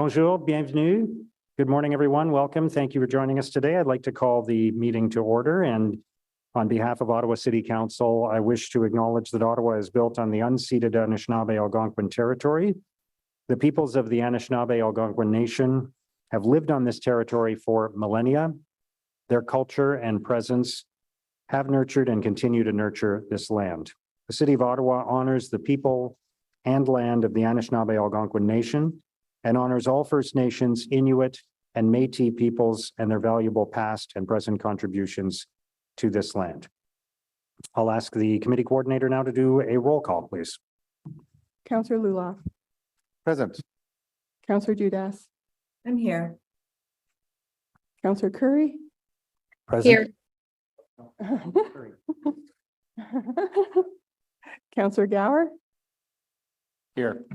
Bonjour, bienvenue. Good morning, everyone. Welcome. Thank you for joining us today. I'd like to call the meeting to order, and on behalf of Ottawa City Council, I wish to acknowledge that Ottawa is built on the unceded Anishinaabe-Algonquin territory. The peoples of the Anishinaabe-Algonquin Nation have lived on this territory for millennia. Their culture and presence have nurtured and continue to nurture this land. The City of Ottawa honors the people and land of the Anishinaabe-Algonquin Nation and honors all First Nations, Inuit, and Métis peoples and their valuable past and present contributions to this land. I'll ask the committee coordinator now to do a roll call, please. Councillor Lula. Present. Councillor Judas. I'm here. Councillor Curry. Present. Councillor Gower. Here.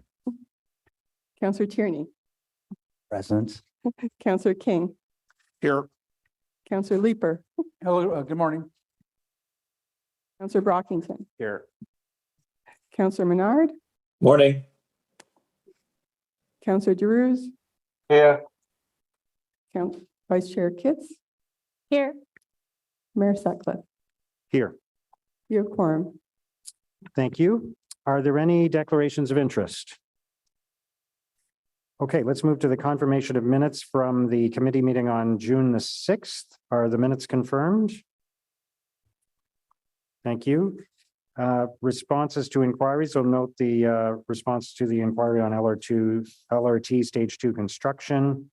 Councillor Tierney. Present. Councillor King. Here. Councillor Leeper. Hello, good morning. Councillor Brockington. Here. Councillor Menard. Morning. Councillor Giroux. Here. Vice Chair Kitts. Here. Mayor Sutcliffe. Here. You have quorum. Thank you. Are there any declarations of interest? Okay, let's move to the confirmation of minutes from the committee meeting on June the 6th. Are the minutes confirmed? Thank you. Responses to inquiries. I'll note the response to the inquiry on LRT Stage 2 construction.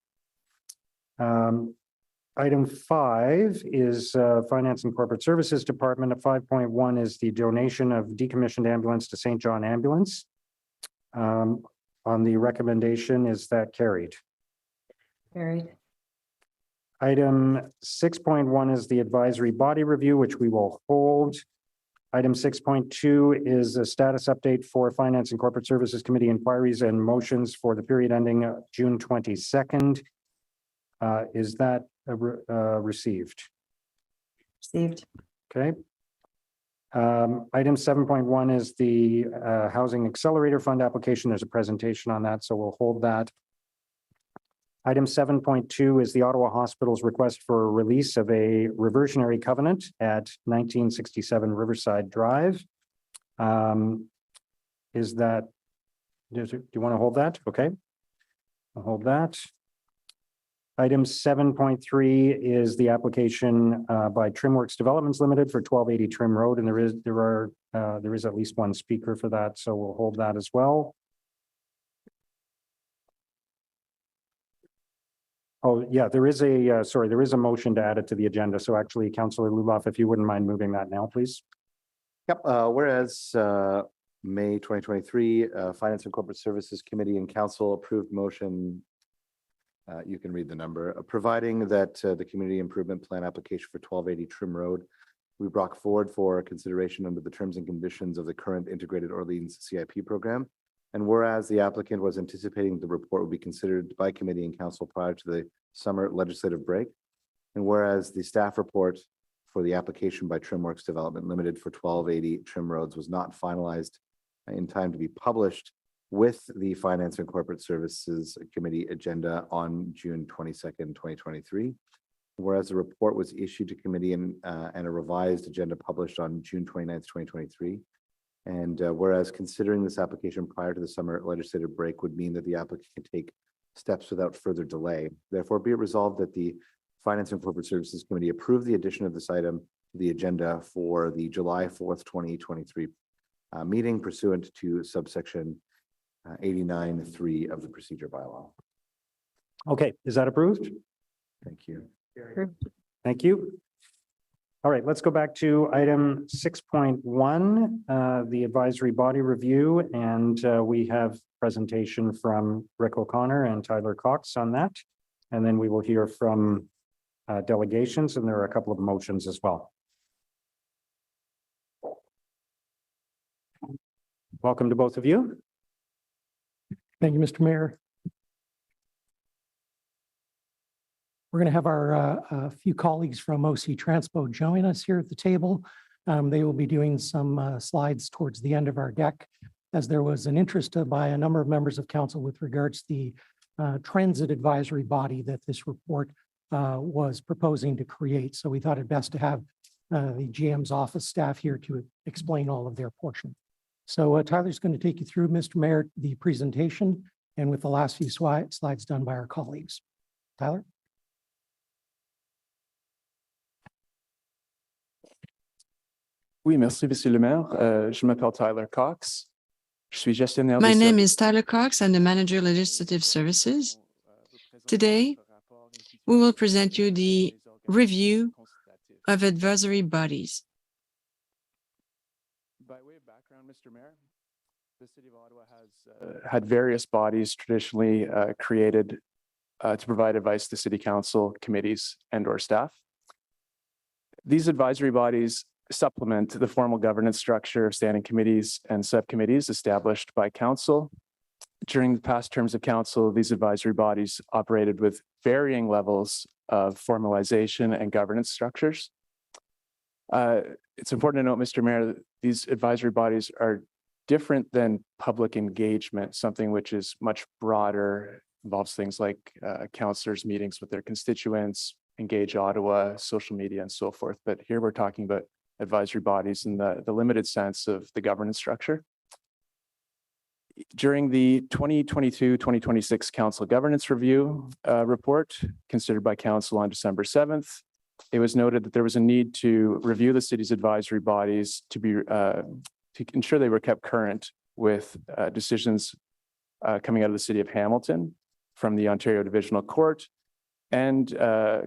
Item 5 is Finance and Corporate Services Department. At 5.1 is the donation of decommissioned ambulance to St. John Ambulance. On the recommendation, is that carried? Carried. Item 6.1 is the advisory body review, which we will hold. Item 6.2 is a status update for Finance and Corporate Services Committee inquiries and motions for the period ending June 22nd. Is that received? Received. Okay. Item 7.1 is the Housing Accelerator Fund application. There's a presentation on that, so we'll hold that. Item 7.2 is the Ottawa Hospital's request for release of a reversionary covenant at 1967 Riverside Drive. Is that, do you want to hold that? Okay, I'll hold that. Item 7.3 is the application by Trimworks Developments Limited for 1280 Trim Road, and there is at least one speaker for that, so we'll hold that as well. Oh, yeah, there is a, sorry, there is a motion to add it to the agenda. So actually, Councillor Luloff, if you wouldn't mind moving that now, please. Yep, whereas May 2023, Finance and Corporate Services Committee and Council approved motion. You can read the number, providing that the community improvement plan application for 1280 Trim Road we brought forward for consideration under the terms and conditions of the current integrated Orleans CIP program. And whereas the applicant was anticipating the report would be considered by committee and council prior to the summer legislative break. And whereas the staff report for the application by Trimworks Development Limited for 1280 Trim Roads was not finalized in time to be published with the Finance and Corporate Services Committee agenda on June 22nd, 2023. Whereas the report was issued to committee and a revised agenda published on June 29th, 2023. And whereas considering this application prior to the summer legislative break would mean that the applicant can take steps without further delay. Therefore, be it resolved that the Finance and Corporate Services Committee approve the addition of this item to the agenda for the July 4th, 2023 meeting pursuant to subsection 89(3) of the procedure bylaw. Okay, is that approved? Thank you. Thank you. All right, let's go back to item 6.1, the advisory body review, and we have presentation from Rick O'Connor and Tyler Cox on that. And then we will hear from delegations, and there are a couple of motions as well. Welcome to both of you. Thank you, Mr. Mayor. We're going to have our few colleagues from OC Transpo join us here at the table. They will be doing some slides towards the end of our deck, as there was an interest by a number of members of council with regards to the transit advisory body that this report was proposing to create. So we thought it best to have the GM's office staff here to explain all of their portion. So Tyler's going to take you through, Mr. Mayor, the presentation, and with the last few slides done by our colleagues. Tyler? Oui, merci, Monsieur le maire. Je m'appelle Tyler Cox. Je suis gestionnaire My des name services. is Tyler Cox. I'm the manager of legislative services. Today, we will present you the review of advisory bodies. By way of background, Mr. Mayor, the City of Ottawa has had various bodies traditionally created to provide advice to City Council committees and/or staff. These advisory bodies supplement the formal governance structure of standing committees and subcommittees established by Council. During the past terms of Council, these advisory bodies operated with varying levels of formalization and governance structures. It's important to note, Mr. Mayor, that these advisory bodies are different than public engagement, something which is much broader, involves things like councillors' meetings with their constituents, Engage Ottawa, social media, and so forth. But here we're talking about advisory bodies in the limited sense of the governance structure. During the 2022-2026 Council Governance Review report considered by Council on December 7th, it was noted that there was a need to review the city's advisory bodies to ensure they were kept current with decisions coming out of the City of Hamilton from the Ontario Divisional Court and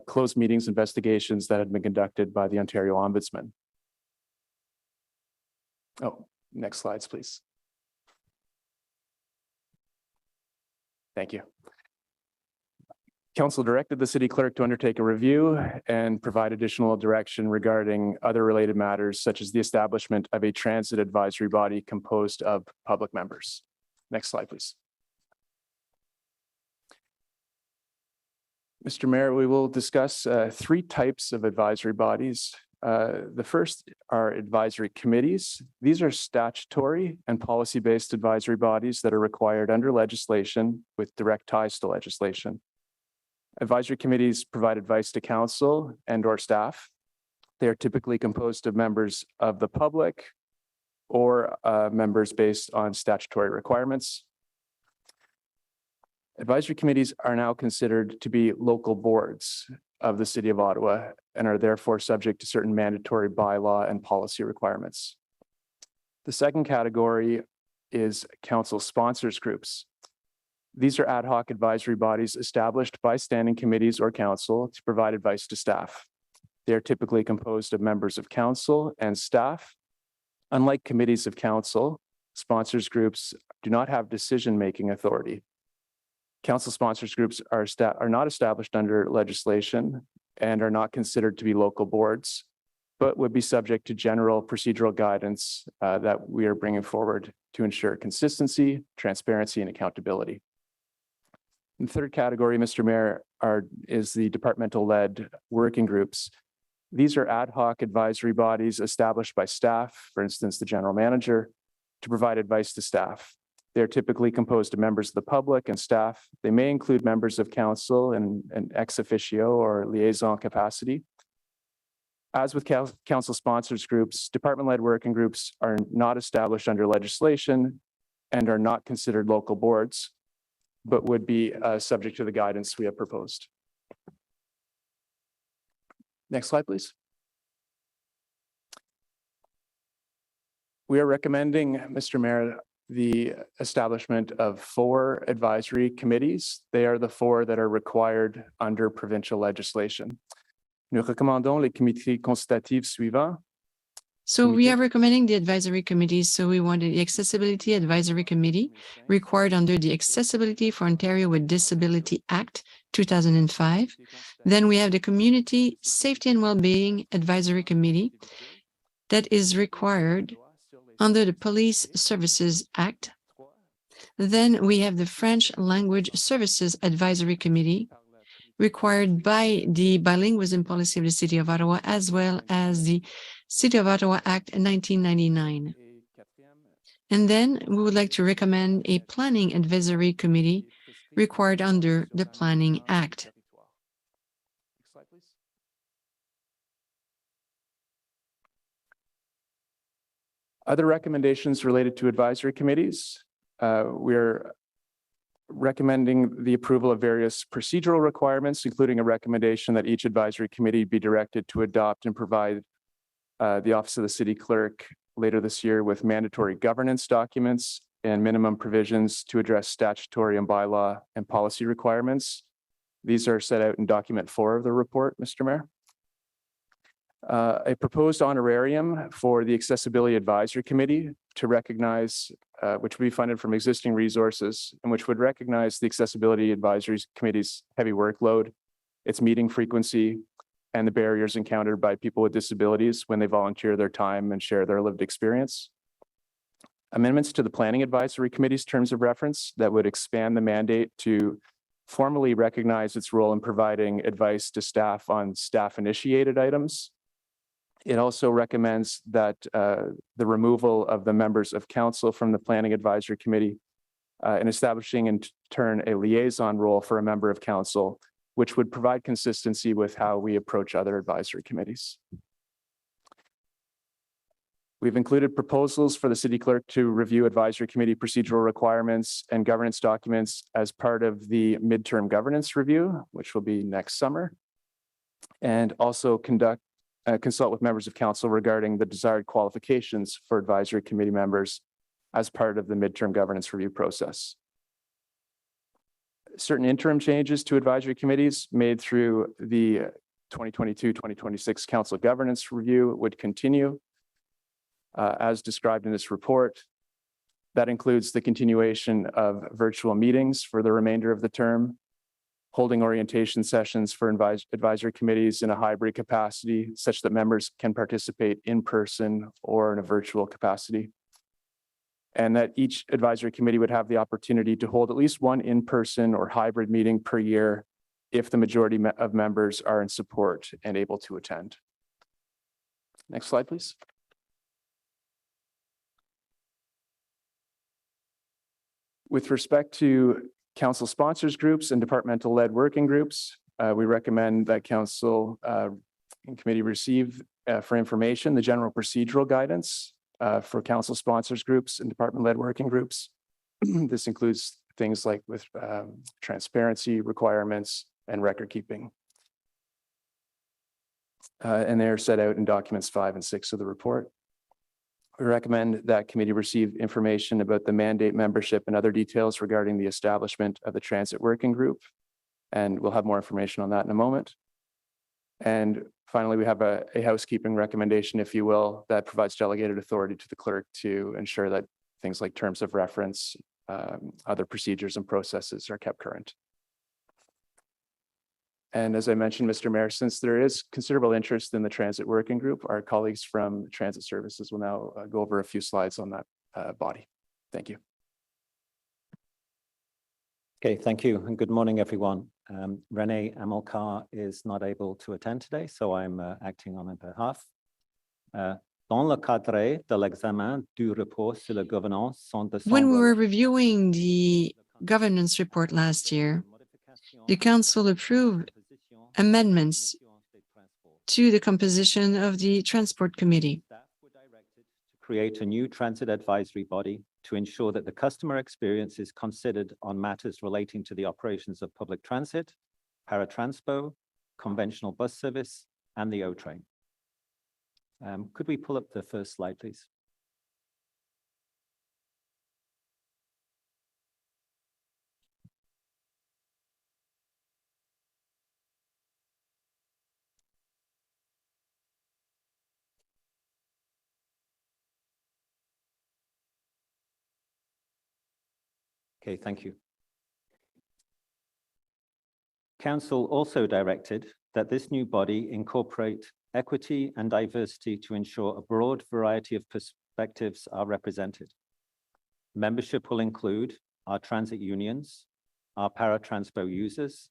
closed meetings investigations that had been conducted by the Ontario Ombudsman. Oh, next slides, please. Thank you. Council directed the city clerk to undertake a review and provide additional direction regarding other related matters, such as the establishment of a transit advisory body composed of public members. Next slide, please. Mr. Mayor, we will discuss three types of advisory bodies. The first are advisory committees. These are statutory and policy-based advisory bodies that are required under legislation with direct ties to legislation. Advisory committees provide advice to council and/or staff. They are typically composed of members of the public or members based on statutory requirements. Advisory committees are now considered to be local boards of the City of Ottawa and are therefore subject to certain mandatory bylaw and policy requirements. The second category is council sponsors groups. These are ad hoc advisory bodies established by standing committees or council to provide advice to staff. They are typically composed of members of council and staff. Unlike committees of council, sponsors groups do not have decision-making authority. Council sponsors groups are not established under legislation and are not considered to be local boards, but would be subject to general procedural guidance that we are bringing forward to ensure consistency, transparency, and accountability. The third category, Mr. Mayor, is the departmental-led working groups. These are ad hoc advisory bodies established by staff, for instance, the general manager, to provide advice to staff. They're typically composed of members of the public and staff. They may include members of council in an ex officio or liaison capacity. As with council sponsors groups, department-led working groups are not established under legislation and are not considered local boards, but would be subject to the guidance we have proposed. Next slide, please. We are recommending, Mr. Mayor, the establishment of 4 advisory committees. They are the 4 that are required under provincial legislation. Nous recommandons les comités consultatifs suivants. So we are recommending the advisory committees. So we want the Accessibility Advisory Committee required under the Accessibility for Ontario with Disability Act 2005. Then we have the Community Safety and Wellbeing Advisory Committee that is required under the Police Services Act. Then we have the French Language Services Advisory Committee required by the bilingualism policy of the City of Ottawa, as well as the City of Ottawa Act 1999. And then we would like to recommend a Planning Advisory Committee required under the Planning Act. Next slide, please. Other recommendations related to advisory committees. We're recommending the approval of various procedural requirements, including a recommendation that each advisory committee be directed to adopt and provide the Office of the City Clerk later this year with mandatory governance documents and minimum provisions to address statutory and bylaw and policy requirements. These are set out in document 4 of the report, Mr. Mayor. A proposed honorarium for the Accessibility Advisory Committee to recognize, which would be funded from existing resources and which would recognize the Accessibility Advisory Committee's heavy workload, its meeting frequency, and the barriers encountered by people with disabilities when they volunteer their time and share their lived experience. Amendments to the Planning Advisory Committee's terms of reference that would expand the mandate to formally recognize its role in providing advice to staff on staff-initiated items. It also recommends that the removal of the members of council from the Planning Advisory Committee and establishing in turn a liaison role for a member of council, which would provide consistency with how we approach other advisory committees. We've included proposals for the city clerk to review advisory committee procedural requirements and governance documents as part of the midterm governance review, which will be next summer, and also consult with members of council regarding the desired qualifications for advisory committee members as part of the midterm governance review process. Certain interim changes to advisory committees made through the 2022-2026 council governance review would continue as described in this report. That includes the continuation of virtual meetings for the remainder of the term, holding orientation sessions for advisory committees in a hybrid capacity such that members can participate in person or in a virtual capacity. And that each advisory committee would have the opportunity to hold at least one in-person or hybrid meeting per year if the majority of members are in support and able to attend. Next slide, please. With respect to council sponsors groups and departmental led working groups, we recommend that council and committee receive for information the general procedural guidance for council sponsors groups and department led working groups. This includes things like with transparency requirements and record keeping. And they're set out in documents 5 and 6 of the report. We recommend that committee receive information about the mandate membership and other details regarding the establishment of the transit working group. And we'll have more information on that in a moment. And finally, we have a housekeeping recommendation, if you will, that provides delegated authority to the clerk to ensure that things like terms of reference, other procedures and processes are kept current. And as I mentioned, Mr. Mayor, since there is considerable interest in the transit working group, our colleagues from Transit Services will now go over a few slides on that body. Thank you. Okay, thank you, and good morning, everyone. Renee Amilcar is not able to attend today, so I'm acting on her behalf. Dans le cadre de l'examen du report sur la gouvernance sans décembre. When we were reviewing the governance report last year, the council approved amendments to the composition of the Transport Committee. Create a new transit advisory body to ensure that the customer experience is considered on matters relating to the operations of public transit, paratranspo, conventional bus service, and the O-train. Could we pull up the first slide, please? Okay, thank you. Council also directed that this new body incorporate equity and diversity to ensure a broad variety of perspectives are represented. Membership will include our transit unions, our paratranspo users,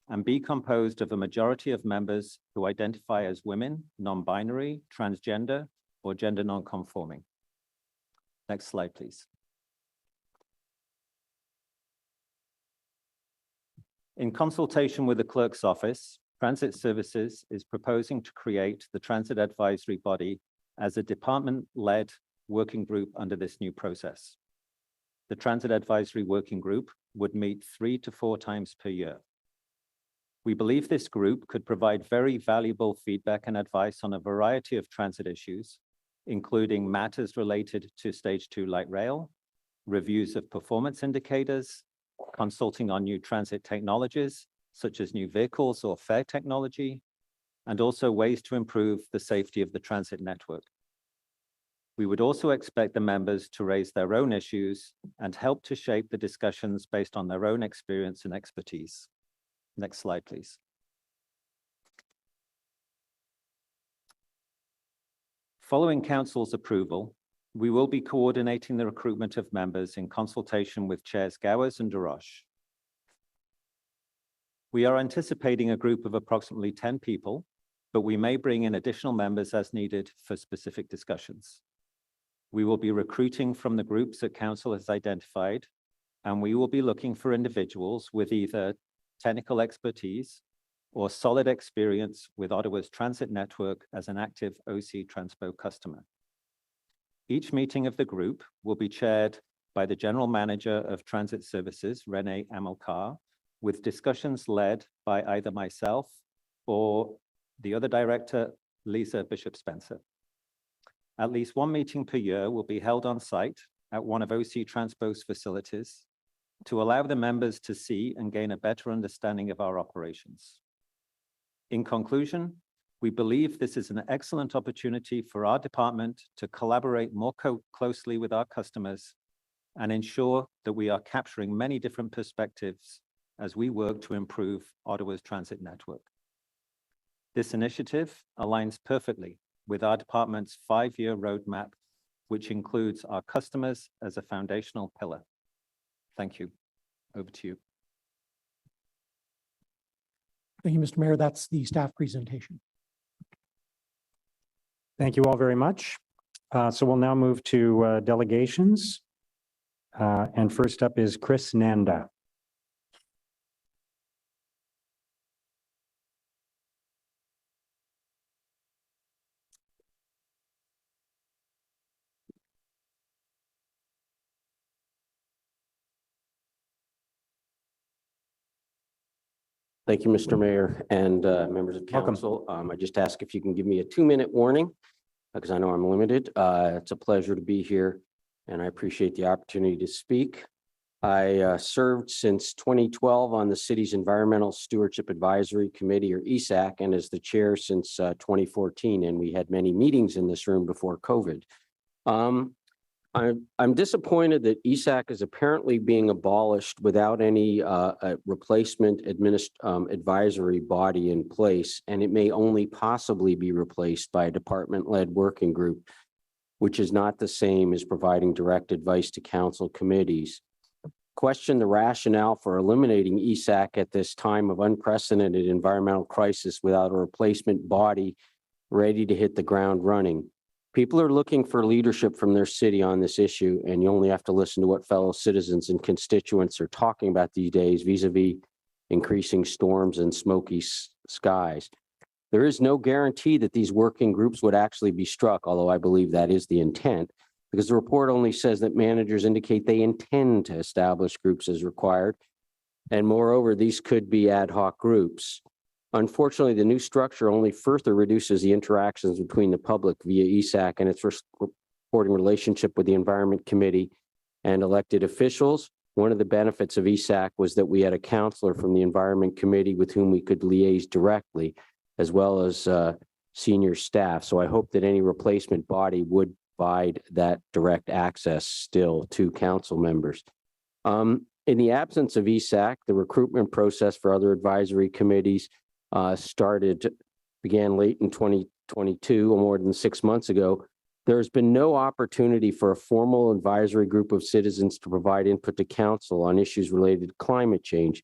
and be composed of a majority of members who identify as women, non-binary, transgender, or gender non-conforming. Next slide, please. In consultation with the clerk's office, Transit Services is proposing to create the Transit Advisory Body as a department-led working group under this new process. The Transit Advisory Working Group would meet 3 to 4 times per year. We believe this group could provide very valuable feedback and advice on a variety of transit issues, including matters related to Stage 2 light rail, reviews of performance indicators, consulting on new transit technologies, such as new vehicles or fare technology, and also ways to improve the safety of the transit network. We would also expect the members to raise their own issues and help to shape the discussions based on their own experience and expertise. Next slide, please. Following Council's approval, we will be coordinating the recruitment of members in consultation with Chairs Gowers and DeRoche. We are anticipating a group of approximately 10 people, but we may bring in additional members as needed for specific discussions. We will be recruiting from the groups that Council has identified, and we will be looking for individuals with either technical expertise or solid experience with Ottawa's transit network as an active OC Transpo customer. Each meeting of the group will be chaired by the General Manager of Transit Services, Renee Amilcar, with discussions led by either myself or the other director, Lisa Bishop-Spencer. At least one meeting per year will be held on site at one of OC Transpo's facilities to allow the members to see and gain a better understanding of our operations. In conclusion, we believe this is an excellent opportunity for our department to collaborate more closely with our customers and ensure that we are capturing many different perspectives as we work to improve Ottawa's transit network. This initiative aligns perfectly with our department's 5-year roadmap, which includes our customers as a foundational pillar. Thank you. Over to you. Thank you, Mr. Mayor. That's the staff presentation. Thank you all very much. So we'll now move to delegations. And first up is Chris Nanda. Thank you, Mr. Mayor and members of Welcome. council. I just ask if you can give me a 2-minute warning because I know I'm limited. It's a pleasure to be here and I appreciate the opportunity to speak. I served since 2012 on the city's Environmental Stewardship Advisory Committee, or ESAC, and as the chair since 2014. And we had many meetings in this room before COVID. I'm disappointed that ESAC is apparently being abolished without any replacement advisory body in place, and it may only possibly be replaced by a department-led working group, which is not the same as providing direct advice to council committees. Question the rationale for eliminating ESAC at this time of unprecedented environmental crisis without a replacement body ready to hit the ground running. People are looking for leadership from their city on this issue, and you only have to listen to what fellow citizens and constituents are talking about these days vis-a-vis increasing storms and smoky skies. There is no guarantee that these working groups would actually be struck, although I believe that is the intent, because the report only says that managers indicate they intend to establish groups as required. And moreover, these could be ad hoc groups. Unfortunately, the new structure only further reduces the interactions between the public via ESAC and its reporting relationship with the Environment Committee and elected officials. One of the benefits of ESAC was that we had a counselor from the Environment Committee with whom we could liaise directly, as well as senior staff. So I hope that any replacement body would provide that direct access still to council members. In the absence of ESAC, the recruitment process for other advisory committees began late in 2022, or more than 6 months ago. There has been no opportunity for a formal advisory group of citizens to provide input to council on issues related to climate change.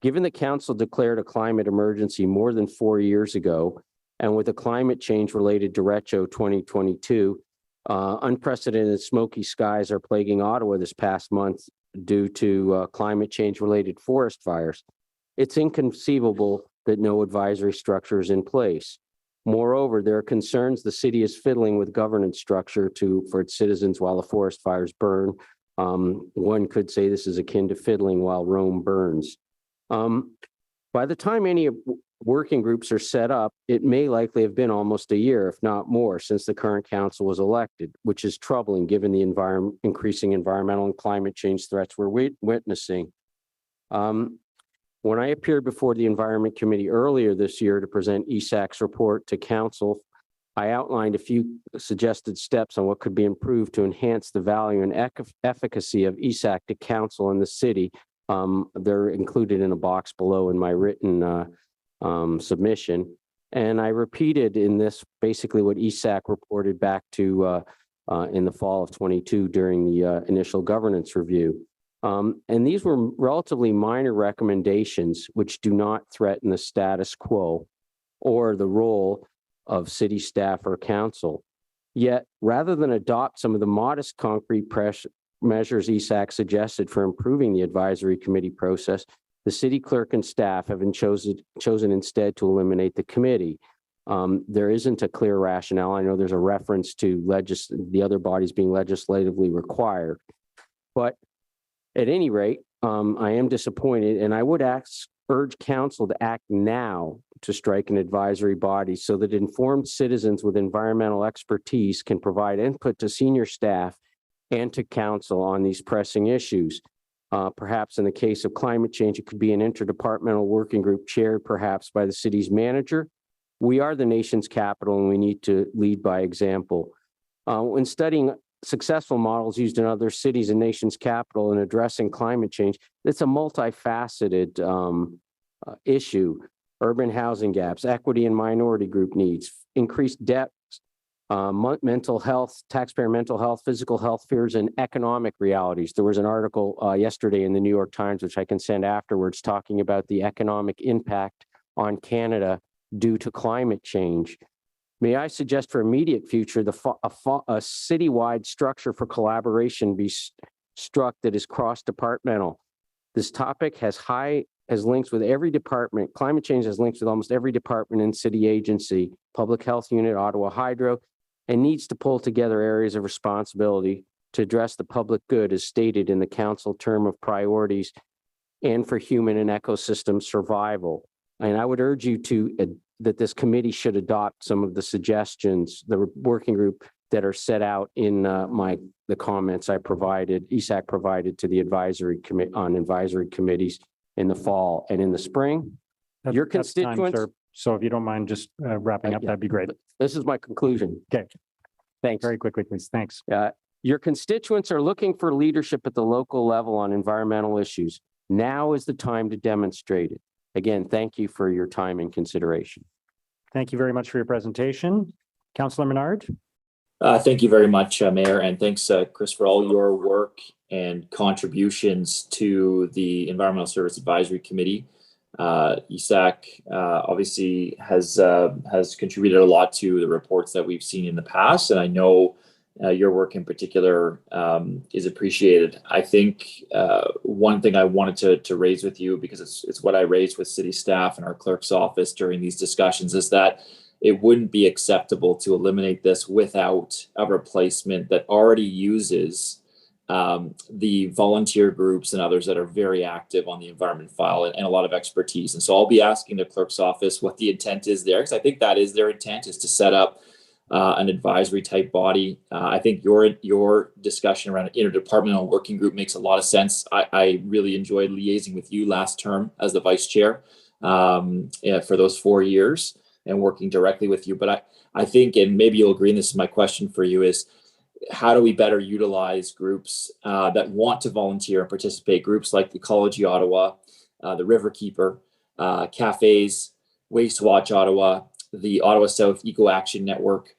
Given the council declared a climate emergency more than 4 years ago, and with a climate change related derecho 2022, unprecedented smoky skies are plaguing Ottawa this past month due to climate change related forest fires. it's inconceivable that no advisory structure is in place. Moreover, there are concerns the city is fiddling with governance structure for its citizens while the forest fires burn. One could say this is akin to fiddling while Rome burns. By the time any working groups are set up, it may likely have been almost a year, if not more, since the current council was elected, which is troubling given the increasing environmental and climate change threats we're witnessing. When I appeared before the Environment Committee earlier this year to present ESAC's report to council, I outlined a few suggested steps on what could be improved to enhance the value and efficacy of ESAC to council and the city. They're included in a box below in my written submission. And I repeated in this basically what ESAC reported back to in the fall of 22 during the initial governance review. And these were relatively minor recommendations which do not threaten the status quo or the role of city staff or council. Yet, rather than adopt some of the modest concrete measures ESAC suggested for improving the advisory committee process, the city clerk and staff have been chosen instead to eliminate the committee. There isn't a clear rationale. I know there's a reference to the other bodies being legislatively required, but at any rate, I am disappointed, and I would urge council to act now to strike an advisory body so that informed citizens with environmental expertise can provide input to senior staff and to council on these pressing issues. Perhaps in the case of climate change, it could be an interdepartmental working group chaired perhaps by the city's manager. We are the nation's capital and we need to lead by example. When studying successful models used in other cities and nation's capital in addressing climate change, it's a multifaceted issue. Urban housing gaps, equity and minority group needs, increased debt, mental health, taxpayer mental health, physical health fears, and economic realities. There was an article yesterday in the New York Times, which I can send afterwards, talking about the economic impact on Canada due to climate change. May I suggest for immediate future, a citywide structure for collaboration be struck that is cross-departmental. This topic has links with every department. Climate change has links with almost every department and city agency, public health unit, Ottawa Hydro, and needs to pull together areas of responsibility to address the public good as stated in the council term of priorities and for human and ecosystem survival. And I would urge you that this committee should adopt some of the suggestions, the working group that are set out in the comments I provided, ESAC provided to the advisory committees in the fall and in the spring. Your That's time, constituents. sir. So if you don't mind just wrapping up, Yeah. that'd be great. This is my conclusion. Okay. Thanks. Very quickly, please. Thanks. Your constituents are looking for leadership at the local level on environmental issues. Now is the time to demonstrate it. Again, thank you for your time and consideration. Thank you very much for your presentation. Councillor Menard. Thank you very much, Mayor, and thanks, Chris, for all your work and contributions to the Environmental Service Advisory Committee. ESAC obviously has contributed a lot to the reports that we've seen in the past, and I know your work in particular is appreciated. I think one thing I wanted to raise with you, because it's what I raised with city staff and our clerk's office during these discussions, is that it wouldn't be acceptable to eliminate this without a replacement that already uses the volunteer groups and others that are very active on the environment file and a lot of expertise. And so I'll be asking the clerk's office what the intent is there, because I think that is their intent, is to set up an advisory type body. I think your discussion around an interdepartmental working group makes a lot of sense. I really enjoyed liaising with you last term as the vice chair for those 4 years and working directly with you. But I think, and maybe you'll agree, and this is my question for you, is how do we better utilize groups that want to volunteer and participate, groups like Ecology Ottawa, the Riverkeeper, cafes, Waste Watch Ottawa, the Ottawa South Eco Action Network,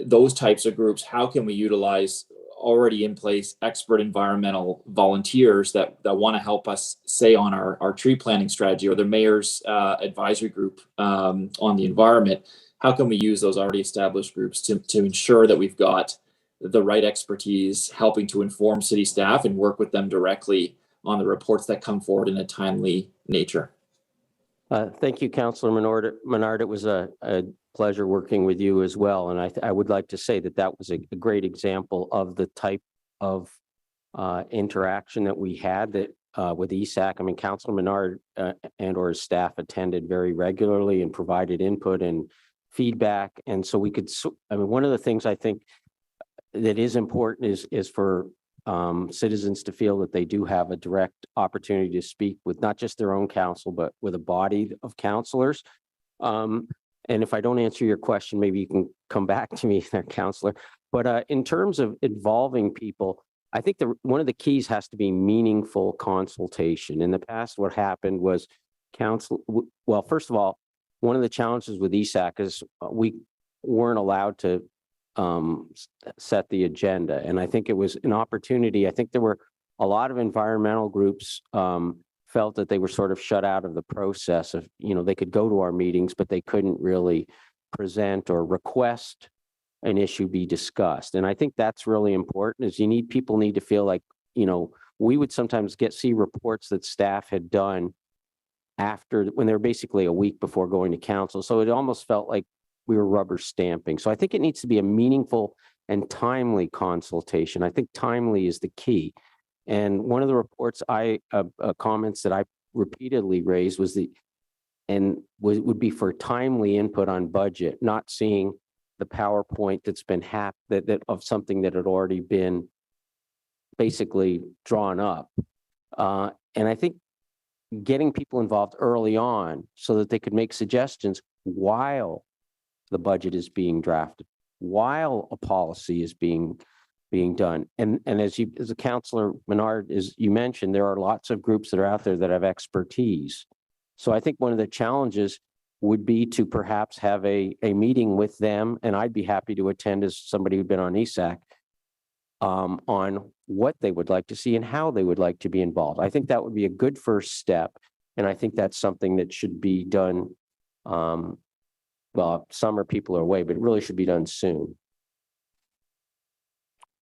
those types of groups. How can we utilize already in place expert environmental volunteers that want to help us, say, on our tree planting strategy, or the mayor's advisory group on the environment? How can we use those already established groups to ensure that we've got the right expertise helping to inform city staff and work with them directly on the reports that come forward in a timely nature. Thank you, Councillor Menard. It was a pleasure working with you as well. And I would like to say that that was a great example of the type of interaction that we had that with ESAC. I mean, Councillor Menard and or his staff attended very regularly and provided input and feedback. And so we could, I mean, one of the things I think that is important is for citizens to feel that they do have a direct opportunity to speak with not just their own council, but with a body of councillors. And if I don't answer your question, maybe you can come back to me there, councillor. But in terms of involving people, I think one of the keys has to be meaningful consultation. In the past, what happened was well, first of all, one of the challenges with ESAC is we weren't allowed to set the agenda. And I think it was an opportunity. I think there were a lot of environmental groups felt that they were sort of shut out of the process of, you know, they could go to our meetings, but they couldn't really present or request an issue be discussed. And I think that's really important is people need to feel like, you know, we would sometimes see reports that staff had done after when they're basically a week before going to council. So it almost felt like we were rubber stamping. So I think it needs to be a meaningful and timely consultation. I think timely is the key. And one of the reports comments that I repeatedly raised was would be for timely input on budget, not seeing the PowerPoint that's been that of something that had already been basically drawn up. And I think getting people involved early on so that they could make suggestions while the budget is being drafted, while a policy is being done. And as a Councillor Menard, as you mentioned, there are lots of groups that are out there that have expertise. So I think one of the challenges would be to perhaps have a meeting with them, and I'd be happy to attend as somebody who'd been on ESAC, on what they would like to see and how they would like to be involved. I think that would be a good first step, and I think that's something that should be done. Well, summer people are away, but it really should be done soon.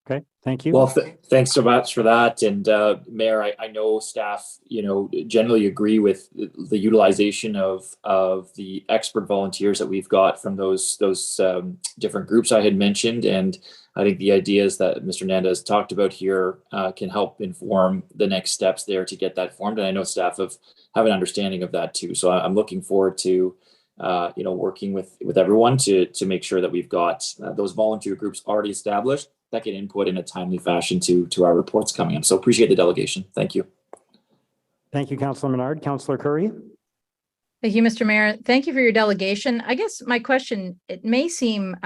Okay, thank you. Well, thanks so much for that. And Mayor, I know staff, you know, generally agree with the utilization of the expert volunteers that we've got from those different groups I had mentioned. And I think the ideas that Mr. Nanda has talked about here can help inform the next steps there to get that formed. And I know staff have an understanding of that too. So I'm looking forward to you know, working with everyone to make sure that we've got those volunteer groups already established that can input in a timely fashion to our reports coming up. So appreciate the delegation. Thank you. Thank you, Councillor Menard. Councillor Curry. Thank you, Mr. Mayor. Thank you for your delegation. I guess my question, it may seem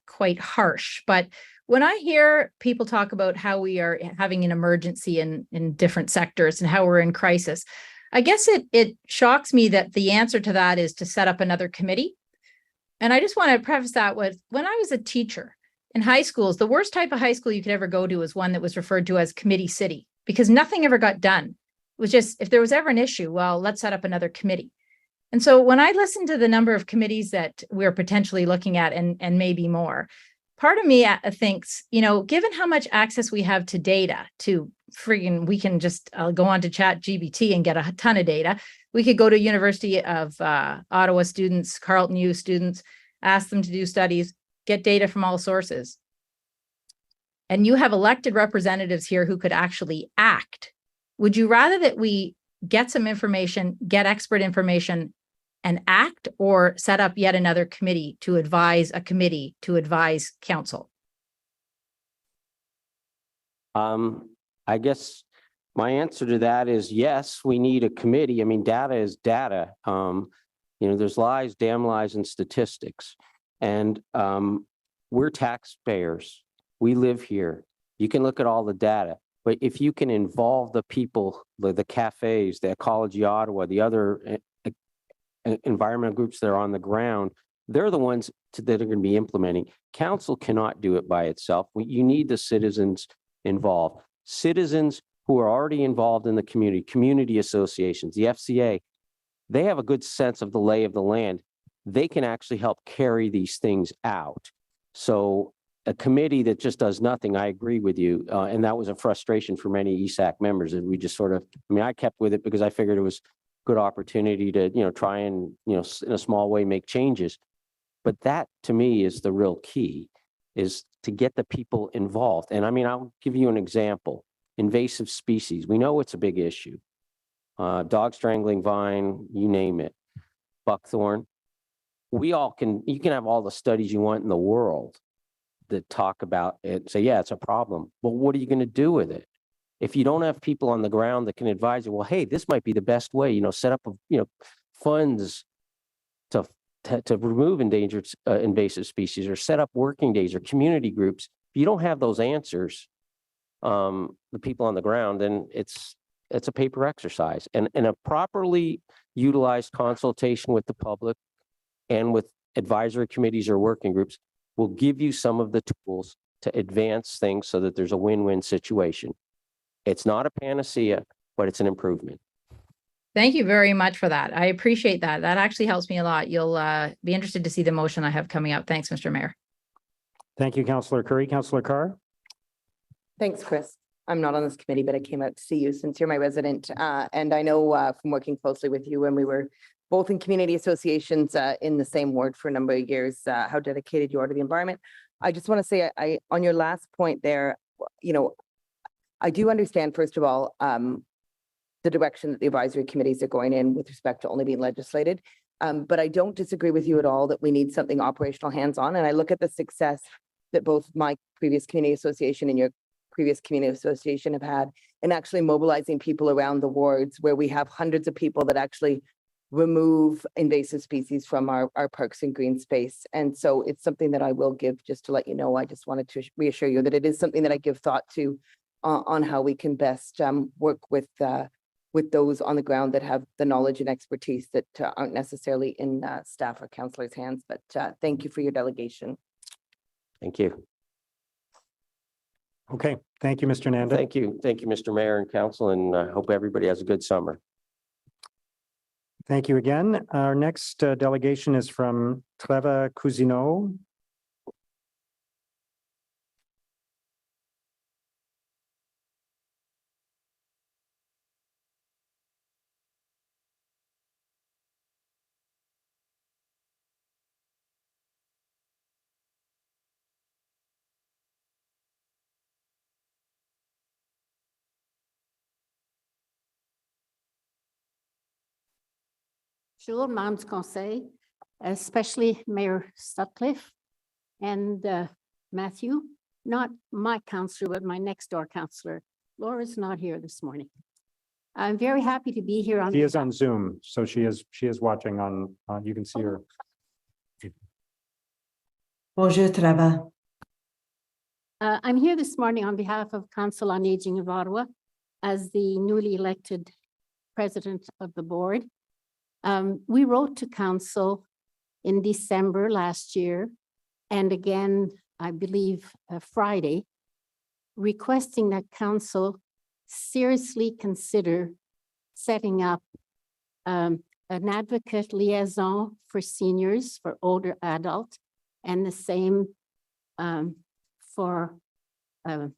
quite harsh, but when I hear people talk about how we are having an emergency in different sectors and how we're in crisis, I guess it shocks me that the answer to that is to set up another committee. And I just want to preface that with, when I was a teacher in high schools, the worst type of high school you could ever go to was one that was referred to as committee city, because nothing ever got done. It was just, if there was ever an issue, well, let's set up another committee. And so when I listen to the number of committees that we're potentially looking at and maybe more, part of me thinks, you know, given how much access we have to data, we can just go on to ChatGPT and get a ton of data. We could go to University of Ottawa students, Carleton U students, ask them to do studies, get data from all sources. And you have elected representatives here who could actually act. Would you rather that we get some information, get expert information and act, or set up yet another committee to advise council? I guess my answer to that is yes, we need a committee. I mean, data is data. You know, there's lies, damn lies, and statistics. And we're taxpayers. We live here. You can look at all the data, but if you can involve the people, the cafes, the Ecology Ottawa, the other environmental groups that are on the ground, they're the ones that are going to be implementing. Council cannot do it by itself. You need the citizens involved. Citizens who are already involved in the community associations, the FCA, they have a good sense of the lay of the land. They can actually help carry these things out. So a committee that just does nothing, I agree with you. And that was a frustration for many ESAC members. And we just sort of, I mean, I kept with it because I figured it was good opportunity to, try and, in a small way, make changes. But that, to me, is the real key, is to get the people involved. And I mean, I'll give you an example. Invasive species. We know it's a big issue. Dog strangling vine, you name it. Buckthorn. You can have all the studies you want in the world that talk about it, say, yeah, it's a problem. Well, what are you going to do with it? If you don't have people on the ground that can advise you, well, hey, this might be the best way, set up, funds to remove endangered invasive species, or set up working days or community groups. If you don't have those answers, the people on the ground, then it's a paper exercise. And a properly utilized consultation with the public and with advisory committees or working groups will give you some of the tools to advance things so that there's a win-win situation. It's not a panacea, but it's an improvement. Thank you very much for that. I appreciate that. That actually helps me a lot. You'll be interested to see the motion I have coming up. Thanks, Mr. Mayor. Thank you, Councillor Curry. Councillor Carr? Thanks, Chris. I'm not on this committee, but I came out to see you since you're my resident. And I know from working closely with you when we were both in community associations in the same ward for a number of years, how dedicated you are to the environment. I just want to say, I on your last point there, I do understand, first of all, the direction that the advisory committees are going in with respect to only being legislated. But I don't disagree with you at all that we need something operational hands-on. And I look at the success that both my previous community association and your previous community association have had in actually mobilizing people around the wards, where we have hundreds of people that actually remove invasive species from our parks and green space. And so it's something that I will give, just to let you know. I just wanted to reassure you that it is something that I give thought to on how we can best work with those on the ground that have the knowledge and expertise that aren't necessarily in staff or councillors' hands. But thank you for your delegation. Thank you. Okay. Thank you, Mr. Nanda. Thank you. Thank you, Mr. Mayor and Council, and I hope everybody has a good summer. Thank you again. Our next delegation is from Treva Cousineau. Bonjour, members du Conseil, especially Mayor Sutcliffe and Matthew, not my counselor, but my next door counselor. Laura's not here this morning. I'm very happy to be here on. She is on Zoom, so she is watching on, you can see her. Bonjour, Treva. I'm here this morning on behalf of Council on Aging of Ottawa as the newly elected president of the board. We wrote to council in December last year, and again, I believe Friday, requesting that council seriously consider setting up an advocate liaison for seniors, for older adults, and the same for a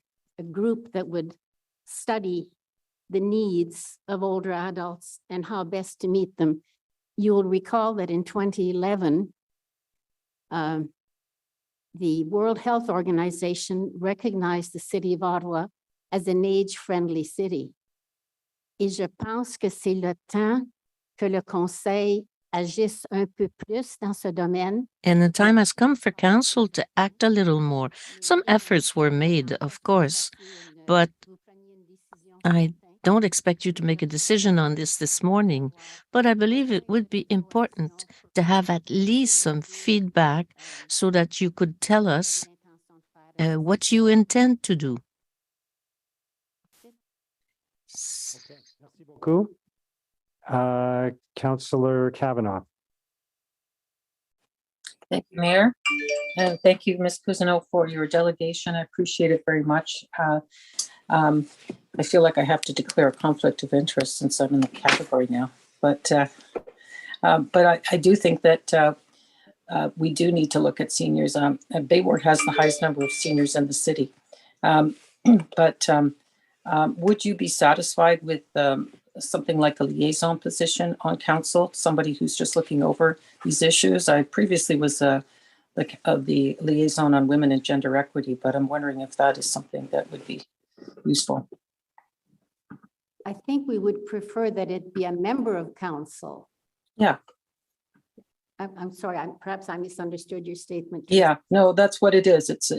group that would study the needs of older adults and how best to meet them. You'll recall that in 2011, the World Health Organization recognized the city of Ottawa as an age-friendly city. Et je pense que c'est le temps que le Conseil agisse un peu plus dans ce domaine. And the time has come for council to act a little more. Some efforts were made, of course, but I don't expect you to make a decision on this morning, but I believe it would be important to have at least some feedback so that you could tell us what you intend to do. Merci beaucoup. Councillor Kavanaugh. Thank you, Mayor. And thank you, Ms. Cousineau, for your delegation. I appreciate it very much. I feel like I have to declare a conflict of interest since I'm in the category now. But I do think that we do need to look at seniors. Bay Ward has the highest number of seniors in the city. Would you be satisfied with something like a liaison position on council, somebody who's just looking over these issues. I previously was the liaison on women and gender equity, but I'm wondering if that is something that would be useful. I think we would prefer that it be a member of council. Yeah. I'm sorry, perhaps I misunderstood your statement. Yeah, no, that's what it is. It's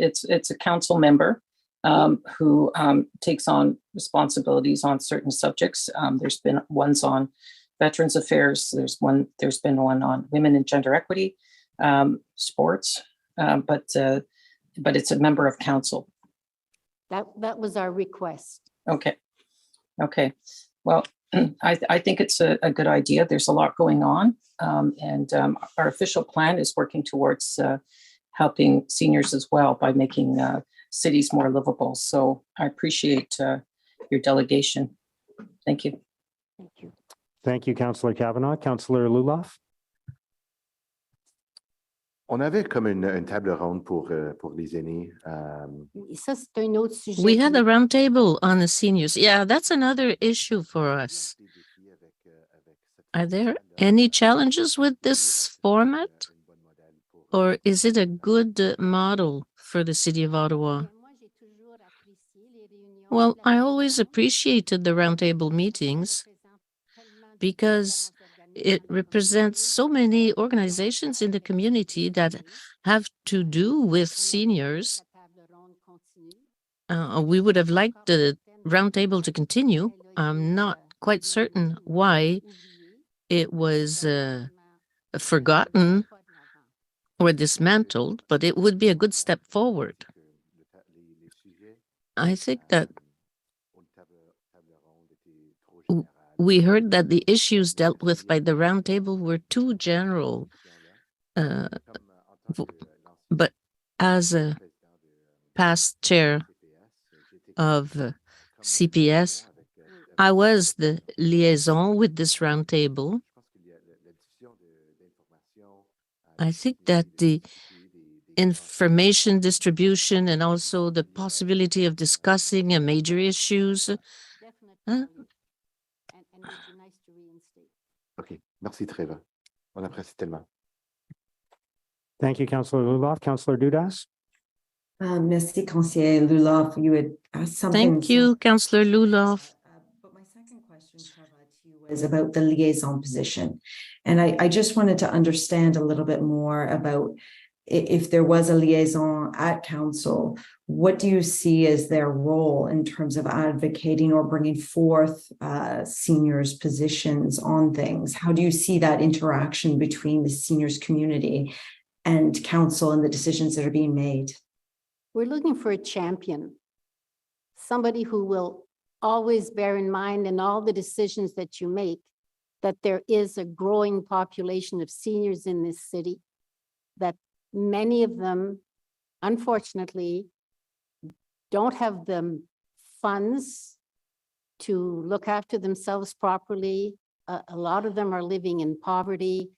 a council member who takes on responsibilities on certain subjects. There's been ones on Veterans Affairs. There's been one on women and gender equity, sports, but it's a member of council. That was our request. Okay. Well, I think it's a good idea. There's a lot going on, and our official plan is working towards helping seniors as well by making cities more livable. So I appreciate your delegation. Thank you. Thank you. Thank you, Councillor Kavanaugh. Councillor Luloff. On avait comme une table ronde pour les aînés. Ça, c'est un autre sujet. We had a roundtable on the seniors. Yeah, that's another issue for us. Are there any challenges with this format? Or is it a good model for the city of Ottawa? Well, I always appreciated the roundtable meetings because it represents so many organizations in the community that have to do with seniors. We would have liked the roundtable to continue. I'm not quite certain why it was forgotten or dismantled, but it would be a good step forward. I think that we heard that the issues dealt with by the roundtable were too general. But as a past chair of CPS, I was the liaison with this roundtable. I think that the information distribution and also the possibility of discussing major issues. OK, merci Treva. On apprécie tellement. Thank you, Councillor Luloff. Councillor Dudas. Merci, Conseiller Luloff. You had asked something. Thank you, Councillor Luloff. But my second question, Treva, to you was about the liaison position. And I just wanted to understand a little bit more about if there was a liaison at council, what do you see as their role in terms of advocating or bringing forth seniors' positions on things? How do you see that interaction between the seniors community and council and the decisions that are being made? We're looking for a champion, somebody who will always bear in mind in all the decisions that you make that there is a growing population of seniors in this city, that many of them, unfortunately, don't have the funds to look after themselves properly. A lot of them are living in poverty.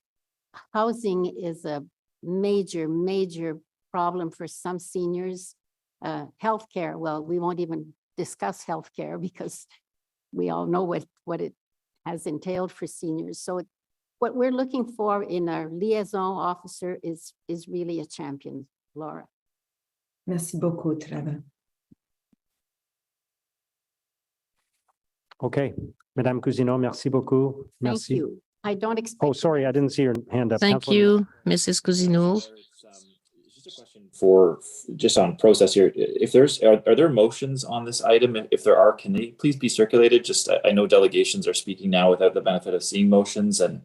Housing is a major, major problem for some seniors. Healthcare, well, we won't even discuss healthcare because we all know what it has entailed for seniors. So what we're looking for in our liaison officer is really a champion, Laura. Merci beaucoup, Treva. Okay, Madame Cousineau, merci beaucoup. Thank Merci. you. I don't expect. Oh, sorry, I didn't see your hand up. Thank Councillor- you, Mrs. Cousineau. Just a question for just on process here. If are there motions on this item? If there are, can they please be circulated? Just I know delegations are speaking now without the benefit of seeing motions, and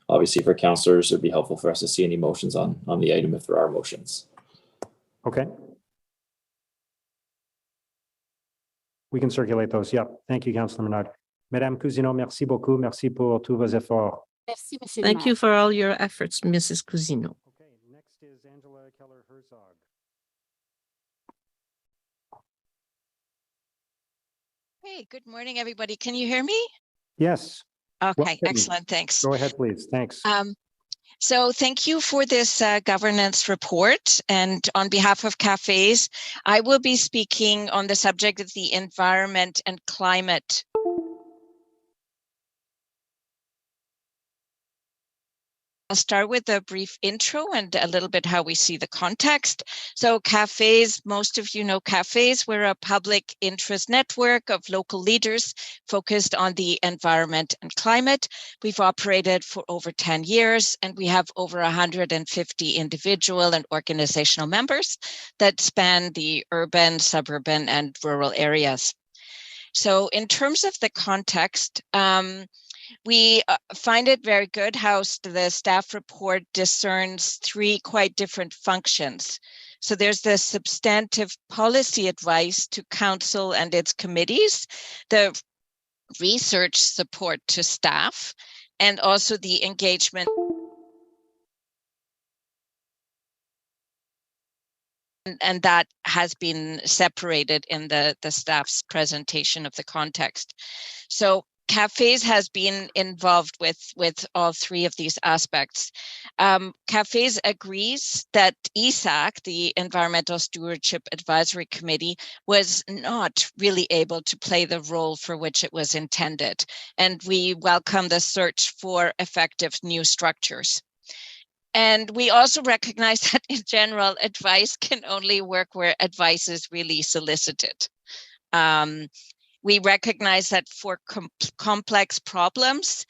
obviously for councillors, it'd be helpful for us to see any motions on the item if there are motions. Okay. We can circulate those. Yep. Thank you, Councillor Menard. Madame Cousineau, merci beaucoup. Merci pour tous vos efforts. Merci, Monsieur le Thank you maire. for all your efforts, Mrs. Cousineau. Okay, next is Angela Keller-Herzog. Hey, good morning, everybody. Can you hear me? Yes. Okay, Welcome. excellent. Thanks. Go ahead, please. Thanks. So thank you for this governance report. And on behalf of cafes, I will be speaking on the subject of the environment and climate. I'll start with a brief intro and a little bit how we see the context. So cafes, most of you know cafes. We're a public interest network of local leaders focused on the environment and climate. We've operated for over 10 years and we have over 150 individual and organizational members that span the urban, suburban, and rural areas. So in terms of the context, we find it very good how the staff report discerns three quite different functions. So there's the substantive policy advice to council and its committees, the research support to staff, and also the engagement and that has been separated in the staff's presentation of the context. So cafes has been involved with all three of these aspects. Cafes agrees that ESAC, the Environmental Stewardship Advisory Committee, was not really able to play the role for which it was intended. And we welcome the search for effective new structures. And we also recognize that in general, advice can only work where advice is really solicited. We recognize that for complex problems,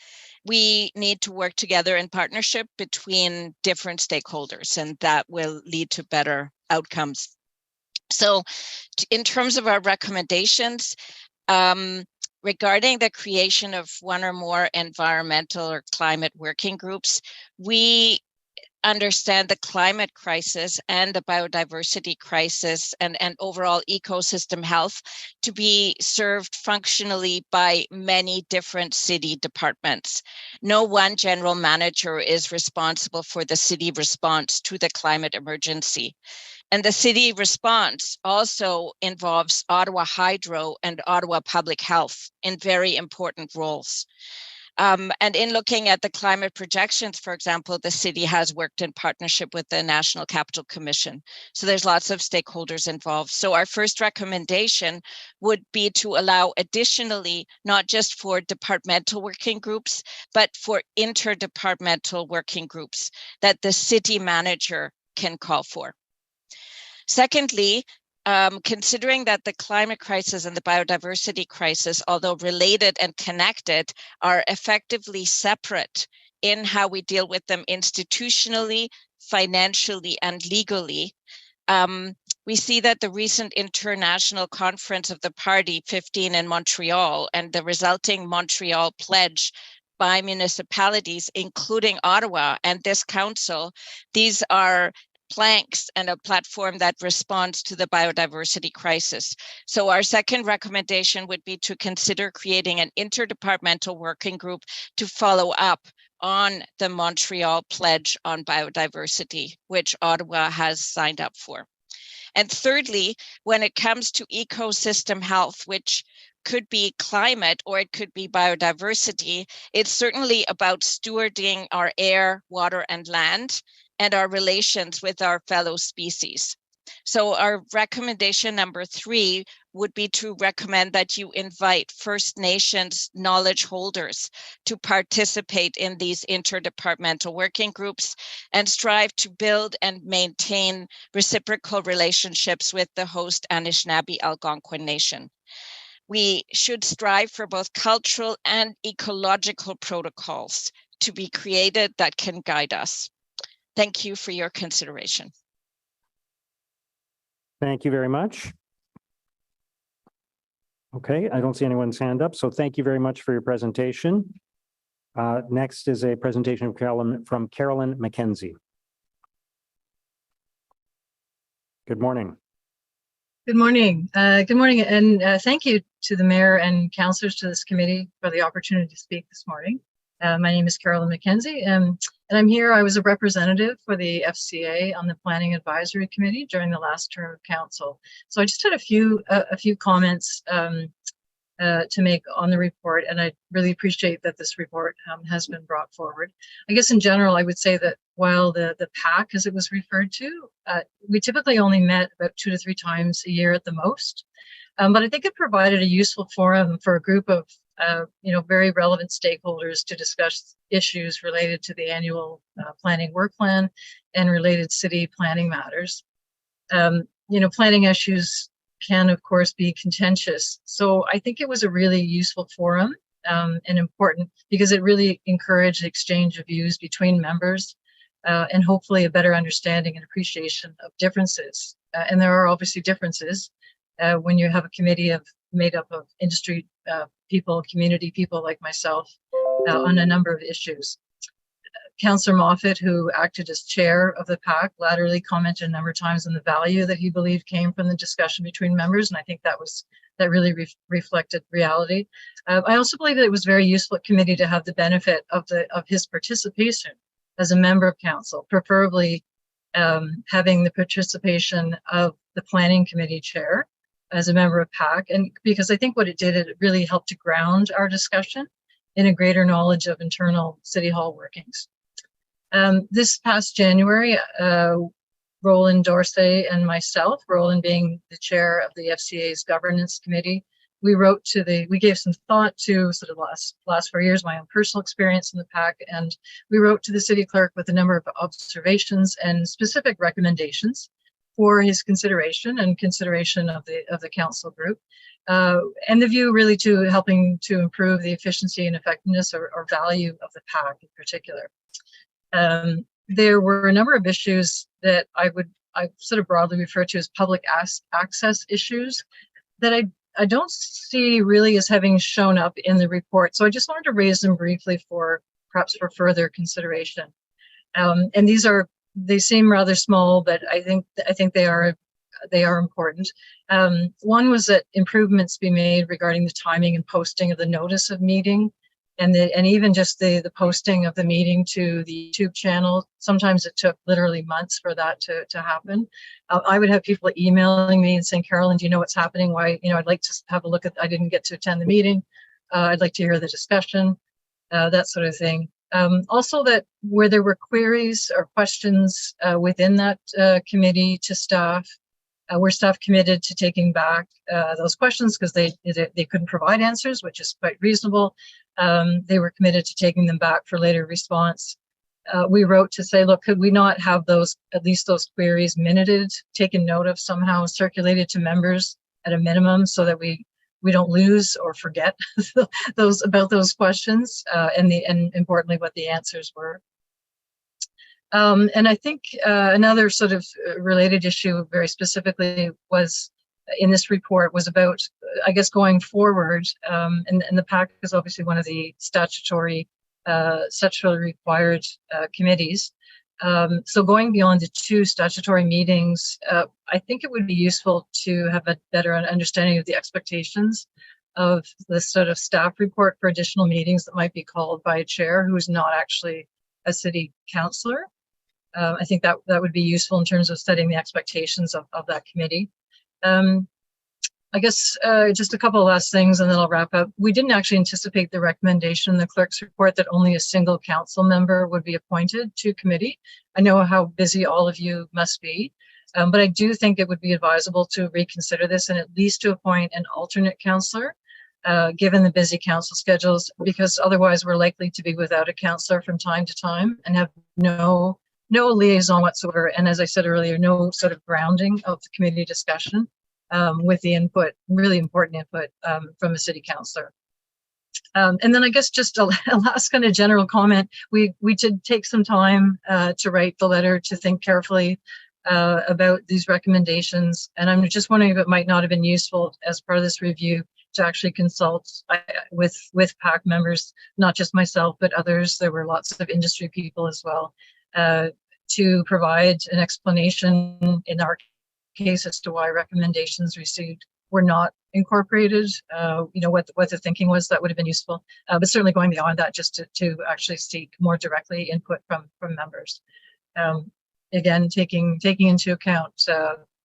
we need to work together in partnership between different stakeholders, and that will lead to better outcomes. So in terms of our recommendations, regarding the creation of one or more environmental or climate working groups, we understand the climate crisis and the biodiversity crisis and overall ecosystem health to be served functionally by many different city departments. No one general manager is responsible for the city response to the climate emergency. And the city response also involves Ottawa Hydro and Ottawa Public Health in very important roles. And in looking at the climate projections, for example, the city has worked in partnership with the National Capital Commission. So there's lots of stakeholders involved. So our first recommendation would be to allow additionally, not just for departmental working groups, but for interdepartmental working groups that the city manager can call for. Secondly, considering that the climate crisis and the biodiversity crisis, although related and connected, are effectively separate in how we deal with them institutionally, financially, and legally, we see that the recent international conference of the Party 15 in Montreal and the resulting Montreal pledge by municipalities, including Ottawa and this council, these are planks and a platform that responds to the biodiversity crisis. So our second recommendation would be to consider creating an interdepartmental working group to follow up on the Montreal Pledge on Biodiversity, which Ottawa has signed up for. And thirdly, when it comes to ecosystem health, which could be climate or it could be biodiversity, it's certainly about stewarding our air, water, and land, and our relations with our fellow species. So our recommendation number 3 would be to recommend that you invite First Nations knowledge holders to participate in these interdepartmental working groups and strive to build and maintain reciprocal relationships with the host Anishinaabe Algonquin Nation. We should strive for both cultural and ecological protocols to be created that can guide us. Thank you for your consideration. Thank you very much. Okay, I don't see anyone's hand up, so thank you very much for your presentation. Next is a presentation from Carolyn McKenzie. Good morning. Good morning. Good morning, and thank you to the mayor and councillors to this committee for the opportunity to speak this morning. My name is Carolyn McKenzie, and I'm here. I was a representative for the FCA on the Planning Advisory Committee during the last term of council. So I just had a few comments to make on the report, and I really appreciate that this report has been brought forward. I guess in general, I would say that while the PAC, as it was referred to, we typically only met about 2 to 3 times a year at the most, but I think it provided a useful forum for a group of very relevant stakeholders to discuss issues related to the annual planning work plan and related city planning matters. Planning issues can, of course, be contentious. So I think it was a really useful forum and important because it really encouraged exchange of views between members and hopefully a better understanding and appreciation of differences. And there are obviously differences when you have a committee made up of industry people, community people like myself on a number of issues. Councillor Moffat, who acted as chair of the PAC, laterally commented a number of times on the value that he believed came from the discussion between members, and I think that really reflected reality. I also believe that it was very useful at committee to have the benefit of his participation as a member of council, preferably having the participation of the planning committee chair as a member of PAC, and because I think what it did, it really helped to ground our discussion in a greater knowledge of internal City Hall workings. This past January, Roland Dorsey and myself, Roland being the chair of the FCA's governance committee, we gave some thought to sort of last 4 years, my own personal experience in the PAC, and we wrote to the city clerk with a number of observations and specific recommendations for his consideration and consideration of the council group. And the view really to helping to improve the efficiency and effectiveness or value of the PAC in particular. There were a number of issues that I sort of broadly refer to as public access issues that I don't see really as having shown up in the report. So I just wanted to raise them briefly perhaps for further consideration. And they seem rather small, but I think they are important. One was that improvements be made regarding the timing and posting of the notice of meeting, and even just the posting of the meeting to the YouTube channel. Sometimes it took literally months for that to happen. I would have people emailing me and saying, Carolyn, do you know what's happening? Why, I'd like to have a look I didn't get to attend the meeting. I'd like to hear the discussion, that sort of thing. Also that where there were queries or questions within that committee to staff, were staff committed to taking back those questions because they couldn't provide answers, which is quite reasonable. They were committed to taking them back for later response. We wrote to say, look, could we not have at least those queries minuted, taken note of, somehow circulated to members at a minimum so that we don't lose or forget about those questions and importantly what the answers were. And I think another sort of related issue very specifically was in this report was about, I guess, going forward, and the PAC is obviously one of the statutory required committees. So going beyond the 2 statutory meetings, I think it would be useful to have a better understanding of the expectations of the sort of staff report for additional meetings that might be called by a chair who is not actually a city councillor. I think that would be useful in terms of setting the expectations of that committee. I guess just a couple of last things and then I'll wrap up. We didn't actually anticipate the recommendation in the clerk's report that only a single council member would be appointed to committee. I know how busy all of you must be, but I do think it would be advisable to reconsider this and at least to appoint an alternate councillor, given the busy council schedules, because otherwise we're likely to be without a councillor from time to time and have no liaison whatsoever. And as I said earlier, no sort of grounding of the committee discussion with the input, really important input from a city councillor. And then I guess just a last kind of general comment. We did take some time to write the letter, to think carefully about these recommendations. And I'm just wondering if it might not have been useful as part of this review to actually consult with PAC members, not just myself, but others. There were lots of industry people as well, to provide an explanation in our case as to why recommendations received were not incorporated. What the thinking was, that would have been useful. But certainly going beyond that, just to actually seek more directly input from members. Again, taking into account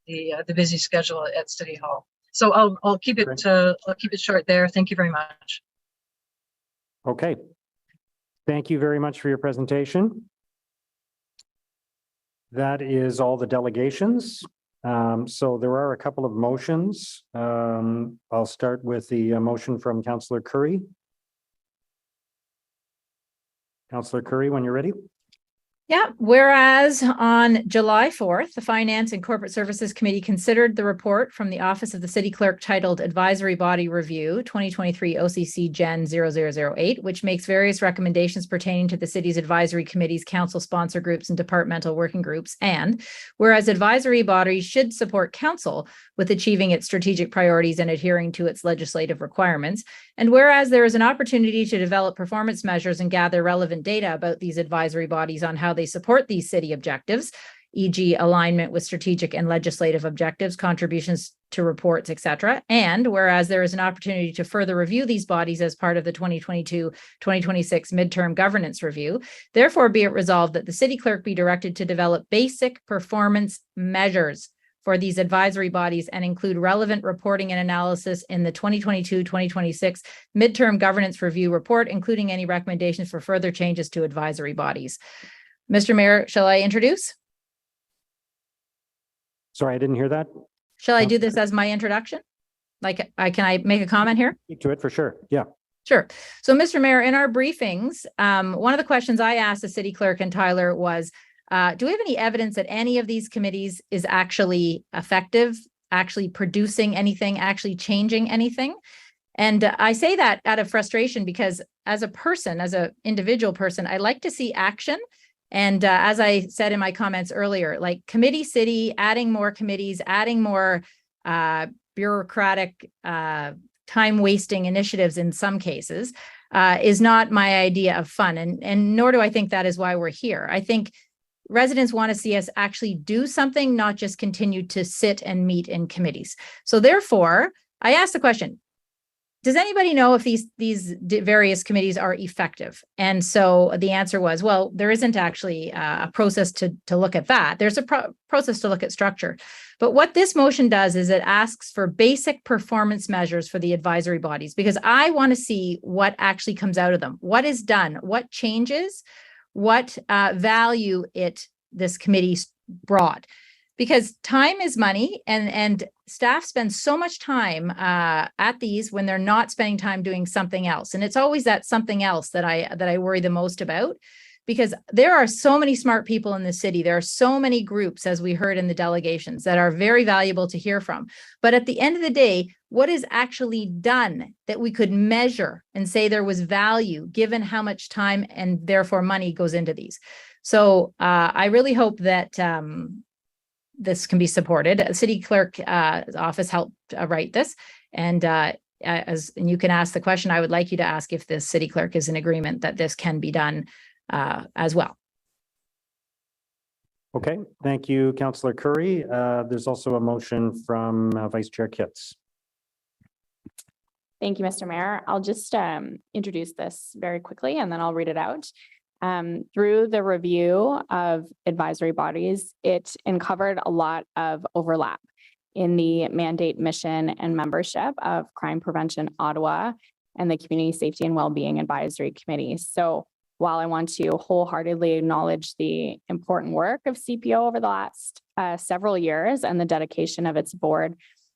the busy schedule at City Hall. So I'll keep it short there. Thank you very much. Okay. Thank you very much for your presentation. That is all the delegations. So there are a couple of motions. I'll start with the motion from Councillor Curry. Councillor Curry, when you're ready. Yeah, whereas on July 4th, the Finance and Corporate Services Committee considered the report from the Office of the City Clerk titled Advisory Body Review 2023 OCC Gen 0008, which makes various recommendations pertaining to the city's advisory committees, council sponsor groups, and departmental working groups. And whereas advisory bodies should support council with achieving its strategic priorities and adhering to its legislative requirements. And whereas there is an opportunity to develop performance measures and gather relevant data about these advisory bodies on how they support these city objectives, e.g. alignment with strategic and legislative objectives, contributions to reports, etc. And whereas there is an opportunity to further review these bodies as part of the 2022-2026 midterm governance review, therefore be it resolved that the city clerk be directed to develop basic performance measures for these advisory bodies and include relevant reporting and analysis in the 2022-2026 midterm governance review report, including any recommendations for further changes to advisory bodies. Mr. Mayor, shall I introduce? Sorry, I didn't hear that. Shall I do this as my introduction? Can I make a comment here? Speak to it for sure. Yeah. Sure. So, Mr. Mayor, in our briefings, one of the questions I asked the city clerk and Tyler was, do we have any evidence that any of these committees is actually effective, actually producing anything, actually changing anything? And I say that out of frustration because as a person, as an individual person, I like to see action. And as I said in my comments earlier, like committee city, adding more committees, adding more bureaucratic time wasting initiatives in some cases is not my idea of fun. And nor do I think that is why we're here. I think residents want to see us actually do something, not just continue to sit and meet in committees. So therefore, I asked the question, does anybody know if these various committees are effective? And so the answer was, well, there isn't actually a process to look at that. There's a process to look at structure. But what this motion does is it asks for basic performance measures for the advisory bodies, because I want to see what actually comes out of them, what is done, what changes, what value this committee brought. Because time is money, and staff spend so much time at these when they're not spending time doing something else. And it's always that something else that I worry the most about, because there are so many smart people in the city. There are so many groups, as we heard in the delegations, that are very valuable to hear from. But at the end of the day, what is actually done that we could measure and say there was value given how much time and therefore money goes into these? So I really hope that this can be supported. The city clerk office helped write this. And you can ask the question, I would like you to ask if the city clerk is in agreement that this can be done as well. Okay, thank you, Councillor Curry. There's also a motion from Vice Chair Kitts. Thank you, Mr. Mayor. I'll just introduce this very quickly and then I'll read it out. Through the review of advisory bodies, it uncovered a lot of overlap in the mandate, mission, and membership of Crime Prevention Ottawa and the Community Safety and Wellbeing Advisory Committee. So while I want to wholeheartedly acknowledge the important work of CPO over the last several years and the dedication of its board,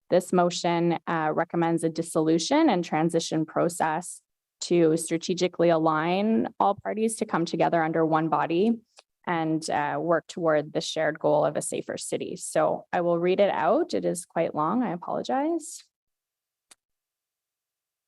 this motion recommends a dissolution and transition process to strategically align all parties to come together under one body and work toward the shared goal of a safer city. So I will read it out. It is quite long. I apologize.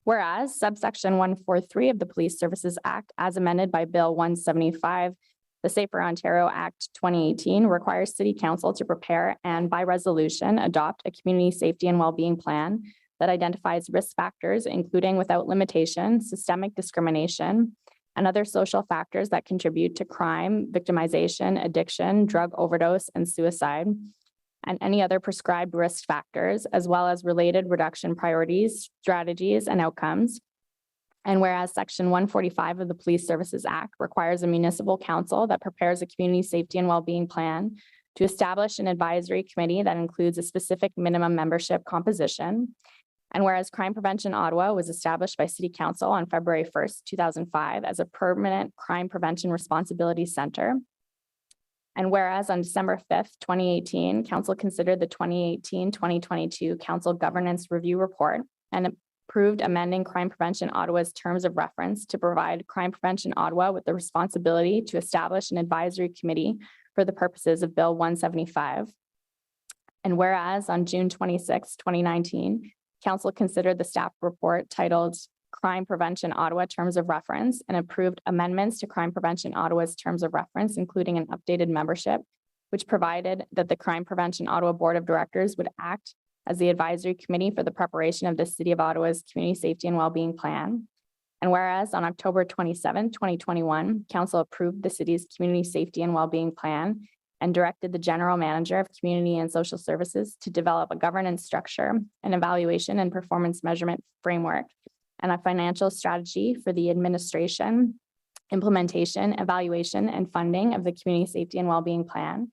Whereas subsection 143 of the Police Services Act, as amended by Bill 175, the Safer Ontario Act 2018, requires City Council to prepare and by resolution adopt a community safety and wellbeing plan that identifies risk factors, including without limitation, systemic discrimination, and other social factors that contribute to crime, victimization, addiction, drug overdose, and suicide, and any other prescribed risk factors, as well as related reduction priorities, strategies, and outcomes. And whereas Section 145 of the Police Services Act requires a municipal council that prepares a community safety and wellbeing plan to establish an advisory committee that includes a specific minimum membership composition. And whereas Crime Prevention Ottawa was established by City Council on February 1st, 2005 as a permanent crime prevention responsibility center. And whereas on December 5th, 2018, Council considered the 2018-2022 Council Governance Review Report and approved amending Crime Prevention Ottawa's terms of reference to provide Crime Prevention Ottawa with the responsibility to establish an advisory committee for the purposes of Bill 175. And whereas on June 26, 2019, Council considered the staff report titled Crime Prevention Ottawa Terms of Reference and approved amendments to Crime Prevention Ottawa's Terms of Reference, including an updated membership, which provided that the Crime Prevention Ottawa Board of Directors would act as the advisory committee for the preparation of the City of Ottawa's Community Safety and Wellbeing Plan. And whereas on October 27, 2021, Council approved the city's Community Safety and Wellbeing Plan and directed the General Manager of Community and Social Services to develop a governance structure, an evaluation and performance measurement framework, and a financial strategy for the administration, implementation, evaluation, and funding of the Community Safety and Wellbeing Plan.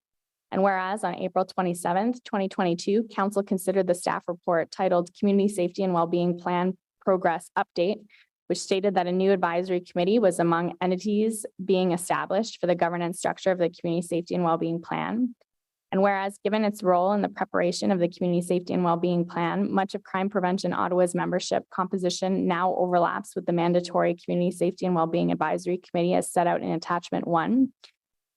And whereas on April 27th, 2022, Council considered the staff report titled Community Safety and Wellbeing Plan Progress Update, which stated that a new advisory committee was among entities being established for the governance structure of the Community Safety and Wellbeing Plan. And whereas given its role in the preparation of the Community Safety and Wellbeing Plan, much of Crime Prevention Ottawa's membership composition now overlaps with the mandatory Community Safety and Wellbeing Advisory Committee as set out in Attachment 1.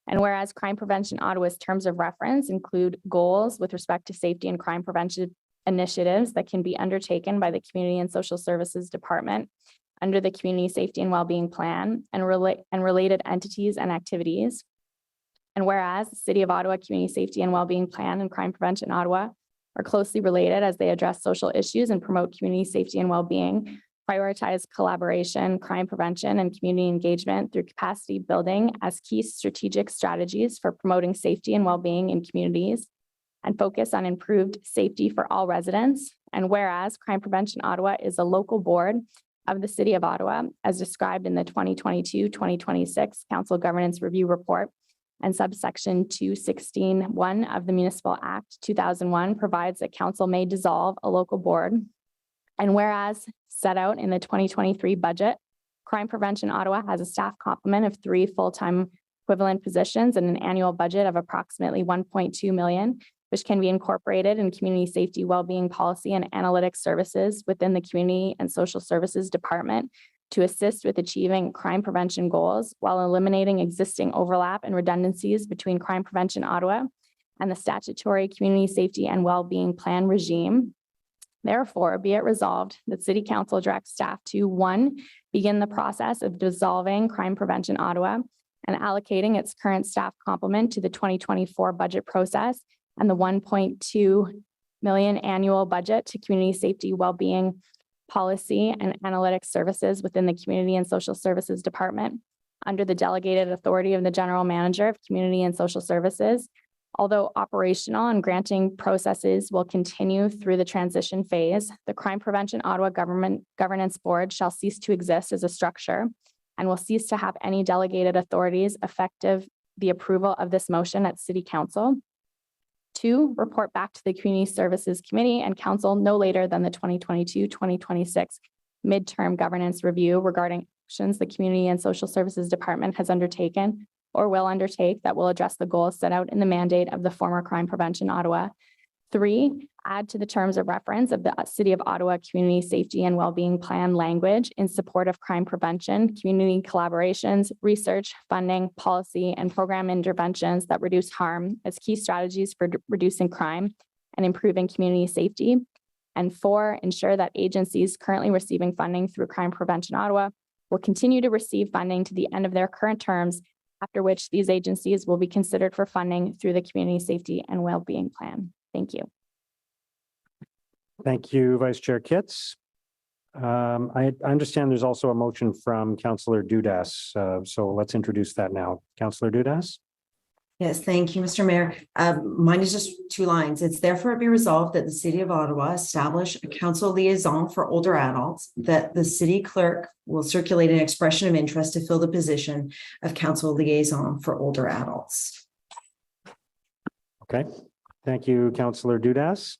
And whereas Crime Prevention Ottawa's terms of reference include goals with respect to safety and crime prevention initiatives that can be undertaken by the Community and Social Services Department under the Community Safety and Wellbeing Plan and related entities and activities. And whereas the City of Ottawa Community Safety and Wellbeing Plan and Crime Prevention Ottawa are closely related as they address social issues and promote community safety and wellbeing, prioritize collaboration, crime prevention, and community engagement through capacity building as key strategic strategies for promoting safety and wellbeing in communities, and focus on improved safety for all residents. And whereas Crime Prevention Ottawa is a local board of the City of Ottawa, as described in the 2022-2026 Council Governance Review Report, and subsection 216(1) of the Municipal Act 2001 provides that Council may dissolve a local board. And whereas set out in the 2023 budget, Crime Prevention Ottawa has a staff complement of 3 full-time equivalent positions and an annual budget of approximately 1.2 million, which can be incorporated in community safety, wellbeing policy, and analytics services within the Community and Social Services Department to assist with achieving crime prevention goals while eliminating existing overlap and redundancies between Crime Prevention Ottawa and the statutory Community Safety and Wellbeing Plan regime. Therefore, be it resolved that City Council directs staff to 1, begin the process of dissolving Crime Prevention Ottawa and allocating its current staff complement to the 2024 budget process and the 1.2 million annual budget to community safety, wellbeing, policy, and analytics services within the Community and Social Services Department under the delegated authority of the General Manager of Community and Social Services. Although operational and granting processes will continue through the transition phase, the Crime Prevention Ottawa Governance Board shall cease to exist as a structure and will cease to have any delegated authorities effective the approval of this motion at City Council. 2, report back to the Community Services Committee and Council no later than the 2022-2026 midterm governance review regarding actions the Community and Social Services Department has undertaken or will undertake that will address the goals set out in the mandate of the former Crime Prevention Ottawa. 3, add to the terms of reference of the City of Ottawa Community Safety and Wellbeing Plan language in support of crime prevention, community collaborations, research, funding, policy, and program interventions that reduce harm as key strategies for reducing crime and improving community safety. And 4, ensure that agencies currently receiving funding through Crime Prevention Ottawa will continue to receive funding to the end of their current terms, after which these agencies will be considered for funding through the Community Safety and Wellbeing Plan. Thank you. Thank you, Vice Chair Kitts. I understand there's also a motion from Councillor Dudas. So let's introduce that now. Councillor Dudas. Yes, thank you, Mr. Mayor. Mine is just 2 lines. It's therefore be resolved that the City of Ottawa establish a council liaison for older adults, that the city clerk will circulate an expression of interest to fill the position of council liaison for older adults. Okay, thank you, Councillor Dudas.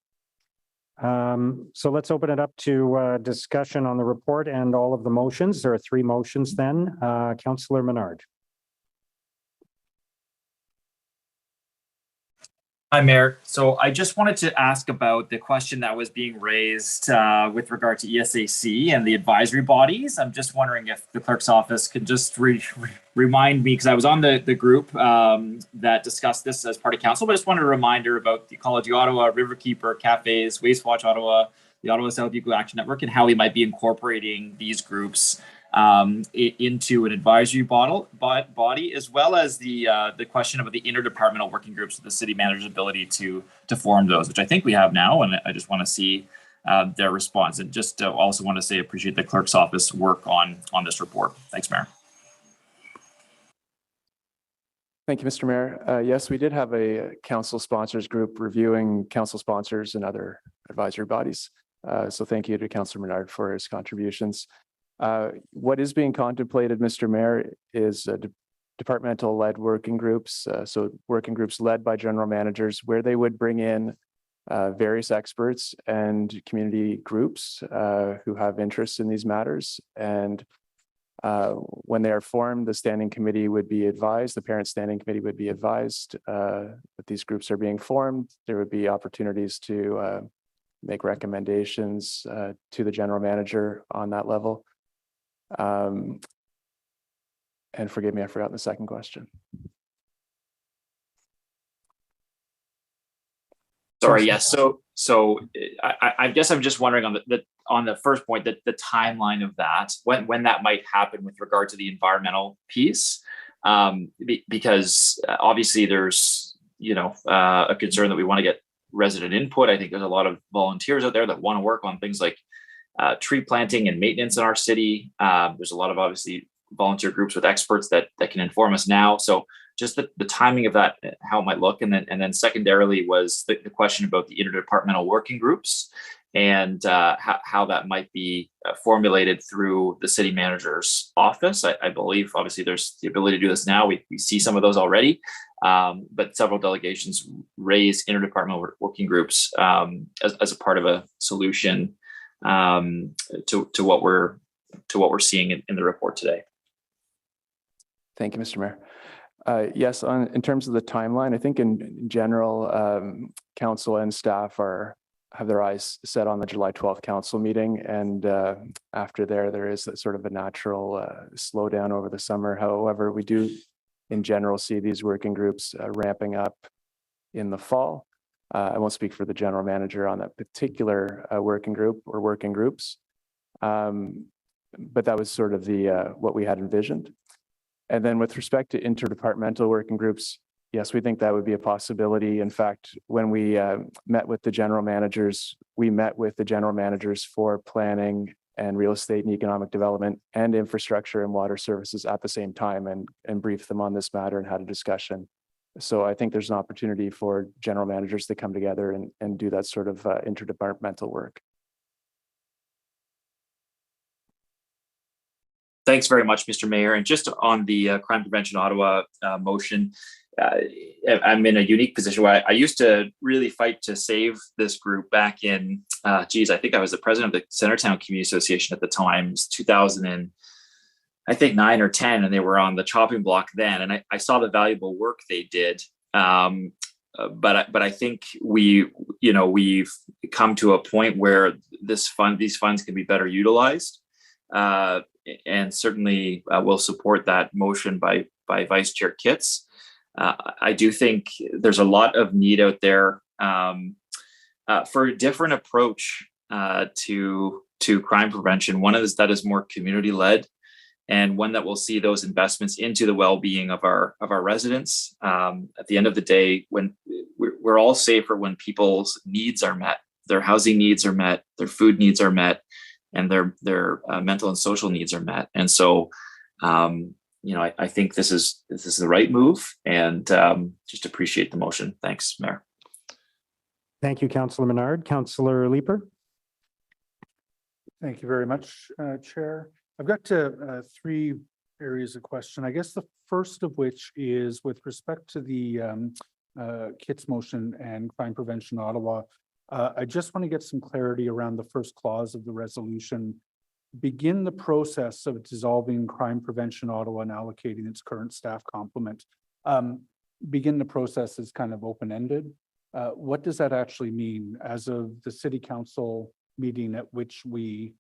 So let's open it up to discussion on the report and all of the motions. There are 3 motions then. Councillor Menard. Hi, Mayor. So I just wanted to ask about the question that was being raised with regard to ESAC and the advisory bodies. I'm just wondering if the clerk's office could just remind me, because I was on the group that discussed this as part of council, but I just wanted a reminder about the Ecology Ottawa, Riverkeeper, Cafes, Waste Watch Ottawa, the Ottawa South Eco Action Network, and how we might be incorporating these groups into an advisory body, as well as the question about the interdepartmental working groups, the city manager's ability to form those, which I think we have now, and I just want to see their response. And just also want to say appreciate the clerk's office work on this report. Thanks, Mayor. Thank you, Mr. Mayor. Yes, we did have a council sponsors group reviewing council sponsors and other advisory bodies. So thank you to Councillor Menard for his contributions. What is being contemplated, Mr. Mayor, is departmental-led working groups. So working groups led by general managers, where they would bring in various experts and community groups who have interests in these matters. And when they are formed, the standing committee would be advised, the parent standing committee would be advised that these groups are being formed. There would be opportunities to make recommendations to the general manager on that level. And forgive me, I forgot the second question. Sorry, yes. So I guess I'm just wondering on the first point, that the timeline of that, when that might happen with regard to the environmental piece, because obviously there's a concern that we want to get resident input. I think there's a lot of volunteers out there that want to work on things like tree planting and maintenance in our city. There's a lot of obviously volunteer groups with experts that can inform us now. So just the timing of that, how it might look. And then secondarily was the question about the interdepartmental working groups and how that might be formulated through the city manager's office. I believe obviously there's the ability to do this now. We see some of those already, but several delegations raise interdepartmental working groups as a part of a solution to what we're seeing in the report today. Thank you, Mr. Mayor. Yes, in terms of the timeline, I think in general, council and staff have their eyes set on the July 12th council meeting, and after there is sort of a natural slowdown over the summer. However, we do in general see these working groups ramping up in the fall. I won't speak for the general manager on that particular working group or working groups, but that was sort of what we had envisioned. And then with respect to interdepartmental working groups, yes, we think that would be a possibility. In fact, when we met with the general managers, for planning and real estate and economic development and infrastructure and water services at the same time and briefed them on this matter and had a discussion. So I think there's an opportunity for general managers to come together and do that sort of interdepartmental work. Thanks very much, Mr. Mayor. And just on the Crime Prevention Ottawa motion, I'm in a unique position where I used to really fight to save this group back in, I think I was the president of the Centertown Community Association at the time. It was 2009 or 10, and they were on the chopping block then. And I saw the valuable work they did. But I think we've come to a point where these funds can be better utilized. And certainly we'll support that motion by Vice Chair Kitts. I do think there's a lot of need out there for a different approach to crime prevention. One that is more community led, and one that will see those investments into the well-being of our residents. At the end of the day, when we're all safer when people's needs are met, their housing needs are met, their food needs are met, and their mental and social needs are met. And so, I think this is the right move, and just appreciate the motion. Thanks, Mayor. Thank you, Councillor Menard. Councillor Leeper. Thank you very much, Chair. I've got three areas of question. I guess the first of which is with respect to the Kitts motion and Crime Prevention Ottawa. I just want to get some clarity around the first clause of the resolution. Begin the process of dissolving Crime Prevention Ottawa and allocating its current staff complement. Begin the process is kind of open-ended. What does that actually mean as of the city council meeting at which we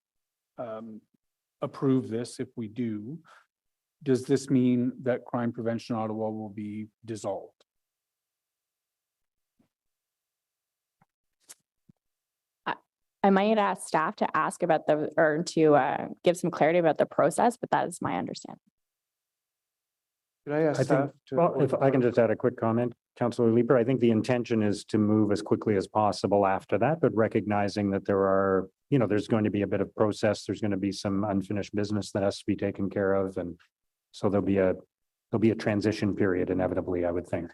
approve this, if we do? Does this mean that Crime Prevention Ottawa will be dissolved? I might ask staff to ask about to give some clarity about the process, but that is my understanding. Could I ask I staff think, to? well, if I can just add a quick comment, Councillor Leeper, I think the intention is to move as quickly as possible after that, but recognizing that there are, there's going to be a bit of process, there's going to be some unfinished business that has to be taken care of, and so there'll be a transition period inevitably, I would think.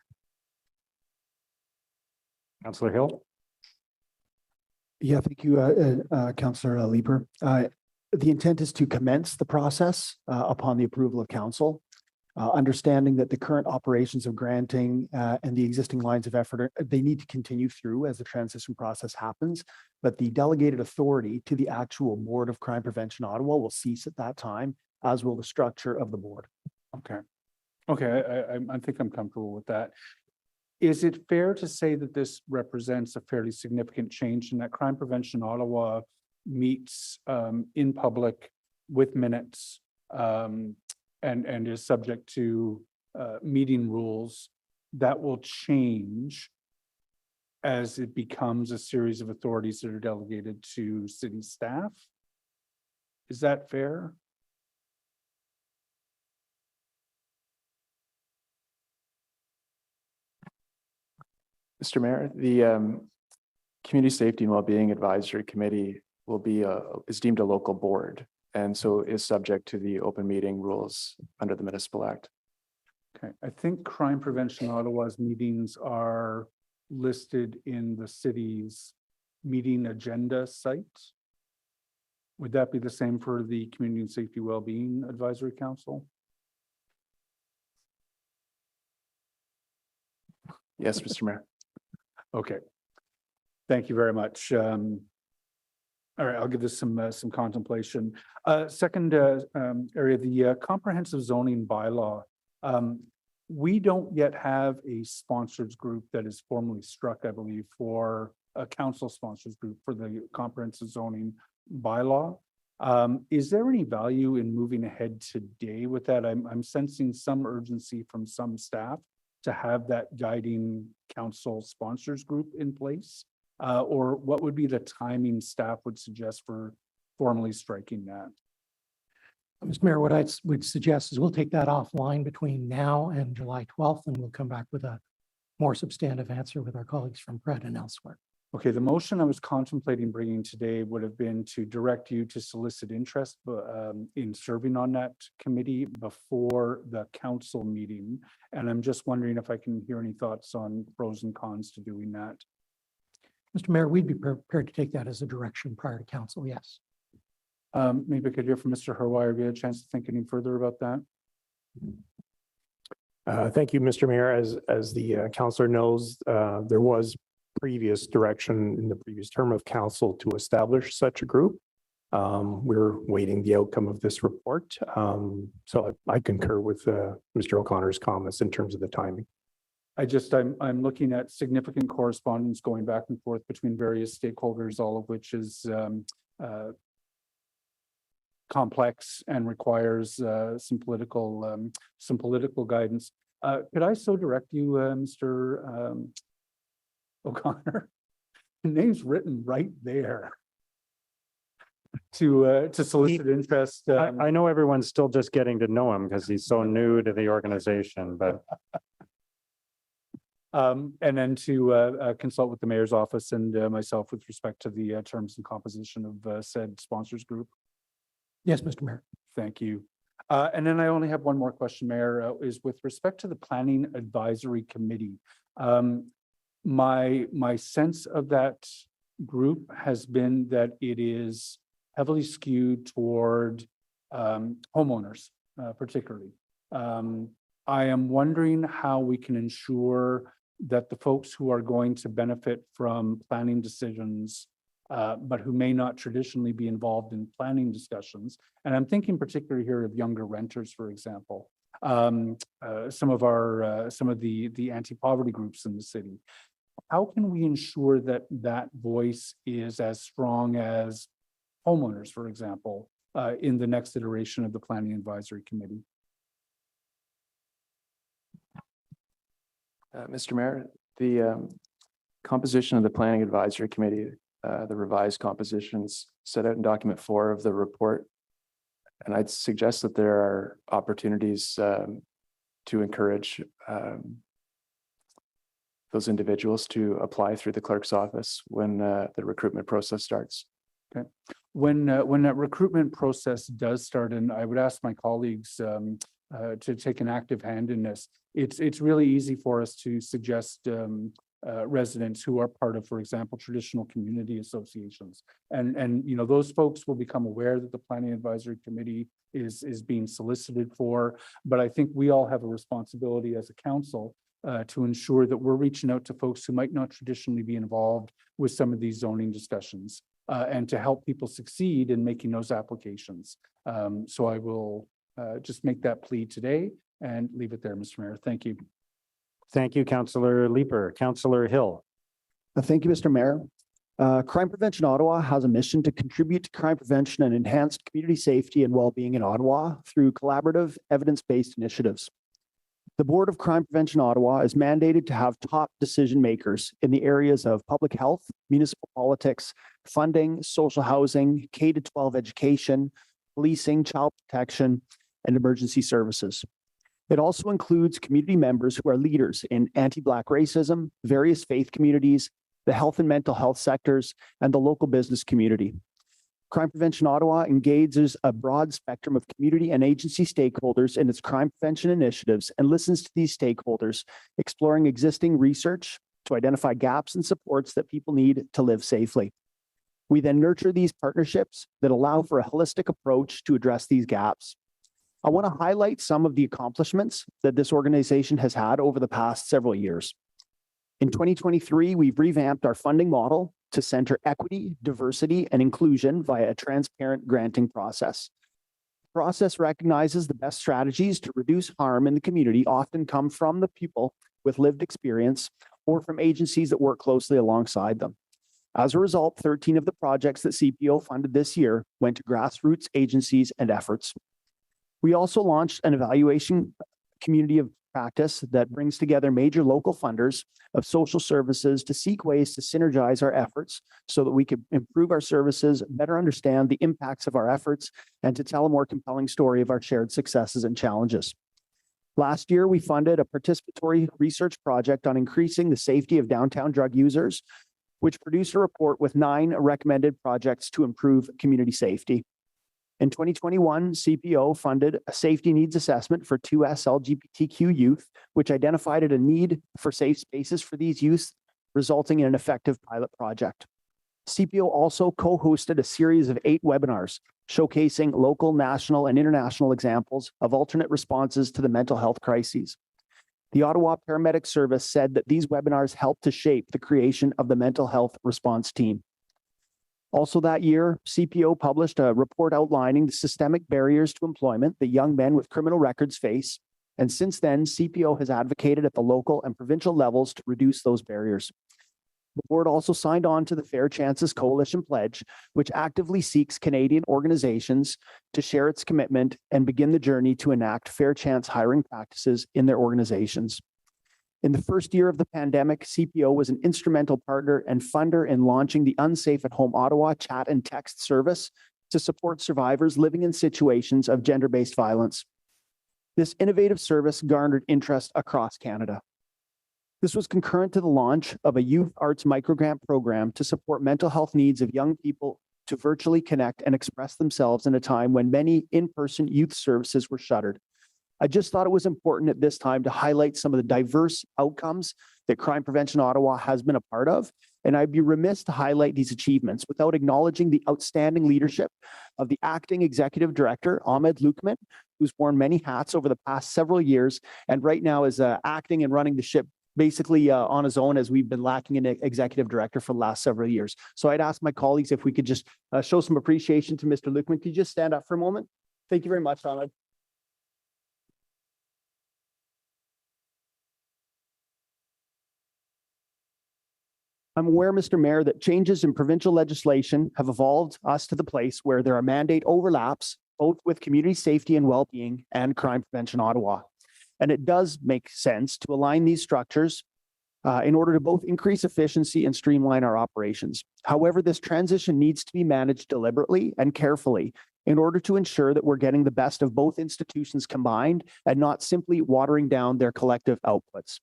Councillor Hill? Yeah, thank you, Councillor Leeper. The intent is to commence the process upon the approval of council. Understanding that the current operations of granting and the existing lines of effort, they need to continue through as the transition process happens, but the delegated authority to the actual Board of Crime Prevention Ottawa will cease at that time, as will the structure of the board. Okay. Okay, I think I'm comfortable with that. Is it fair to say that this represents a fairly significant change in that Crime Prevention Ottawa meets in public with minutes and is subject to meeting rules that will change as it becomes a series of authorities that are delegated to city staff? Is that fair? Mr. Mayor, the Community Safety and Wellbeing Advisory Committee will be is deemed a local board, and so is subject to the open meeting rules under the Municipal Act. Okay, I think Crime Prevention Ottawa's meetings are listed in the city's meeting agenda site. Would that be the same for the Community and Safety Wellbeing Advisory Council? Yes, Mr. Mayor. Okay. Thank you very much. All right, I'll give this some contemplation. Second area, the comprehensive zoning bylaw. We don't yet have a sponsors group that is formally struck, I believe, for a council sponsors group for the comprehensive zoning bylaw. Is there any value in moving ahead today with that? I'm sensing some urgency from some staff to have that guiding council sponsors group in place? Or what would be the timing staff would suggest for formally striking that? Mr. Mayor, what I would suggest is we'll take that offline between now and July 12th, and we'll come back with a more substantive answer with our colleagues from Pred and elsewhere. Okay, the motion I was contemplating bringing today would have been to direct you to solicit interest in serving on that committee before the council meeting. And I'm just wondering if I can hear any thoughts on pros and cons to doing that. Mr. Mayor, we'd be prepared to take that as a direction prior to council, yes. Maybe I could hear from Mr. Herwire. Have you had a chance to think any further about that? Thank you, Mr. Mayor. As the councillor knows, there was previous direction in the previous term of council to establish such a group. We're waiting the outcome of this report. So I concur with Mr. O'Connor's comments in terms of the timing. I'm looking at significant correspondence going back and forth between various stakeholders, all of which is complex and requires some political guidance. Could I so direct you, Mr. O'Connor? The name's written right there. To solicit interest. I know everyone's still just getting to know him because he's so new to the organization, but. And then to consult with the mayor's office and myself with respect to the terms and composition of said sponsors group. Yes, Mr. Mayor. Thank you. And then I only have one more question, Mayor, is with respect to the Planning Advisory Committee. My sense of that group has been that it is heavily skewed toward homeowners, particularly. I am wondering how we can ensure that the folks who are going to benefit from planning decisions, but who may not traditionally be involved in planning discussions, and I'm thinking particularly here of younger renters, for example, some of the anti-poverty groups in the city. how can we ensure that that voice is as strong as homeowners, for example, in the next iteration of the Planning Advisory Committee? Mr. Mayor, the composition of the Planning Advisory Committee, the revised compositions set out in document 4 of the report. And I'd suggest that there are opportunities to encourage those individuals to apply through the clerk's office when the recruitment process starts. Okay. When that recruitment process does start, and I would ask my colleagues to take an active hand in this, it's really easy for us to suggest residents who are part of, for example, traditional community associations. And you know, those folks will become aware that the Planning Advisory Committee is being solicited for. But I think we all have a responsibility as a council to ensure that we're reaching out to folks who might not traditionally be involved with some of these zoning discussions and to help people succeed in making those applications. So I will just make that plea today and leave it there, Mr. Mayor. Thank you. Thank you, Councillor Leeper. Councillor Hill. Thank you, Mr. Mayor. Crime Prevention Ottawa has a mission to contribute to crime prevention and enhanced community safety and well-being in Ottawa through collaborative, evidence-based initiatives. The Board of Crime Prevention Ottawa is mandated to have top decision makers in the areas of public health, municipal politics, funding, social housing, K-12 education, policing, child protection, and emergency services. It also includes community members who are leaders in anti-Black racism, various faith communities, the health and mental health sectors, and the local business community. Crime Prevention Ottawa engages a broad spectrum of community and agency stakeholders in its crime prevention initiatives and listens to these stakeholders, exploring existing research to identify gaps and supports that people need to live safely. We then nurture these partnerships that allow for a holistic approach to address these gaps. I want to highlight some of the accomplishments that this organization has had over the past several years. In 2023, we've revamped our funding model to center equity, diversity, and inclusion via a transparent granting process. The process recognizes the best strategies to reduce harm in the community often come from the people with lived experience or from agencies that work closely alongside them. As a result, 13 of the projects that CPO funded this year went to grassroots agencies and efforts. We also launched an evaluation community of practice that brings together major local funders of social services to seek ways to synergize our efforts so that we can improve our services, better understand the impacts of our efforts, and to tell a more compelling story of our shared successes and challenges. Last year, we funded a participatory research project on increasing the safety of downtown drug users, which produced a report with 9 recommended projects to improve community safety. In 2021, CPO funded a safety needs assessment for 2S LGBTQ youth, which identified a need for safe spaces for these youth, resulting in an effective pilot project. CPO also co-hosted a series of 8 webinars showcasing local, national, and international examples of alternate responses to the mental health crises. The Ottawa Paramedic Service said that these webinars helped to shape the creation of the mental health response team. Also that year, CPO published a report outlining the systemic barriers to employment that young men with criminal records face. And since then, CPO has advocated at the local and provincial levels to reduce those barriers. The board also signed on to the Fair Chances Coalition Pledge, which actively seeks Canadian organizations to share its commitment and begin the journey to enact fair chance hiring practices in their organizations. In the first year of the pandemic, CPO was an instrumental partner and funder in launching the Unsafe at Home Ottawa chat and text service to support survivors living in situations of gender-based violence. This innovative service garnered interest across Canada. This was concurrent to the launch of a youth arts microgrant program to support mental health needs of young people to virtually connect and express themselves in a time when many in-person youth services were shuttered. I just thought it was important at this time to highlight some of the diverse outcomes that Crime Prevention Ottawa has been a part of, and I'd be remiss to highlight these achievements without acknowledging the outstanding leadership of the acting executive director, Ahmed Lukman, who's worn many hats over the past several years, and right now is acting and running the ship basically on his own, as we've been lacking an executive director for the last several years. So I'd ask my colleagues if we could just show some appreciation to Mr. Lukman. Could you just stand up for a moment? Thank you very much, Ahmed. I'm aware, Mr. Mayor, that changes in provincial legislation have evolved us to the place where there are mandate overlaps, both with community safety and well-being and Crime Prevention Ottawa. And it does make sense to align these structures in order to both increase efficiency and streamline our operations. However, this transition needs to be managed deliberately and carefully in order to ensure that we're getting the best of both institutions combined and not simply watering down their collective outputs.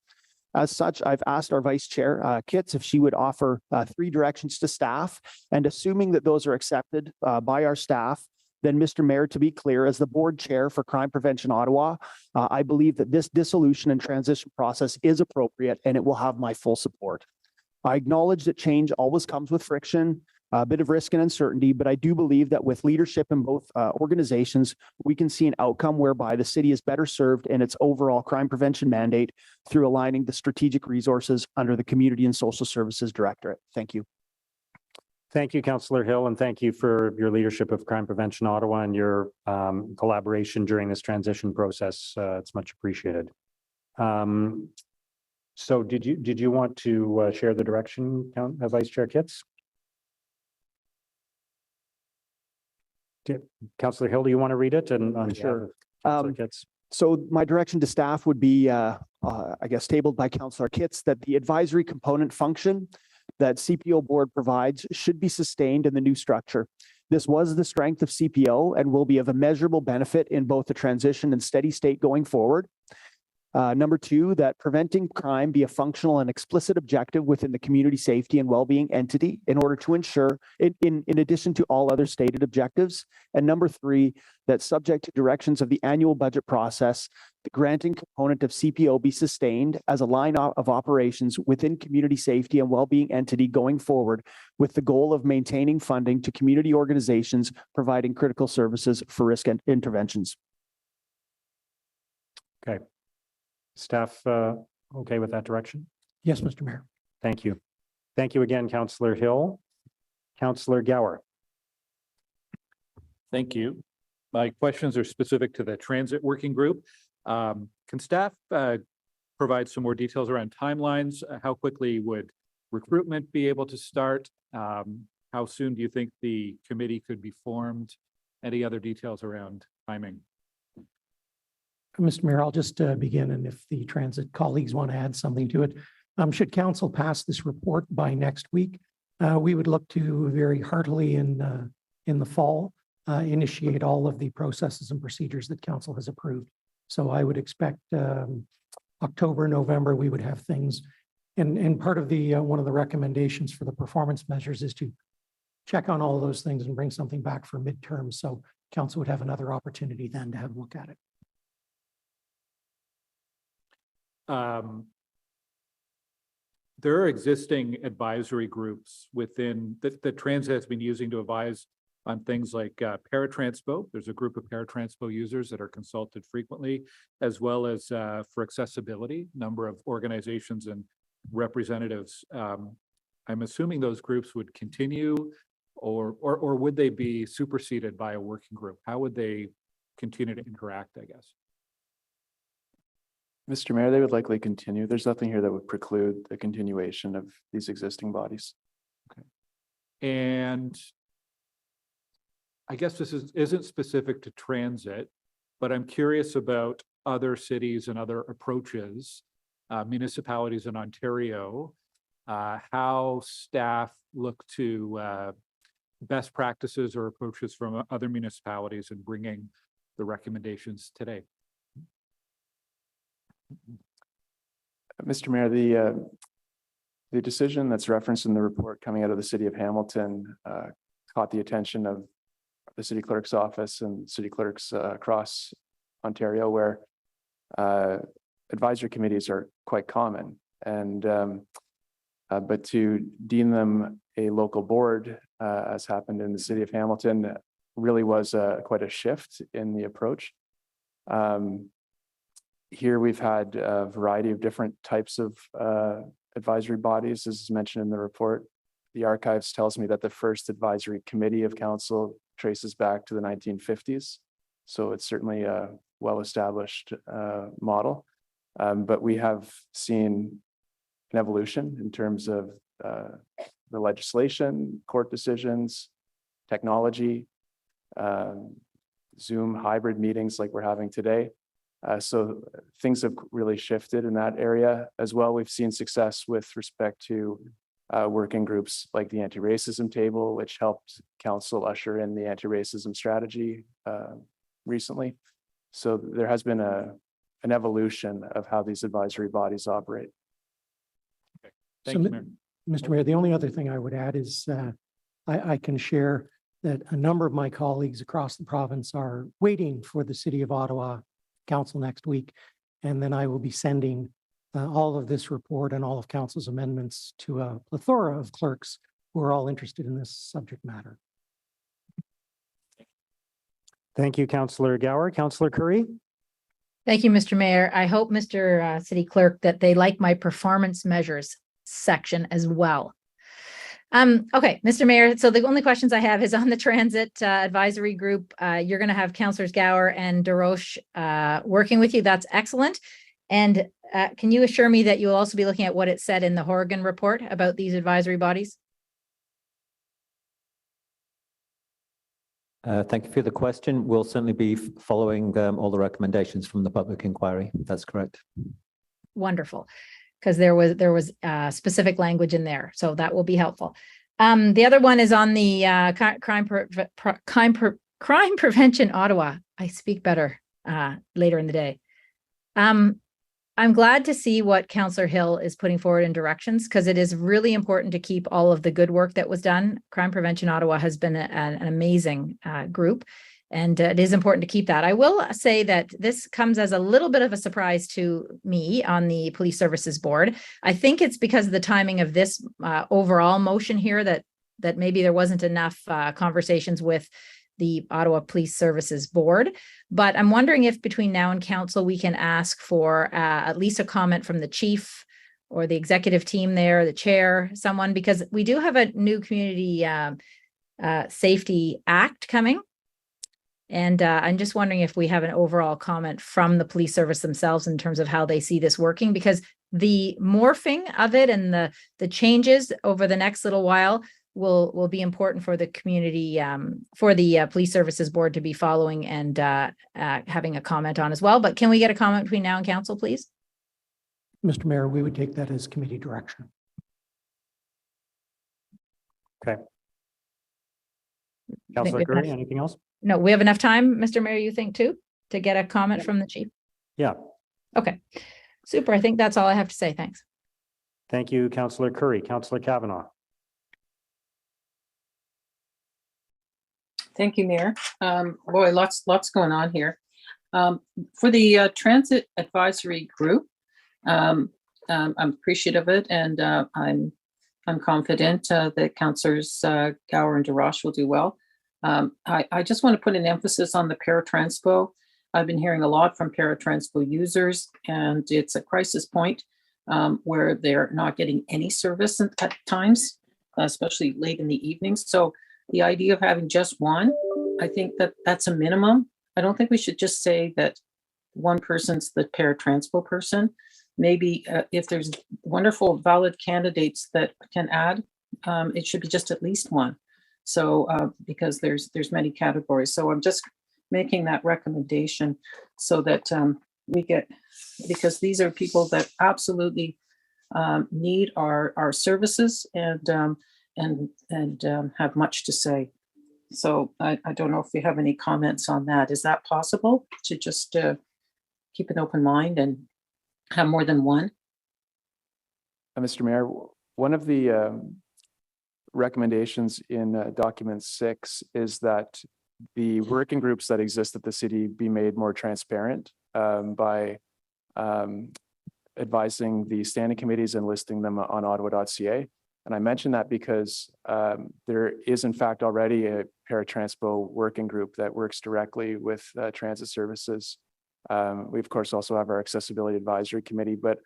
As such, I've asked our Vice Chair, Kitts, if she would offer 3 directions to staff, and assuming that those are accepted by our staff, then, Mr. Mayor, to be clear, as the board chair for Crime Prevention Ottawa, I believe that this dissolution and transition process is appropriate and it will have my full support. I acknowledge that change always comes with friction, a bit of risk and uncertainty, but I do believe that with leadership in both organizations, we can see an outcome whereby the city is better served in its overall crime prevention mandate through aligning the strategic resources under the Community and Social Services Directorate. Thank you. Thank you, Councillor Hill, and thank you for your leadership of Crime Prevention Ottawa and your collaboration during this transition process. It's much appreciated. So did you want to share the direction, Vice Chair Kitts? Councillor Hill, do you want to read it? And sure. Kitts. So my direction to staff would be, I guess, tabled by Councillor Kitts, that the advisory component function that CPO board provides should be sustained in the new structure. This was the strength of CPO and will be of a measurable benefit in both the transition and steady state going forward. Number 2, that preventing crime be a functional and explicit objective within the community safety and well-being entity in order to ensure, in addition to all other stated objectives. And number 3, that subject to directions of the annual budget process, the granting component of CPO be sustained as a line of operations within community safety and well-being entity going forward, with the goal of maintaining funding to community organizations providing critical services for risk interventions. Okay. Staff okay with that direction? Yes, Mr. Mayor. Thank you. Thank you again, Councillor Hill. Councillor Gower. Thank you. My questions are specific to the transit working group. Can staff provide some more details around timelines? How quickly would recruitment be able to start? How soon do you think the committee could be formed? Any other details around timing? Mr. Mayor, I'll just begin, and if the transit colleagues want to add something to it. Should council pass this report by next week, we would look to very heartily in the fall initiate all of the processes and procedures that council has approved. So I would expect October, November, we would have things. And part of the one of the recommendations for the performance measures is to check on all of those things and bring something back for midterm. So council would have another opportunity then to have a look at it. There are existing advisory groups within the transit has been using to advise on things like paratranspo. There's a group of paratranspo users that are consulted frequently, as well as for accessibility, number of organizations and representatives. I'm assuming those groups would continue, or would they be superseded by a working group? How would they continue to interact, I guess? Mr. Mayor, they would likely continue. There's nothing here that would preclude the continuation of these existing bodies. Okay. And I guess this isn't specific to transit, but I'm curious about other cities and other approaches, municipalities in Ontario, how staff look to best practices or approaches from other municipalities in bringing the recommendations today. Mr. Mayor, the decision that's referenced in the report coming out of the City of Hamilton caught the attention of the City Clerk's office and city clerks across Ontario, where advisory committees are quite common. And but to deem them a local board, as happened in the City of Hamilton, really was quite a shift in the approach. Here we've had a variety of different types of advisory bodies, as mentioned in the report. The archives tells me that the first advisory committee of council traces back to the 1950s. So it's certainly a well-established model. But we have seen an evolution in terms of the legislation, court decisions, technology, Zoom hybrid meetings like we're having today. So things have really shifted in that area as well. We've seen success with respect to working groups like the anti-racism table, which helped council usher in the anti-racism strategy recently. So there has been an evolution of how these advisory bodies operate. Thank you, Mayor. Mr. Mayor, the only other thing I would add is I can share that a number of my colleagues across the province are waiting for the City of Ottawa Council next week. And then I will be sending all of this report and all of Council's amendments to a plethora of clerks who are all interested in this subject matter. Thank you, Councillor Gower. Councillor Curry? Thank you, Mr. Mayor. I hope, Mr. City Clerk, that they like my performance measures section as well. Okay, Mr. Mayor, so the only questions I have is on the transit advisory group. You're going to have Councillors Gower and DeRoche working with you. That's excellent. And can you assure me that you will also be looking at what it said in the Horgan report about these advisory bodies? Thank you for the question. We'll certainly be following all the recommendations from the public inquiry. That's correct. Wonderful, because there was specific language in there, so that will be helpful. The other one is on the crime prevention Ottawa. I speak better later in the day. I'm glad to see what Councillor Hill is putting forward in directions, because it is really important to keep all of the good work that was done. Crime Prevention Ottawa has been an amazing group, and it is important to keep that. I will say that this comes as a little bit of a surprise to me on the Police Services Board. I think it's because of the timing of this overall motion here that maybe there wasn't enough conversations with the Ottawa Police Services Board. But I'm wondering if between now and council, we can ask for at least a comment from the chief or the executive team there, the chair, someone, because we do have a new community safety act coming. And I'm just wondering if we have an overall comment from the police service themselves in terms of how they see this working, because the morphing of it and the changes over the next little while will be important for the community, for the Police Services Board to be following and having a comment on as well. But can we get a comment between now and council, please? Mr. Mayor, we would take that as committee direction. Okay. Councillor Curry, anything else? No, we have enough time, Mr. Mayor, you think too, to get a comment from the chief? Yeah. Okay, super. I think that's all I have to say. Thanks. Thank you, Councillor Curry. Councillor Kavanaugh. Thank you, Mayor. Boy, lots going on here. For the Transit Advisory Group, I'm appreciative of it, and I'm confident that Councillors Gower and DeRoche will do well. I just want to put an emphasis on the paratranspo. I've been hearing a lot from paratranspo users, and it's a crisis point where they're not getting any service at times, especially late in the evening. So the idea of having just one, I think that's a minimum. I don't think we should just say that one person's the paratranspo person. Maybe if there's wonderful valid candidates that can add, it should be just at least one. So because there's many categories. So I'm just making that recommendation so that we get, because these are people that absolutely need our services and have much to say. So I don't know if we have any comments on that. Is that possible to just keep an open mind and have more than one? Mr. Mayor, one of the recommendations in document 6 is that the working groups that exist at the city be made more transparent by advising the standing committees and listing them on ottawa.ca. And I mention that because there is in fact already a paratranspo working group that works directly with transit services. We of course also have our accessibility advisory committee, but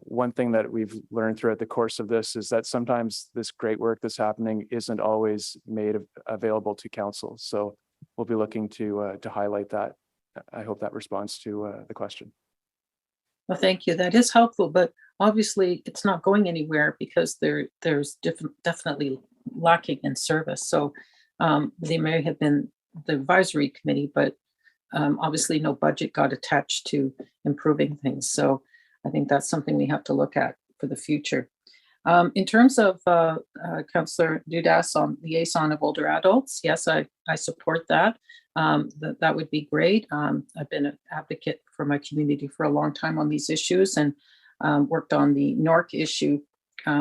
one thing that we've learned throughout the course of this is that sometimes this great work that's happening isn't always made available to council. So we'll be looking to highlight that. I hope that responds to the question. Well, thank you. That is helpful, but obviously it's not going anywhere because there's definitely lacking in service. So they may have been the advisory committee, but obviously no budget got attached to improving things. So I think that's something we have to look at for the future. In terms of Councillor Dudas on liaison of older adults, yes, I support that. That would be great. I've been an advocate for my community for a long time on these issues, and worked on the NORC issue,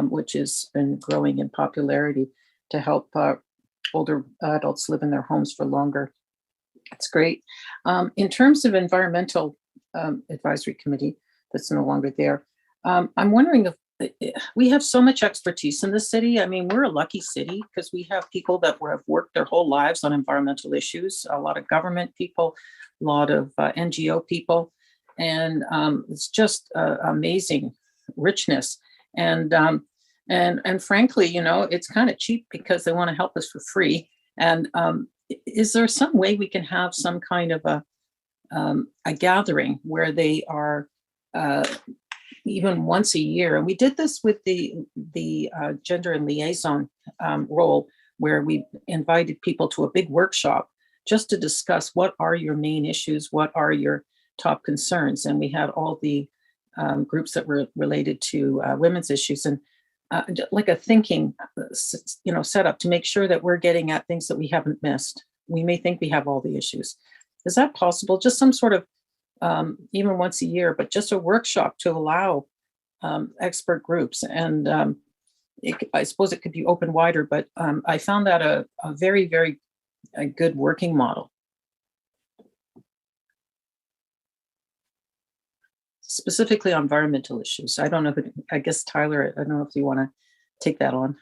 which has been growing in popularity to help older adults live in their homes for longer. It's great. In terms of environmental advisory committee that's no longer there, I'm wondering if we have so much expertise in the city. I mean, we're a lucky city because we have people that have worked their whole lives on environmental issues, a lot of government people, a lot of NGO people, and it's just amazing richness. And frankly, you know, it's kind of cheap because they want to help us for free. And is there some way we can have some kind of a gathering where they are even once a year? And we did this with the gender and liaison role, where we invited people to a big workshop just to discuss what are your main issues, what are your top concerns. And we had all the groups that were related to women's issues, and like a thinking, set up to make sure that we're getting at things that we haven't missed. We may think we have all the issues. Is that possible? Just some sort of, even once a year, but just a workshop to allow expert groups. And I suppose it could be open wider, but I found that a very, very good working model. Specifically on environmental issues. I don't know, I guess Tyler, I don't know if you want to take that on.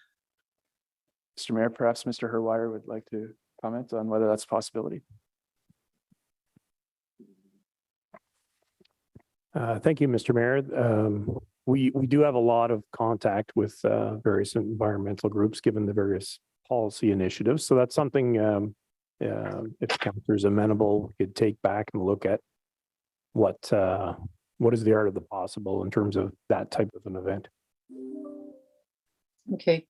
Mr. Mayor, perhaps Mr. Herwire would like to comment on whether that's a possibility. Thank you, Mr. Mayor. We do have a lot of contact with various environmental groups, given the various policy initiatives. So that's something, if councillors amenable, we could take back and look at what is the art of the possible in terms of that type of an event. Okay,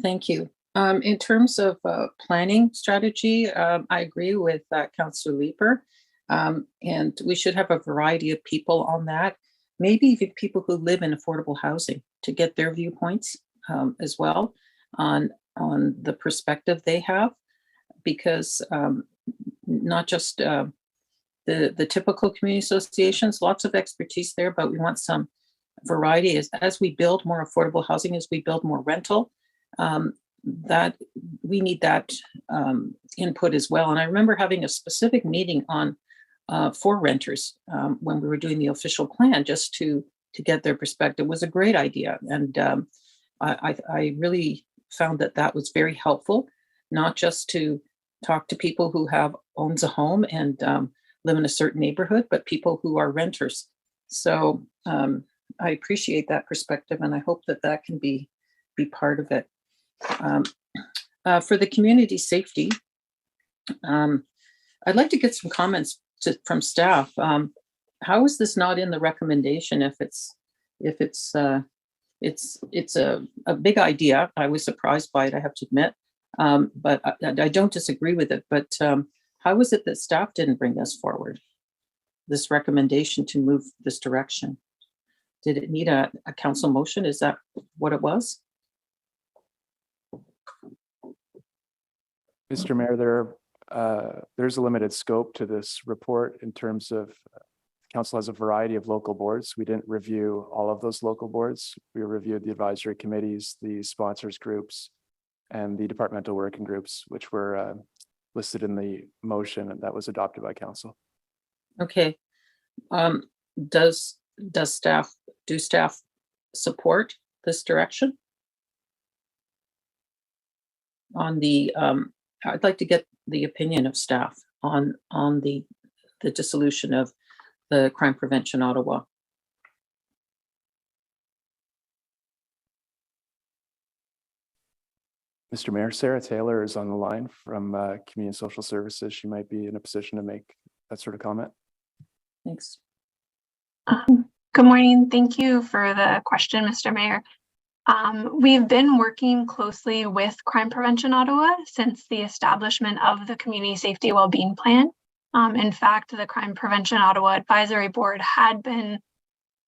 thank you. In terms of planning strategy, I agree with Councillor Leeper. And we should have a variety of people on that. Maybe even people who live in affordable housing to get their viewpoints as well on the perspective they have, because not just the typical community associations, lots of expertise there, but we want some variety as we build more affordable housing, as we build more rental, that we need that input as well. And I remember having a specific meeting on for renters when we were doing the official plan, just to get their perspective. It was a great idea. And I really found that was very helpful, not just to talk to people who owns a home and live in a certain neighborhood, but people who are renters. So I appreciate that perspective, and I hope that can be part of it. For the community safety, I'd like to get some comments from staff. How is this not in the recommendation? If it's a big idea. I was surprised by it, I have to admit, but I don't disagree with it. But how is it that staff didn't bring this forward, this recommendation to move this direction? Did it need a council motion? Is that what it was? Mr. Mayor, there's a limited scope to this report in terms of council has a variety of local boards. We didn't review all of those local boards. We reviewed the advisory committees, the sponsors groups, and the departmental working groups, which were listed in the motion that was adopted by council. Okay. Do staff support this direction? On the, I'd like to get the opinion of staff on the dissolution of the Crime Prevention Ottawa. Mr. Mayor, Sarah Taylor is on the line from Community and Social Services. She might be in a position to make that sort of comment. Thanks. Good morning. Thank you for the question, Mr. Mayor. We've been working closely with Crime Prevention Ottawa since the establishment of the Community Safety Wellbeing Plan. In fact, the Crime Prevention Ottawa Advisory Board had been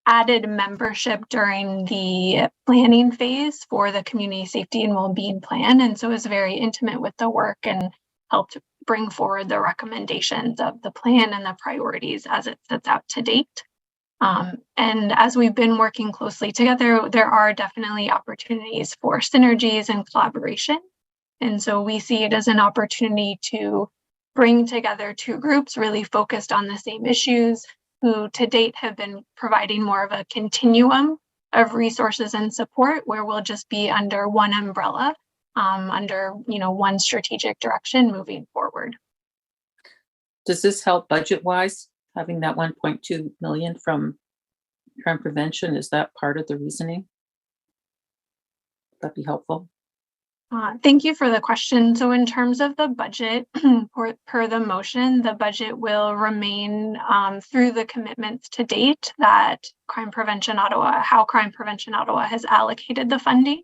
added membership during the planning phase for the Community Safety and Wellbeing Plan, and so is very intimate with the work and helped bring forward the recommendations of the plan and the priorities as it sets out to date. And as we've been working closely together, there are definitely opportunities for synergies and collaboration. And so we see it as an opportunity to bring together two groups really focused on the same issues, who to date have been providing more of a continuum of resources and support, where we'll just be under one umbrella, under one strategic direction moving forward. Does this help budget-wise, having that 1.2 million from crime prevention? Is that part of the reasoning? That'd be helpful. Thank you for the question. So in terms of the budget, per the motion, the budget will remain through the commitments to date that Crime Prevention Ottawa, how Crime Prevention Ottawa has allocated the funding.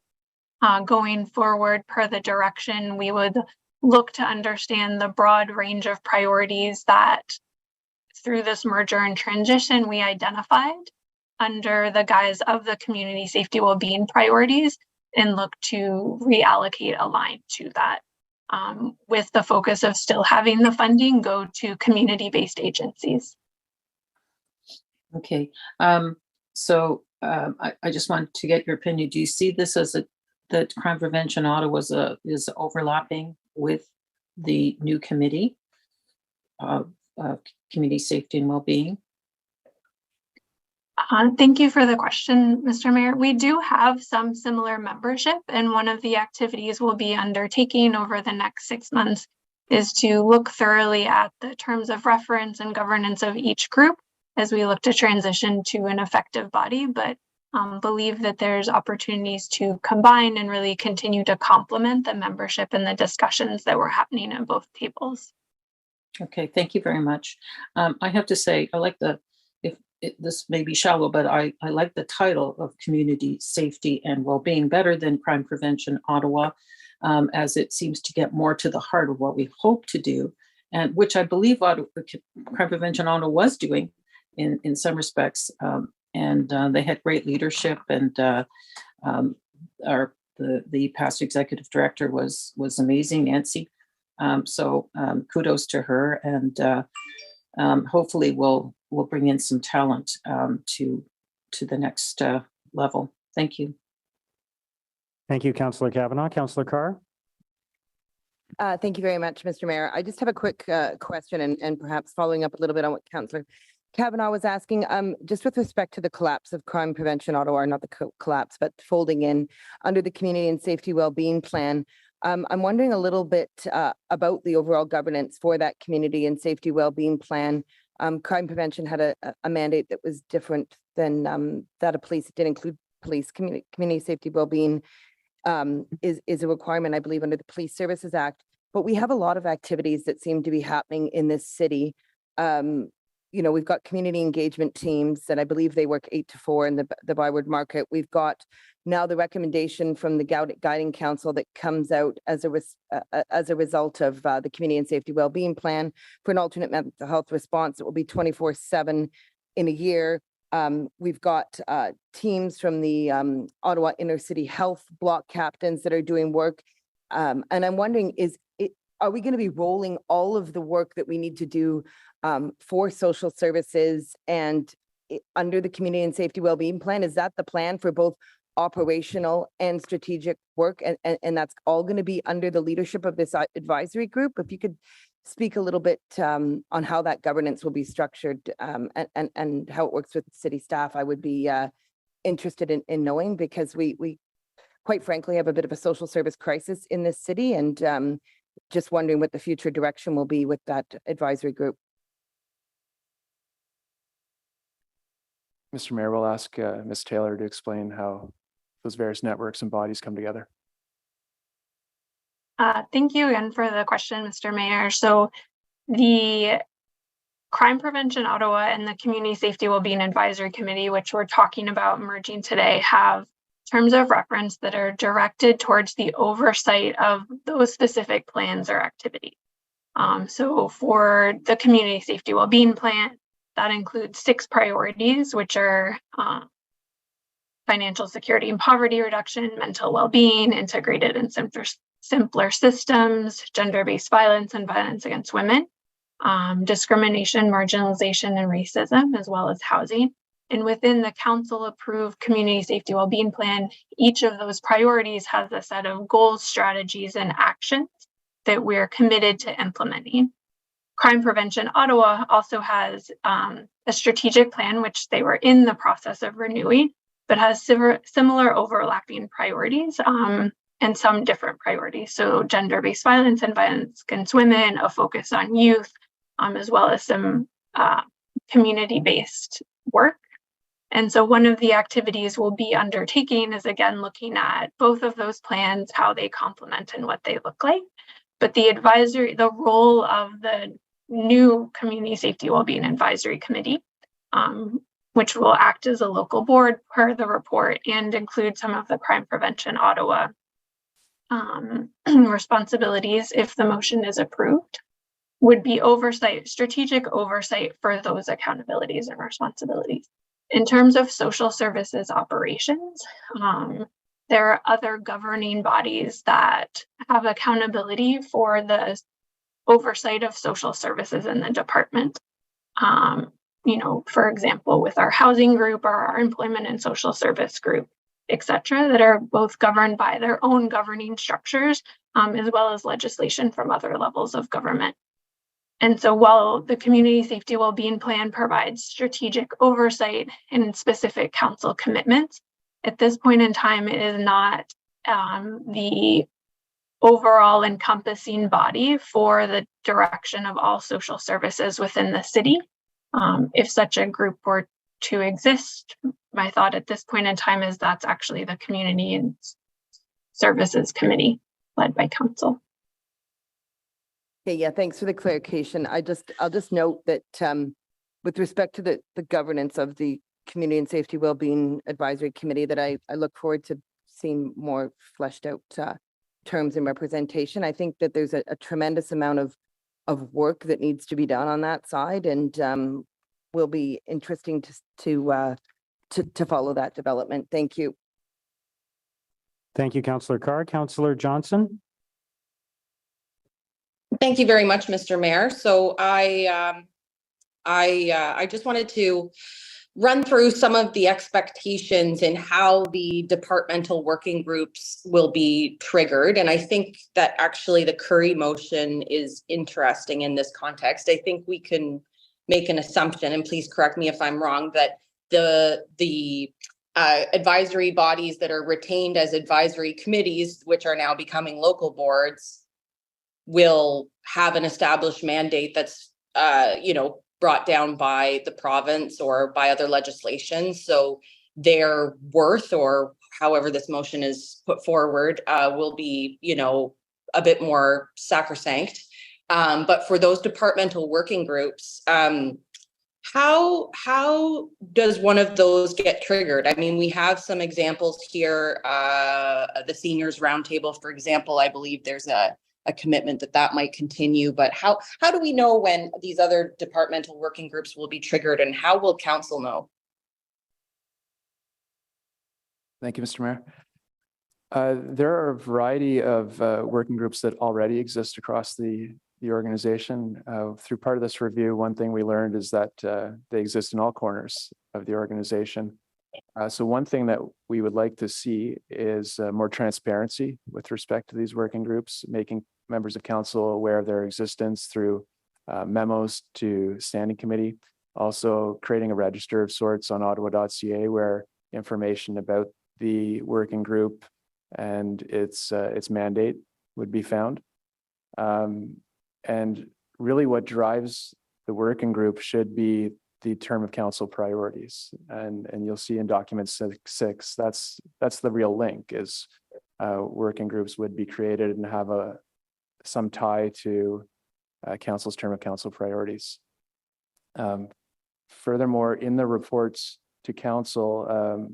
Going forward, per the direction, we would look to understand the broad range of priorities that through this merger and transition we identified under the guise of the community safety wellbeing priorities, and look to reallocate aligned to that, with the focus of still having the funding go to community-based agencies. Okay, so I just wanted to get your opinion. Do you see this as that Crime Prevention Ottawa is overlapping with the new committee of community safety and wellbeing? Thank you for the question, Mr. Mayor. We do have some similar membership, and one of the activities we'll be undertaking over the next 6 months is to look thoroughly at the terms of reference and governance of each group as we look to transition to an effective body, but believe that there's opportunities to combine and really continue to complement the membership and the discussions that were happening at both tables. Okay, thank you very much. I have to say, I like this may be shallow, but I like the title of Community Safety and Wellbeing better than Crime Prevention Ottawa, as it seems to get more to the heart of what we hope to do, and which I believe Crime Prevention Ottawa was doing in some respects. And they had great leadership, and the past executive director was amazing, Nancy. So kudos to her, and hopefully we'll bring in some talent to the next level. Thank you. Thank you, Councillor Kavanaugh. Councillor Carr. Thank you very much, Mr. Mayor. I just have a quick question and perhaps following up a little bit on what Councillor Kavanaugh was asking, just with respect to the collapse of Crime Prevention Ottawa, or not the collapse, but folding in under the Community and Safety Wellbeing Plan. I'm wondering a little bit about the overall governance for that Community and Safety Wellbeing Plan. Crime prevention had a mandate that was different than that of police. It did include police. Community safety wellbeing is a requirement, I believe, under the Police Services Act. But we have a lot of activities that seem to be happening in this city. We've got community engagement teams that I believe they work 8 to 4 in the Byward Market. We've got now the recommendation from the Guiding Council that comes out as a result of the Community and Safety Wellbeing Plan for an alternate mental health response that will be 24/7 in a year. We've got teams from the Ottawa Inner City Health Block Captains that are doing work. And I'm wondering, are we going to be rolling all of the work that we need to do for social services and under the Community and Safety Wellbeing Plan? Is that the plan for both operational and strategic work? And that's all going to be under the leadership of this advisory group? If you could speak a little bit on how that governance will be structured and how it works with city staff, I would be interested in knowing, because we quite frankly have a bit of a social service crisis in this city, and just wondering what the future direction will be with that advisory group. Mr. Mayor, we'll ask Ms. Taylor to explain how those various networks and bodies come together. Thank you again for the question, Mr. Mayor. So the Crime Prevention Ottawa and the Community Safety Wellbeing Advisory Committee, which we're talking about merging today, have terms of reference that are directed towards the oversight of those specific plans or activities. So for the Community Safety Wellbeing Plan, that includes 6 priorities, which are financial security and poverty reduction, mental well-being, integrated and simpler systems, gender-based violence and violence against women, discrimination, marginalization, and racism, as well as housing. And within the council-approved Community Safety Wellbeing Plan, each of those priorities has a set of goals, strategies, and actions that we're committed to implementing. Crime Prevention Ottawa also has a strategic plan, which they were in the process of renewing, but has similar overlapping priorities and some different priorities. So gender-based violence and violence against women, a focus on youth, as well as some community-based work. And so one of the activities we'll be undertaking is, again, looking at both of those plans, how they complement and what they look like. But the role of the new Community Safety Wellbeing Advisory Committee, which will act as a local board per the report and include some of the Crime Prevention Ottawa responsibilities if the motion is approved, would be strategic oversight for those accountabilities and responsibilities. In terms of social services operations, there are other governing bodies that have accountability for the oversight of social services in the department. For example, with our housing group or our employment and social service group, et cetera, that are both governed by their own governing structures, as well as legislation from other levels of government. And so while the Community Safety Wellbeing Plan provides strategic oversight and specific council commitments, at this point in time, it is not the overall encompassing body for the direction of all social services within the city. If such a group were to exist, my thought at this point in time is that's actually the Community and Services Committee led by council. Okay, yeah, thanks for the clarification. I'll just note that with respect to the governance of the Community and Safety Wellbeing Advisory Committee, that I look forward to seeing more fleshed out terms and representation. I think that there's a tremendous amount of work that needs to be done on that side, and will be interesting to follow that development. Thank you. Thank you, Councillor Carr. Councillor Johnson. Thank you very much, Mr. Mayor. So I just wanted to run through some of the expectations and how the departmental working groups will be triggered. And I think that actually the Curry motion is interesting in this context. I think we can make an assumption, and please correct me if I'm wrong, that the advisory bodies that are retained as advisory committees, which are now becoming local boards, will have an established mandate that's, brought down by the province or by other legislation. So their worth, or however this motion is put forward, will be, a bit more sacrosanct. But for those departmental working groups, how does one of those get triggered? I mean, we have some examples here. The seniors roundtable, for example, I believe there's a commitment that might continue, but how do we know when these other departmental working groups will be triggered, and how will council know? Thank you, Mr. Mayor. There are a variety of working groups that already exist across the organization. Through part of this review, one thing we learned is that they exist in all corners of the organization. So one thing that we would like to see is more transparency with respect to these working groups, making members of council aware of their existence through memos to standing committee, also creating a register of sorts on ottawa.ca where information about the working group and its mandate would be found. And really what drives the working group should be the term of council priorities. And you'll see in document 6, that's the real link, is working groups would be created and have some tie to council's term of council priorities. Furthermore, in the reports to council,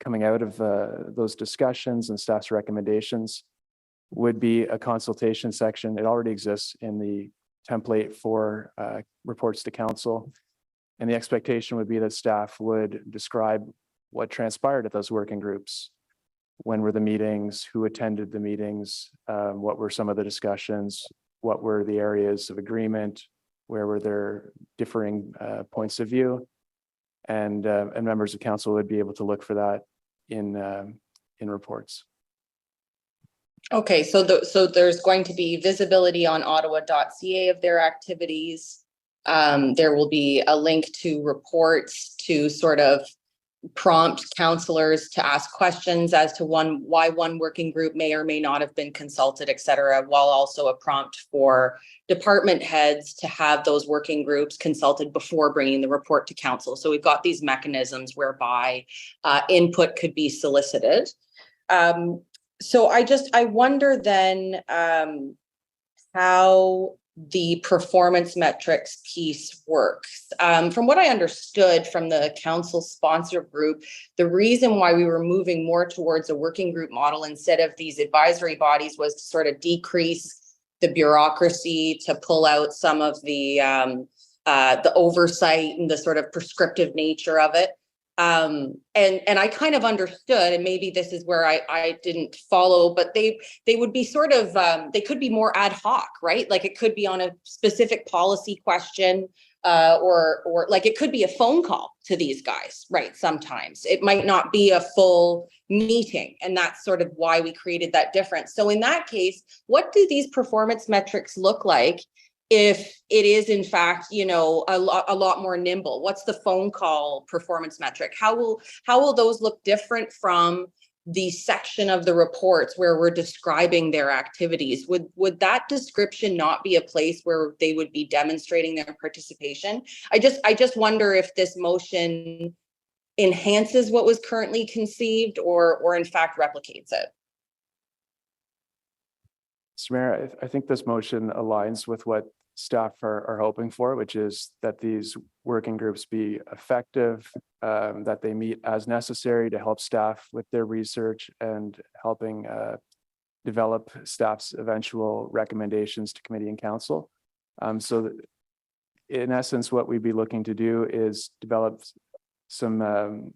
coming out of those discussions and staff's recommendations would be a consultation section. It already exists in the template for reports to council. And the expectation would be that staff would describe what transpired at those working groups. When were the meetings? Who attended the meetings? What were some of the discussions? What were the areas of agreement? Where were there differing points of view? And members of council would be able to look for that in reports. Okay, so there's going to be visibility on ottawa.ca of their activities. There will be a link to reports to sort of prompt councillors to ask questions as to why one working group may or may not have been consulted, et cetera, while also a prompt for department heads to have those working groups consulted before bringing the report to council. So we've got these mechanisms whereby input could be solicited. So I wonder then how the performance metrics piece works. From what I understood from the council sponsor group, the reason why we were moving more towards a working group model instead of these advisory bodies was to sort of decrease the bureaucracy, to pull out some of the oversight and the sort of prescriptive nature of it. And I kind of understood, and maybe this is where I didn't follow, but they would be sort of, they could be more ad hoc, right? Like it could be on a specific policy question, or like it could be a phone call to these guys, right? Sometimes it might not be a full meeting, and that's sort of why we created that difference. So in that case, what do these performance metrics look like if it is in fact, you know, a lot more nimble? What's the phone call performance metric? How will those look different from the section of the reports where we're describing their activities? Would that description not be a place where they would be demonstrating their participation? I just wonder if this motion enhances what was currently conceived or in fact replicates it. Mr. Mayor, I think this motion aligns with what staff are hoping for, which is that these working groups be effective, that they meet as necessary to help staff with their research and helping develop staff's eventual recommendations to committee and council. So in essence, what we'd be looking to do is develop some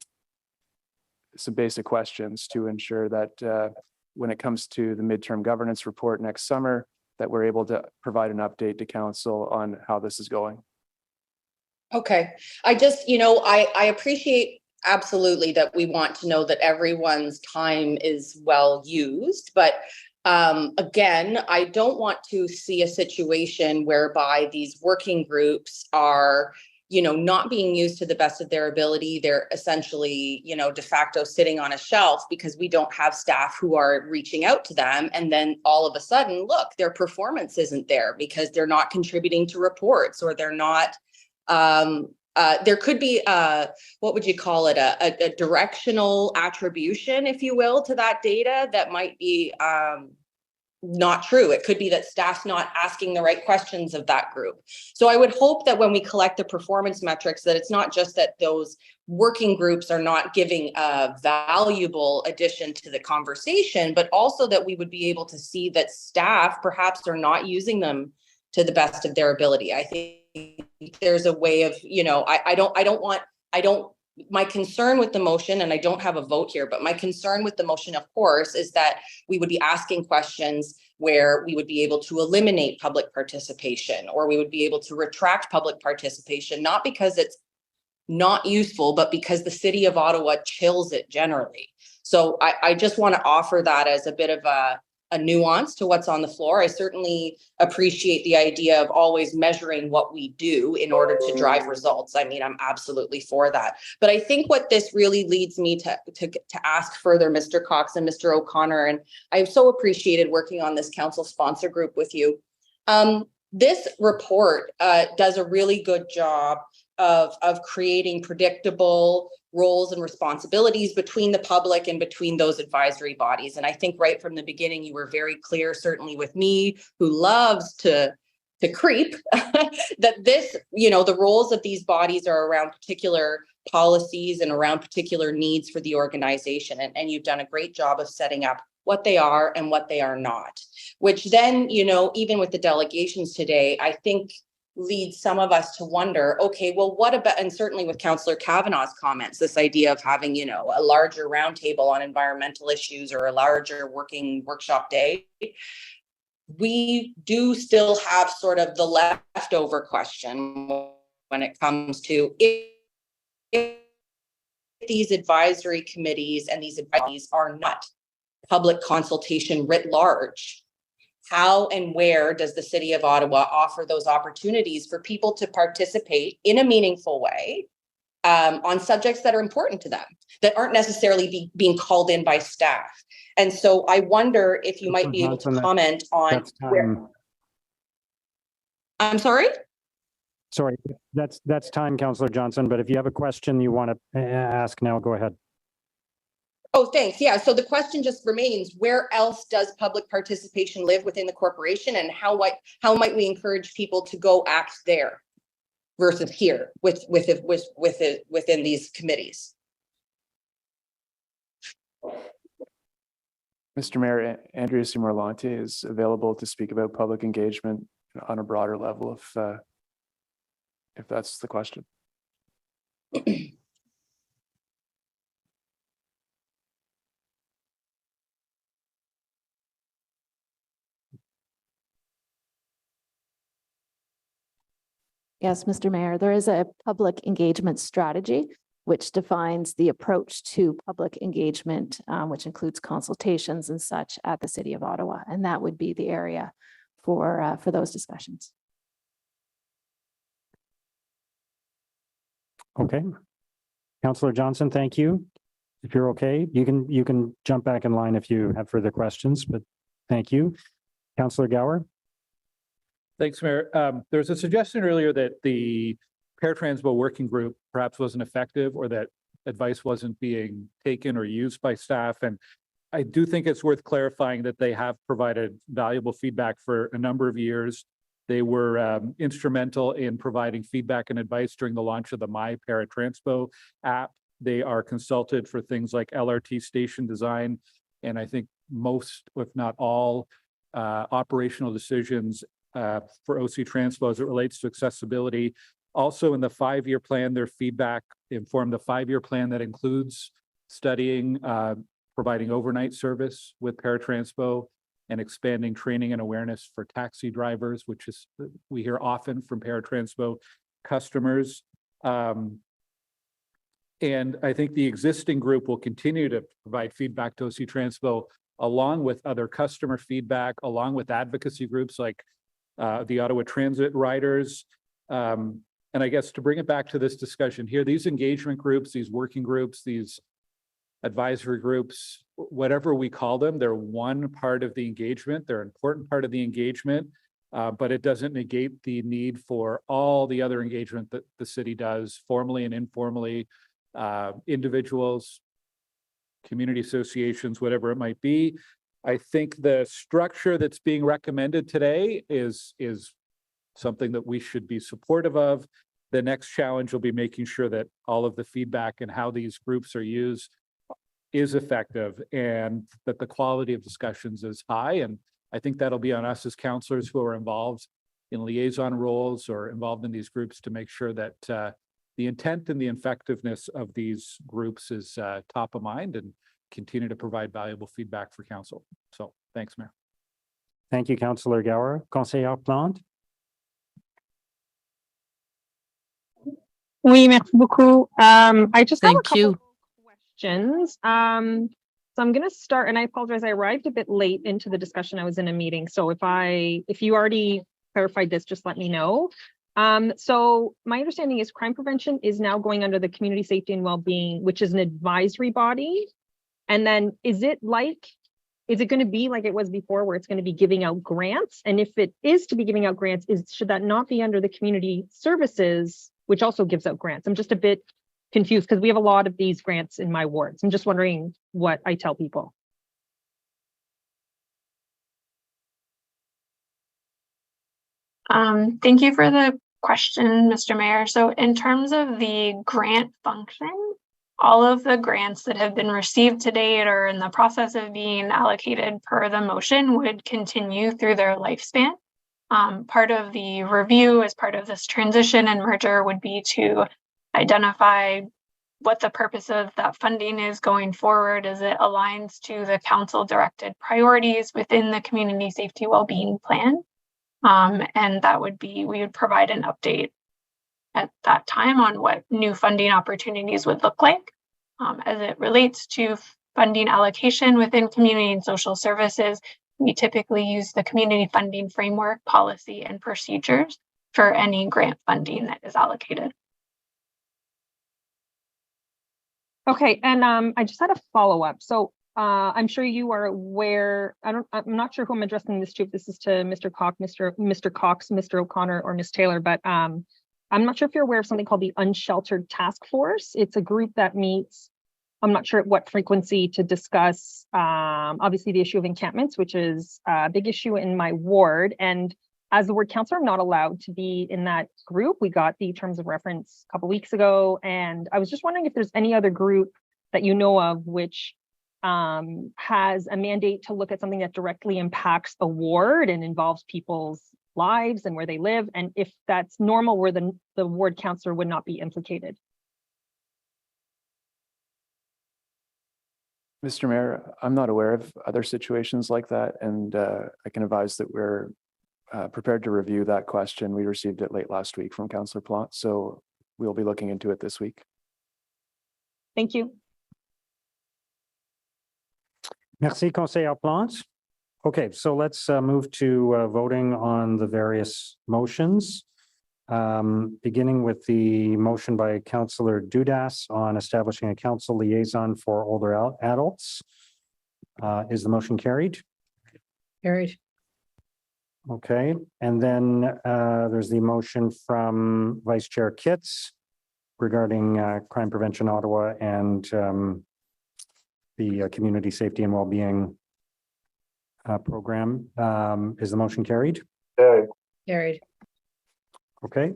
basic questions to ensure that when it comes to the midterm governance report next summer, that we're able to provide an update to council on how this is going. Okay. I just, you know, I appreciate absolutely that we want to know that everyone's time is well used, but again, I don't want to see a situation whereby these working groups are, you know, not being used to the best of their ability. They're essentially, you know, de facto sitting on a shelf because we don't have staff who are reaching out to them. And then all of a sudden, look, their performance isn't there because they're not contributing to reports, or they're not, there could be, what would you call it? A directional attribution, if you will, to that data that might be, not true. It could be that staff's not asking the right questions of that group. So I would hope that when we collect the performance metrics, that it's not just that those working groups are not giving a valuable addition to the conversation, but also that we would be able to see that staff perhaps are not using them to the best of their ability. I think there's a way of, you know, my concern with the motion, and I don't have a vote here, but my concern with the motion, of course, is that we would be asking questions where we would be able to eliminate public participation, or we would be able to retract public participation, not because it's not useful, but because the city of Ottawa chills it generally. So I just want to offer that as a bit of a nuance to what's on the floor. I certainly appreciate the idea of always measuring what we do in order to drive results. I mean, I'm absolutely for that. But I think what this really leads me to ask further, Mr. Cox and Mr. O'Connor, and I've so appreciated working on this council sponsor group with you. This report does a really good job of creating predictable roles and responsibilities between the public and between those advisory bodies. And I think right from the beginning, you were very clear, certainly with me, who loves to creep, that this, the roles of these bodies are around particular policies and around particular needs for the organization. And you've done a great job of setting up what they are and what they are not, which then, even with the delegations today, I think leads some of us to wonder, okay, well, what about, and certainly with Councillor Kavanaugh's comments, this idea of having, a larger roundtable on environmental issues or a larger workshop day, we do still have sort of the leftover question when it comes to if these advisory committees and these advisories are not public consultation writ large. How and where does the City of Ottawa offer those opportunities for people to participate in a meaningful way on subjects that are important to them, that aren't necessarily being called in by staff? And so I wonder if you might be able to comment on where. I'm sorry? Sorry, that's time, Councillor Johnson, but if you have a question you want to ask now, go ahead. Oh, thanks. Yeah. So the question just remains, where else does public participation live within the corporation, and how might we encourage people to go act there versus here within these committees? Mr. Mayor, Andrea Simorlante is available to speak about public engagement on a broader level if that's the question. Yes, Mr. Mayor, there is a public engagement strategy which defines the approach to public engagement, which includes consultations and such at the City of Ottawa. And that would be the area for those discussions. Okay. Councillor Johnson, thank you. If you're okay, you can jump back in line if you have further questions, but thank you. Councillor Gower. Thanks, Mayor. There's a suggestion earlier that the Paratranspo working group perhaps wasn't effective, or that advice wasn't being taken or used by staff. And I do think it's worth clarifying that they have provided valuable feedback for a number of years. They were instrumental in providing feedback and advice during the launch of the My Paratranspo app. They are consulted for things like LRT station design, and I think most, if not all, operational decisions for OC Transpo as it relates to accessibility. Also in the 5-year plan, their feedback informed the 5-year plan that includes studying, providing overnight service with Paratranspo, and expanding training and awareness for taxi drivers, which is we hear often from Paratranspo customers. And I think the existing group will continue to provide feedback to OC Transpo, along with other customer feedback, along with advocacy groups like the Ottawa Transit Riders. And I guess to bring it back to this discussion here, these engagement groups, these working groups, these advisory groups, whatever we call them, they're one part of the engagement. They're an important part of the engagement, but it doesn't negate the need for all the other engagement that the city does, formally and informally, individuals, community associations, whatever it might be. I think the structure that's being recommended today is something that we should be supportive of. The next challenge will be making sure that all of the feedback and how these groups are used is effective, and that the quality of discussions is high. And I think that'll be on us as councillors who are involved in liaison roles or involved in these groups to make sure that the intent and the effectiveness of these groups is top of mind, and continue to provide valuable feedback for council. So thanks, Mayor. Thank you, Councillor Gower. Conseillère Plante. Oui, merci beaucoup. I just have a couple questions. So I'm going to start, and I apologize, I arrived a bit late into the discussion. I was in a meeting. So if you already clarified this, just let me know. So my understanding is crime prevention is now going under the Community Safety and Wellbeing, which is an advisory body. And then is it going to be like it was before, where it's going to be giving out grants? And if it is to be giving out grants, should that not be under the Community Services, which also gives out grants? I'm just a bit confused because we have a lot of these grants in my wards. I'm just wondering what I tell people. Thank you for the question, Mr. Mayor. So in terms of the grant function, all of the grants that have been received to date or in the process of being allocated per the motion would continue through their lifespan. Part of the review as part of this transition and merger would be to identify what the purpose of that funding is going forward as it aligns to the council directed priorities within the community safety wellbeing plan. And that would be, we would provide an update at that time on what new funding opportunities would look like. As it relates to funding allocation within community and social services, we typically use the community funding framework, policy, and procedures for any grant funding that is allocated. Okay, and I just had a follow-up. So I'm sure you are aware, I'm not sure who I'm addressing this to, if this is to Mr. Cox, Mr. O'Connor, or Ms. Taylor, but I'm not sure if you're aware of something called the Unsheltered Task Force. It's a group that meets, I'm not sure at what frequency, to discuss obviously the issue of encampments, which is a big issue in my ward. And as the ward councillor, I'm not allowed to be in that group. We got the terms of reference a couple weeks ago. And I was just wondering if there's any other group that you know of which has a mandate to look at something that directly impacts a ward and involves people's lives and where they live, and if that's normal where the ward councillor would not be implicated. Mr. Mayor, I'm not aware of other situations like that, and I can advise that we're prepared to review that question. We received it late last week from Councillor Plante, so we'll be looking into it this week. Thank you. Merci, Conseillère Plante. Okay, so let's move to voting on the various motions. Beginning with the motion by Councillor Dudas on establishing a council liaison for older adults. Is the motion carried? Carried. Okay, and then there's the motion from Vice Chair Kitts regarding Crime Prevention Ottawa and the Community Safety and Wellbeing program. Is the motion carried? Carried. Okay,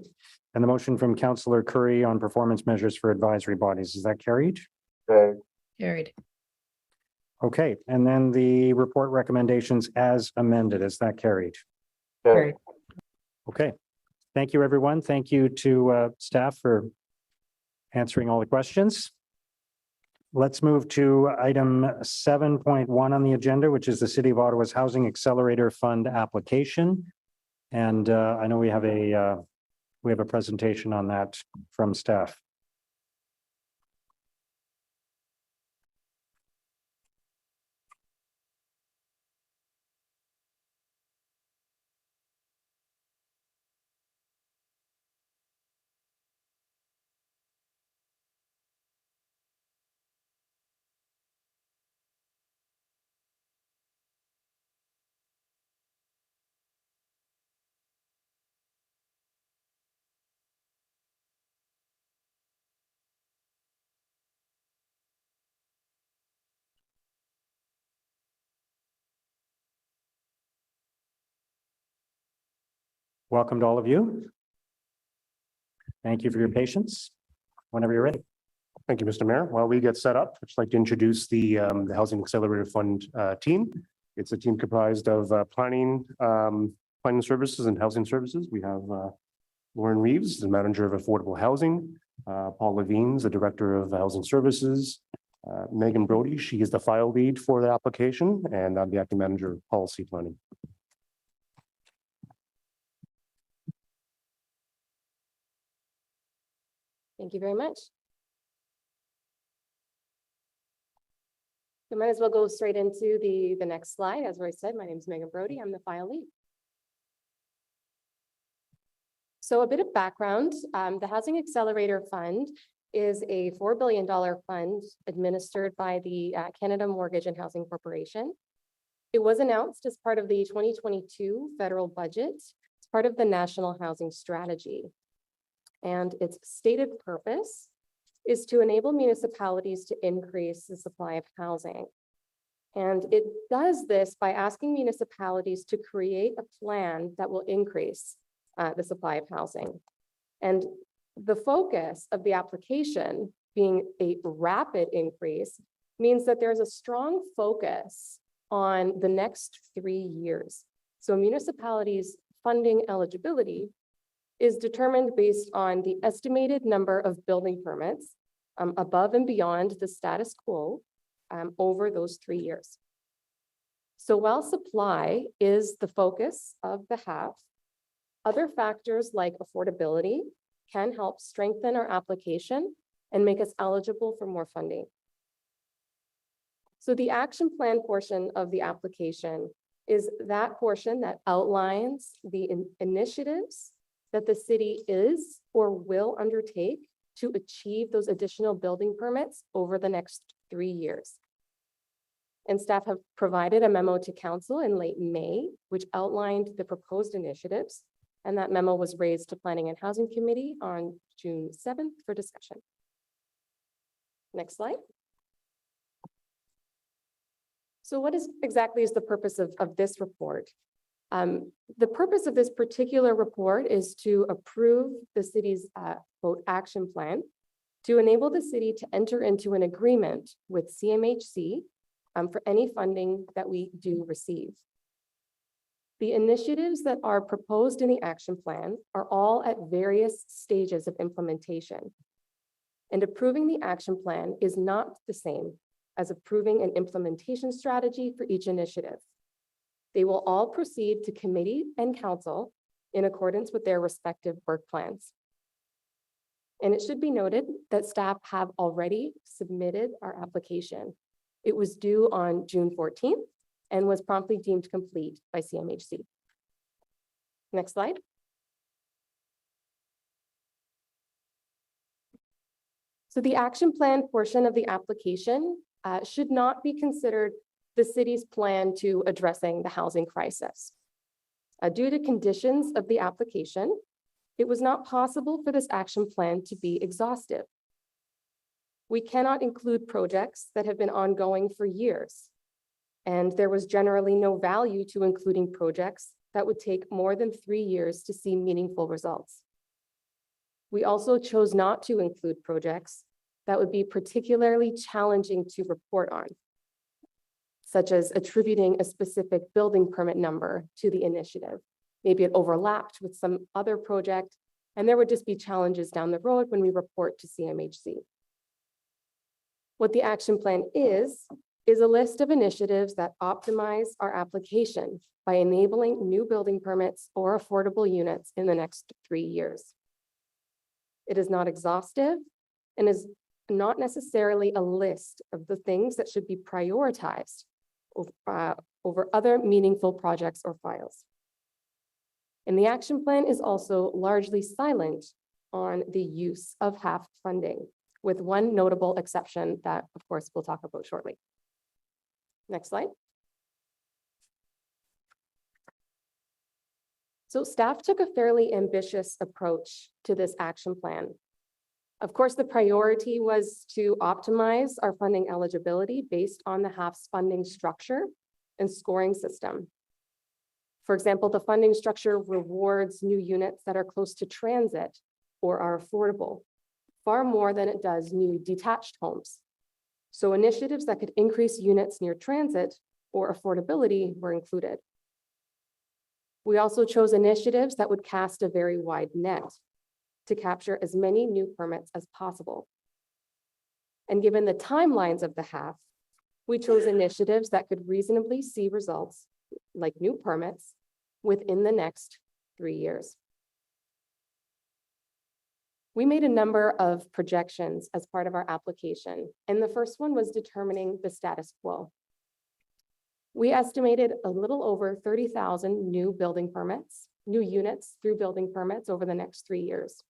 and the motion from Councillor Curry on performance measures for advisory bodies, is that carried? Carried. Okay, and then the report recommendations as amended, is that carried? Carried. Okay, thank you, everyone. Thank you to staff for answering all the questions. Let's move to item 7.1 on the agenda, which is the City of Ottawa's Housing Accelerator Fund application. And I know we have a presentation on that from staff. Welcome to all of you. Thank you for your patience. Whenever you're ready. Thank you, Mr. Mayor. While we get set up, I'd just like to introduce the Housing Accelerator Fund team. It's a team comprised of planning services and housing services. We have Lauren Reeves, the manager of affordable housing, Paul Levines, the director of housing services, Megan Brody, she is the file lead for the application, and I'm the acting manager of policy planning. Thank you very much. We might as well go straight into the next slide. As Roy said, my name is Megan Brody. I'm the file lead. So a bit of background, the Housing Accelerator Fund is a $4 billion fund administered by the Canada Mortgage and Housing Corporation. It was announced as part of the 2022 federal budget. It's part of the National Housing Strategy. And its stated purpose is to enable municipalities to increase the supply of housing. And it does this by asking municipalities to create a plan that will increase the supply of housing. And the focus of the application being a rapid increase means that there's a strong focus on the next 3 years. So municipalities' funding eligibility is determined based on the estimated number of building permits above and beyond the status quo over those 3 years. So while supply is the focus of the HAF, other factors like affordability can help strengthen our application and make us eligible for more funding. So the action plan portion of the application is that portion that outlines the initiatives that the city is or will undertake to achieve those additional building permits over the next 3 years. And staff have provided a memo to council in late May, which outlined the proposed initiatives. And that memo was raised to Planning and Housing Committee on June 7th for discussion. Next slide. So what exactly is the purpose of this report? The purpose of this particular report is to approve the city's quote action plan to enable the city to enter into an agreement with CMHC for any funding that we do receive. The initiatives that are proposed in the action plan are all at various stages of implementation. And approving the action plan is not the same as approving an implementation strategy for each initiative. They will all proceed to committee and council in accordance with their respective work plans. And it should be noted that staff have already submitted our application. It was due on June 14th and was promptly deemed complete by CMHC. Next slide. So the action plan portion of the application should not be considered the city's plan to addressing the housing crisis. Due to conditions of the application, it was not possible for this action plan to be exhaustive. We cannot include projects that have been ongoing for years, and there was generally no value to including projects that would take more than 3 years to see meaningful results. We also chose not to include projects that would be particularly challenging to report on, such as attributing a specific building permit number to the initiative. Maybe it overlapped with some other project, and there would just be challenges down the road when we report to CMHC. What the action plan is a list of initiatives that optimize our application by enabling new building permits or affordable units in the next 3 years. It is not exhaustive and is not necessarily a list of the things that should be prioritized over other meaningful projects or files. And the action plan is also largely silent on the use of HAF funding, with one notable exception that, of course, we'll talk about shortly. Next slide. So staff took a fairly ambitious approach to this action plan. Of course, the priority was to optimize our funding eligibility based on the HAF's funding structure and scoring system. For example, the funding structure rewards new units that are close to transit or are affordable, far more than it does new detached homes. So initiatives that could increase units near transit or affordability were included. We also chose initiatives that would cast a very wide net to capture as many new permits as possible. And given the timelines of the HAF, we chose initiatives that could reasonably see results, like new permits, within the next 3 years. We made a number of projections as part of our application, and the first one was determining the status quo. We estimated a little over 30,000 new building permits, new units through building permits over the next 3 years.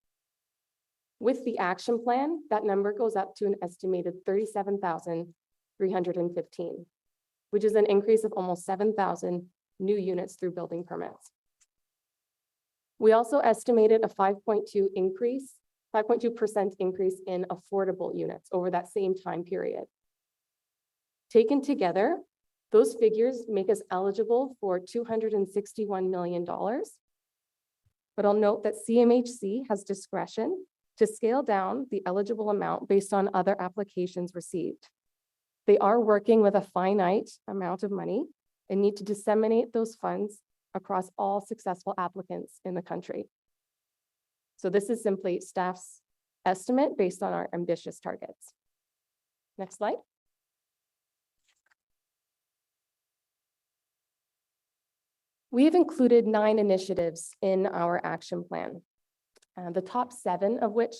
With the action plan, that number goes up to an estimated 37,315, which is an increase of almost 7,000 new units through building permits. We also estimated a 5.2% increase in affordable units over that same time period. Taken together, those figures make us eligible for $261 million but I'll note that CMHC has discretion to scale down the eligible amount based on other applications received. They are working with a finite amount of money and need to disseminate those funds across all successful applicants in the country. So this is simply staff's estimate based on our ambitious targets. Next slide. We've included 9 initiatives in our action plan, the top 7 of which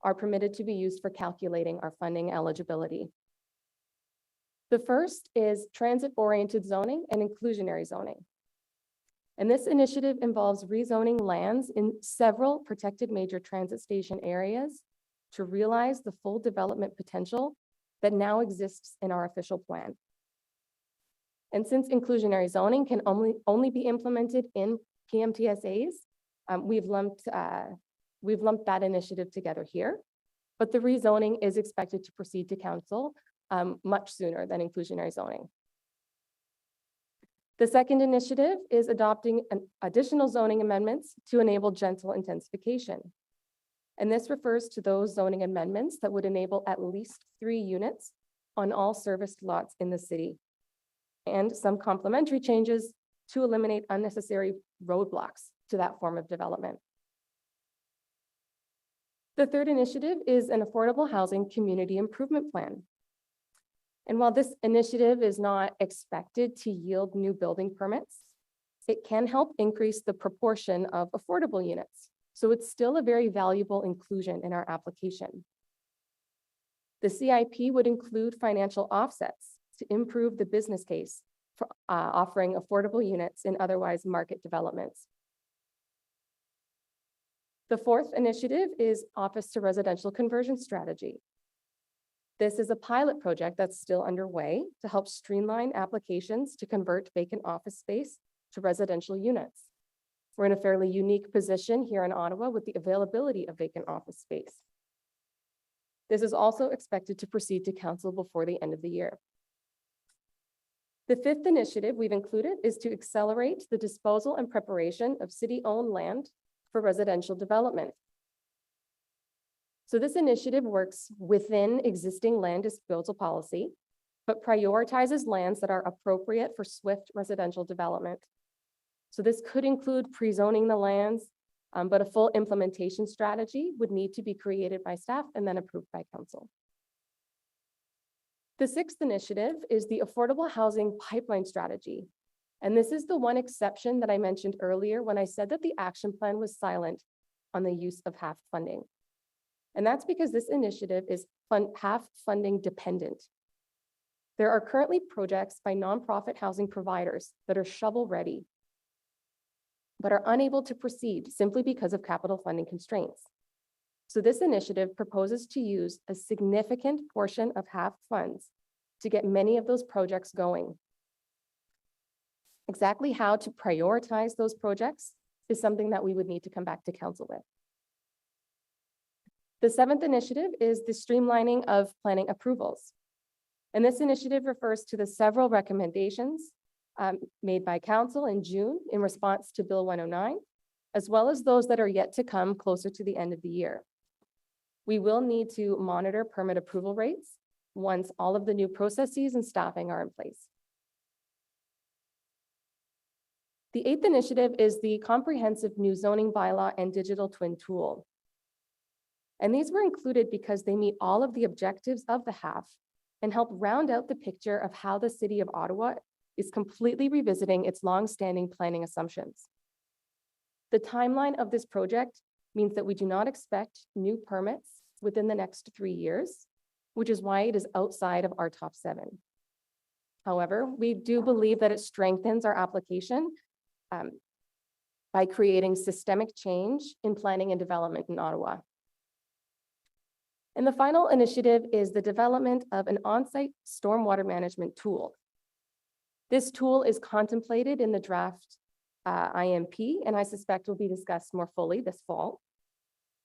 are permitted to be used for calculating our funding eligibility. The first is transit-oriented zoning and inclusionary zoning. And this initiative involves rezoning lands in several protected major transit station areas to realize the full development potential that now exists in our official plan. And since inclusionary zoning can only be implemented in PMTSAs, we've lumped that initiative together here, but the rezoning is expected to proceed to council much sooner than inclusionary zoning. The second initiative is adopting additional zoning amendments to enable gentle intensification. And this refers to those zoning amendments that would enable at least 3 units on all serviced lots in the city, and some complementary changes to eliminate unnecessary roadblocks to that form of development. The third initiative is an affordable housing community improvement plan. And while this initiative is not expected to yield new building permits, it can help increase the proportion of affordable units. So it's still a very valuable inclusion in our application. The CIP would include financial offsets to improve the business case for offering affordable units in otherwise market developments. The fourth initiative is office to residential conversion strategy. This is a pilot project that's still underway to help streamline applications to convert vacant office space to residential units. We're in a fairly unique position here in Ottawa with the availability of vacant office space. This is also expected to proceed to council before the end of the year. The fifth initiative we've included is to accelerate the disposal and preparation of city-owned land for residential development. So this initiative works within existing land disposal policy, but prioritizes lands that are appropriate for swift residential development. So this could include pre-zoning the lands, but a full implementation strategy would need to be created by staff and then approved by council. The sixth initiative is the affordable housing pipeline strategy. And this is the one exception that I mentioned earlier when I said that the action plan was silent on the use of HAF funding. And that's because this initiative is HAF funding dependent. There are currently projects by nonprofit housing providers that are shovel ready, but are unable to proceed simply because of capital funding constraints. So this initiative proposes to use a significant portion of HAF funds to get many of those projects going. Exactly how to prioritize those projects is something that we would need to come back to council with. The seventh initiative is the streamlining of planning approvals. And this initiative refers to the several recommendations made by council in June in response to Bill 109, as well as those that are yet to come closer to the end of the year. We will need to monitor permit approval rates once all of the new processes and staffing are in place. The eighth initiative is the comprehensive new zoning bylaw and digital twin tool. And these were included because they meet all of the objectives of the HAF and help round out the picture of how the City of Ottawa is completely revisiting its long-standing planning assumptions. The timeline of this project means that we do not expect new permits within the next 3 years, which is why it is outside of our top 7. However, we do believe that it strengthens our application by creating systemic change in planning and development in Ottawa. And the final initiative is the development of an on-site stormwater management tool. This tool is contemplated in the draft IMP, and I suspect will be discussed more fully this fall.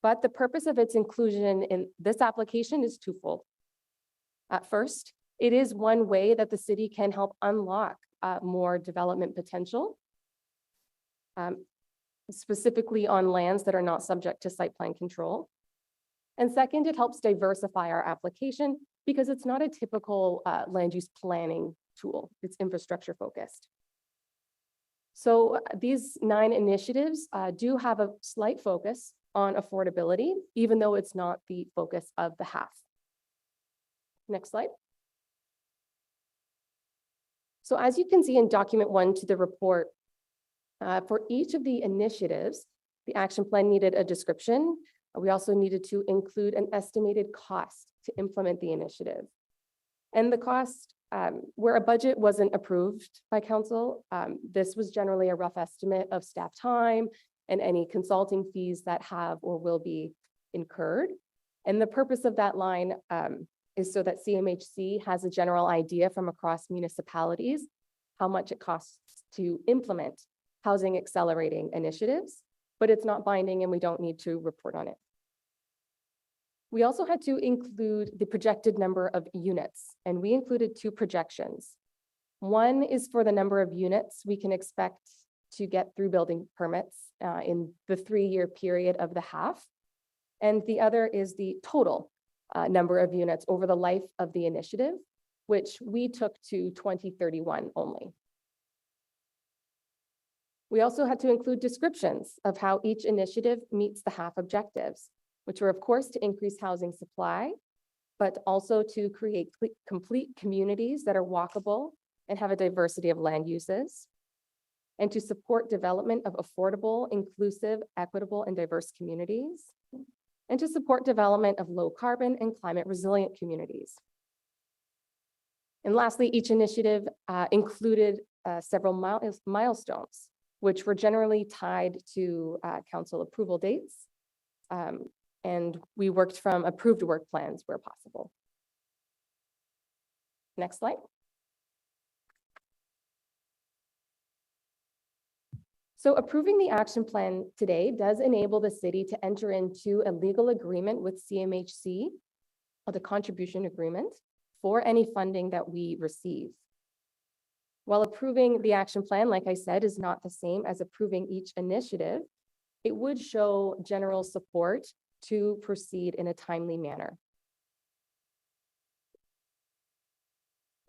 But the purpose of its inclusion in this application is twofold. At first, it is one way that the city can help unlock more development potential. specifically on lands that are not subject to site plan control. And second, it helps diversify our application because it's not a typical land use planning tool. It's infrastructure focused. So these 9 initiatives do have a slight focus on affordability, even though it's not the focus of the HAF. Next slide. So as you can see in document 1 to the report, for each of the initiatives, the action plan needed a description. We also needed to include an estimated cost to implement the initiative. And the cost, where a budget wasn't approved by council, this was generally a rough estimate of staff time and any consulting fees that have or will be incurred. And the purpose of that line is so that CMHC has a general idea from across municipalities how much it costs to implement housing accelerating initiatives, but it's not binding and we don't need to report on it. We also had to include the projected number of units, and we included 2 projections. One is for the number of units we can expect to get through building permits in the 3-year period of the HAF, and the other is the total number of units over the life of the initiative, which we took to 2031 only. We also had to include descriptions of how each initiative meets the HAF objectives, which were, of course, to increase housing supply, but also to create complete communities that are walkable and have a diversity of land uses, and to support development of affordable, inclusive, equitable, and diverse communities, and to support development of low carbon and climate resilient communities. And lastly, each initiative included several milestones, which were generally tied to council approval dates. And we worked from approved work plans where possible. Next slide. So approving the action plan today does enable the city to enter into a legal agreement with CMHC, the contribution agreement, for any funding that we receive. While approving the action plan, like I said, is not the same as approving each initiative, it would show general support to proceed in a timely manner.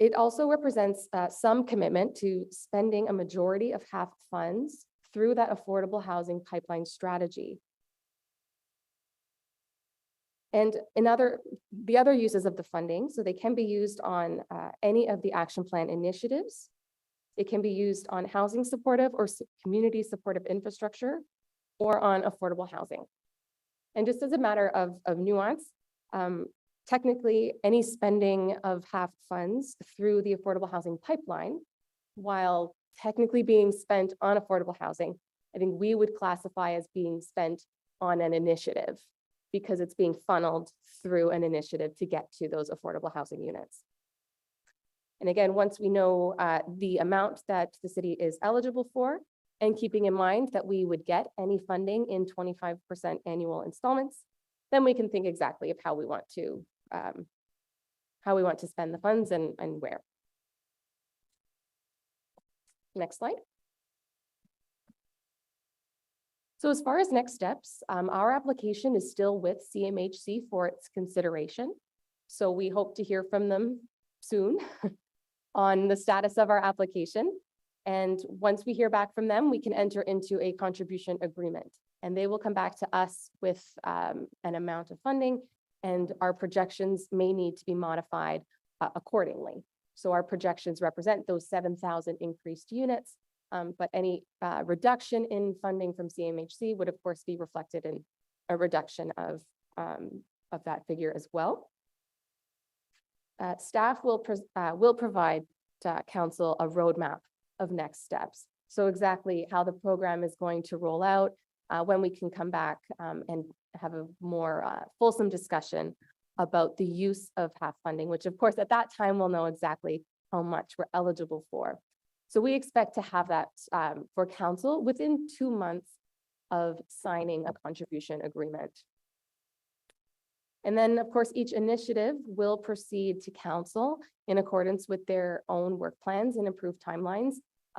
It also represents some commitment to spending a majority of HAF funds through that affordable housing pipeline strategy. And the other uses of the funding, so they can be used on any of the action plan initiatives. It can be used on housing supportive or community supportive infrastructure, or on affordable housing. And just as a matter of nuance, technically any spending of HAF funds through the affordable housing pipeline, while technically being spent on affordable housing, I think we would classify as being spent on an initiative because it's being funneled through an initiative to get to those affordable housing units. And again, once we know the amount that the city is eligible for, and keeping in mind that we would get any funding in 25% annual installments, then we can think exactly of how we want to spend the funds and where. Next slide. So as far as next steps, our application is still with CMHC for its consideration. So we hope to hear from them soon on the status of our application. And once we hear back from them, we can enter into a contribution agreement. And they will come back to us with an amount of funding, and our projections may need to be modified accordingly. So our projections represent those 7,000 increased units, but any reduction in funding from CMHC would of course be reflected in a reduction of that figure as well. Staff will provide council a roadmap of next steps. So exactly how the program is going to roll out, when we can come back and have a more fulsome discussion about the use of HAF funding, which of course at that time we'll know exactly how much we're eligible for. So we expect to have that for council within 2 months of signing a contribution agreement. And then of course, each initiative will proceed to council in accordance with their own work plans and approved timelines.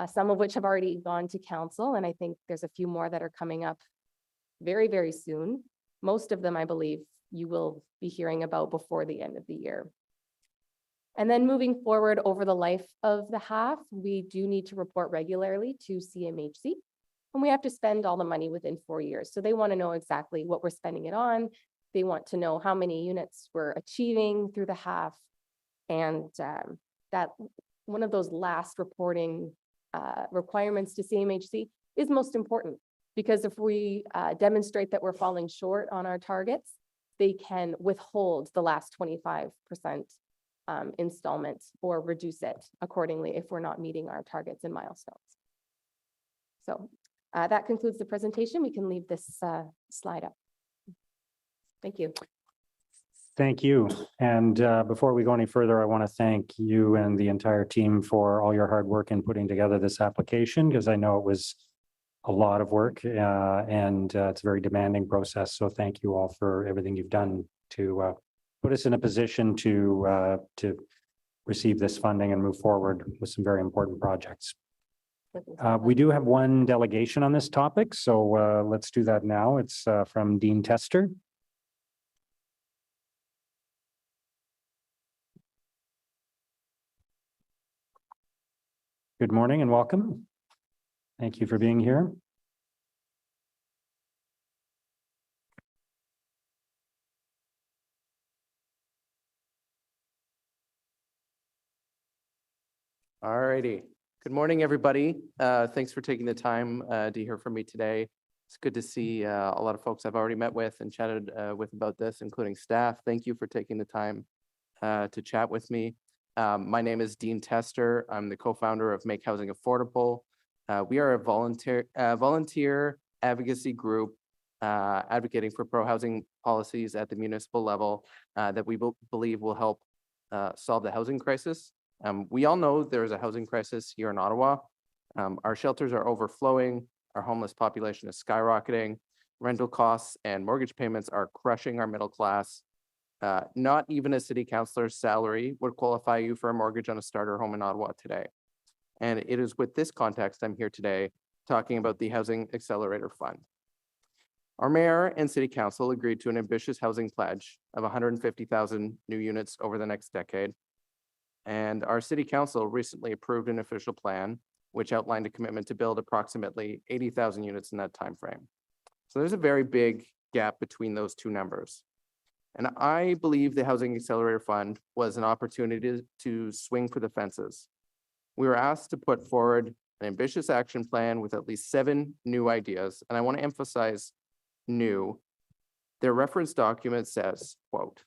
some of which have already gone to council, and I think there's a few more that are coming up very, very soon. Most of them, I believe, you will be hearing about before the end of the year. And then moving forward over the life of the half, we do need to report regularly to CMHC, and we have to spend all the money within 4 years. So they want to know exactly what we're spending it on. They want to know how many units we're achieving through the half, and that one of those last reporting requirements to CMHC is most important, because if we demonstrate that we're falling short on our targets, they can withhold the last 25% installment or reduce it accordingly if we're not meeting our targets and milestones. So that concludes the presentation. We can leave this slide up. Thank you. Thank you. And before we go any further, I want to thank you and the entire team for all your hard work in putting together this application, because I know it was a lot of work and it's a very demanding process. So thank you all for everything you've done to put us in a position to receive this funding and move forward with some very important projects. We do have one delegation on this topic, so let's do that now. It's from Dean Tester. Good morning and welcome. Thank you for being here. All righty. Good morning, everybody. Thanks for taking the time to hear from me today. It's good to see a lot of folks I've already met with and chatted with about this, including staff. Thank you for taking the time to chat with me. My name is Dean Tester. I'm the co-founder of Make Housing Affordable. We are a volunteer advocacy group advocating for pro-housing policies at the municipal level that we believe will help solve the housing crisis. We all know there's a housing crisis here in Ottawa. Our shelters are overflowing. Our homeless population is skyrocketing. Rental costs and mortgage payments are crushing our middle class. Not even a city councillor's salary would qualify you for a mortgage on a starter home in Ottawa today. And it is with this context I'm here today talking about the Housing Accelerator Fund. Our mayor and city council agreed to an ambitious housing pledge of 150,000 new units over the next decade. And our city council recently approved an official plan which outlined a commitment to build approximately 80,000 units in that timeframe. So there's a very big gap between those two numbers. And I believe the Housing Accelerator Fund was an opportunity to swing for the fences. We were asked to put forward an ambitious action plan with at least 7 new ideas, and I want to emphasize new. Their reference document says, quote,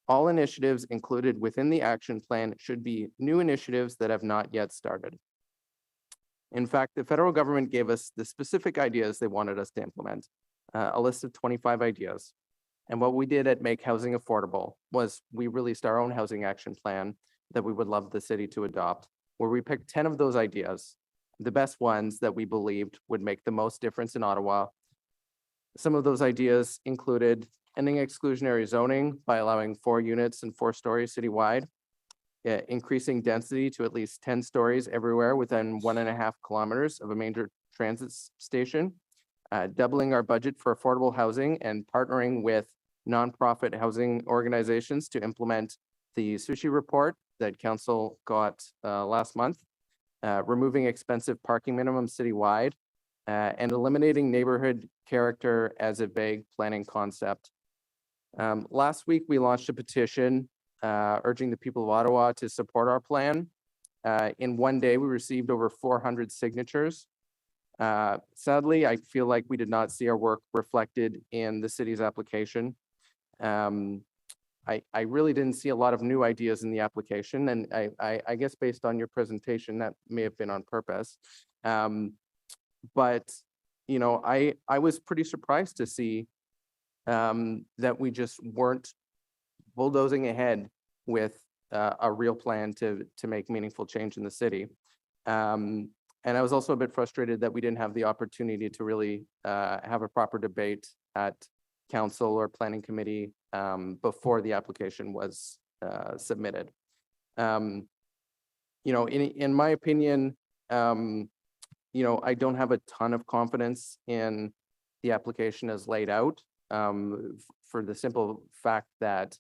"All initiatives included within the action plan should be new initiatives that have not yet started." In fact, the federal government gave us the specific ideas they wanted us to implement, a list of 25 ideas. And what we did at Make Housing Affordable was we released our own housing action plan that we would love the city to adopt, where we picked 10 of those ideas, the best ones that we believed would make the most difference in Ottawa. Some of those ideas included ending exclusionary zoning by allowing 4 units and 4 stories citywide, increasing density to at least 10 stories everywhere within 1.5 kilometers of a major transit station, doubling our budget for affordable housing and partnering with nonprofit housing organizations to implement the sushi report that council got last month, removing expensive parking minimums citywide, and eliminating neighborhood character as a vague planning concept. Last week, we launched a petition urging the people of Ottawa to support our plan. In one day, we received over 400 signatures. Sadly, I feel like we did not see our work reflected in the city's application. I really didn't see a lot of new ideas in the application, and I guess based on your presentation, that may have been on purpose. But, you know, I was pretty surprised to see that we just weren't bulldozing ahead with a real plan to make meaningful change in the city. And I was also a bit frustrated that we didn't have the opportunity to really have a proper debate at council or planning committee before the application was submitted. You know, in my opinion, I don't have a ton of confidence in the application as laid out, for the simple fact that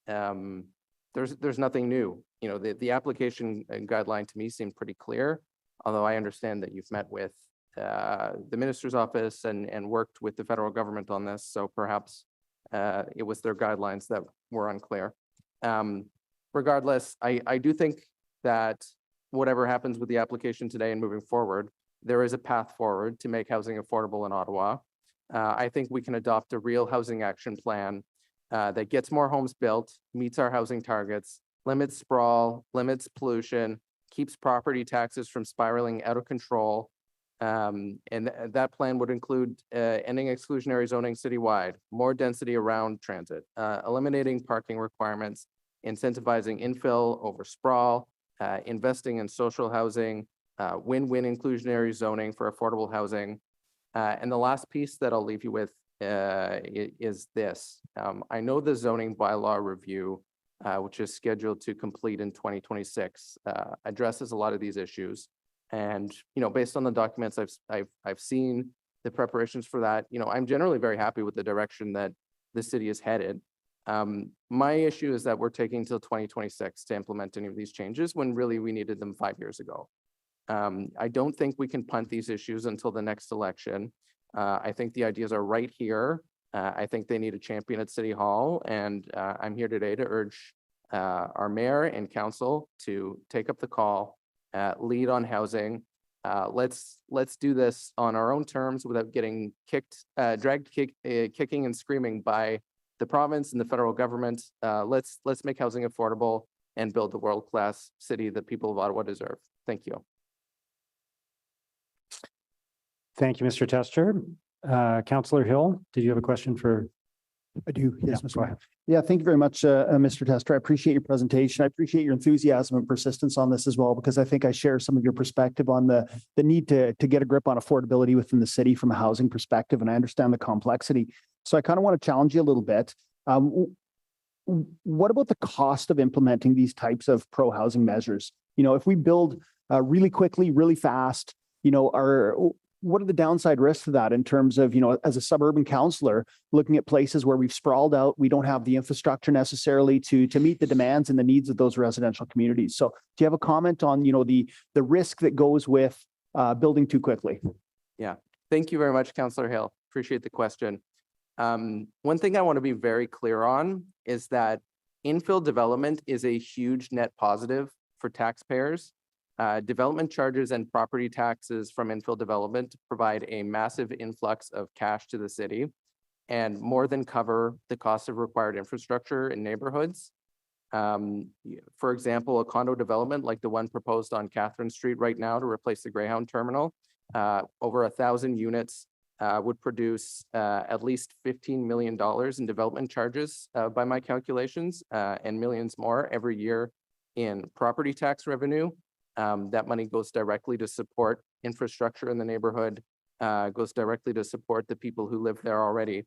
there's nothing new. The application guideline to me seemed pretty clear, although I understand that you've met with the minister's office and worked with the federal government on this, so perhaps it was their guidelines that were unclear. Regardless, I do think that whatever happens with the application today and moving forward, there is a path forward to make housing affordable in Ottawa. I think we can adopt a real housing action plan that gets more homes built, meets our housing targets, limits sprawl, limits pollution, keeps property taxes from spiraling out of control. And that plan would include ending exclusionary zoning citywide, more density around transit, eliminating parking requirements, incentivizing infill over sprawl, investing in social housing, win-win inclusionary zoning for affordable housing. And the last piece that I'll leave you with is this. I know the zoning bylaw review, which is scheduled to complete in 2026, addresses a lot of these issues. And, based on the documents I've seen, the preparations for that, I'm generally very happy with the direction that the city is headed. My issue is that we're taking till 2026 to implement any of these changes when really we needed them 5 years ago. I don't think we can punt these issues until the next election. I think the ideas are right here. I think they need a champion at City Hall, and I'm here today to urge our mayor and council to take up the call, lead on housing. Let's do this on our own terms without getting dragged kicking and screaming by the province and the federal government. Let's make housing affordable and build the world-class city that people of Ottawa deserve. Thank you. Thank you, Mr. Tester. Councillor Hill, did you have a question for? I do, yes, Yeah, Mr. go Mayor. ahead. Yeah, thank you very much, Mr. Tester. I appreciate your presentation. I appreciate your enthusiasm and persistence on this as well, because I think I share some of your perspective on the need to get a grip on affordability within the city from a housing perspective, and I understand the complexity. So I kind of want to challenge you a little bit. What about the cost of implementing these types of pro-housing measures? If we build really quickly, really fast, what are the downside risks to that in terms of, as a suburban councillor, looking at places where we've sprawled out, we don't have the infrastructure necessarily to meet the demands and the needs of those residential communities. So do you have a comment on, the risk that goes with building too quickly? Yeah, thank you very much, Councillor Hill. Appreciate the question. One thing I want to be very clear on is that infill development is a huge net positive for taxpayers. Development charges and property taxes from infill development provide a massive influx of cash to the city and more than cover the cost of required infrastructure in neighborhoods. For example, a condo development like the one proposed on Catherine Street right now to replace the Greyhound terminal, over 1,000 units would produce at least $15 million in development charges by my calculations, and millions more every year in property tax revenue. That money goes directly to support infrastructure in the neighborhood, goes directly to support the people who live there already.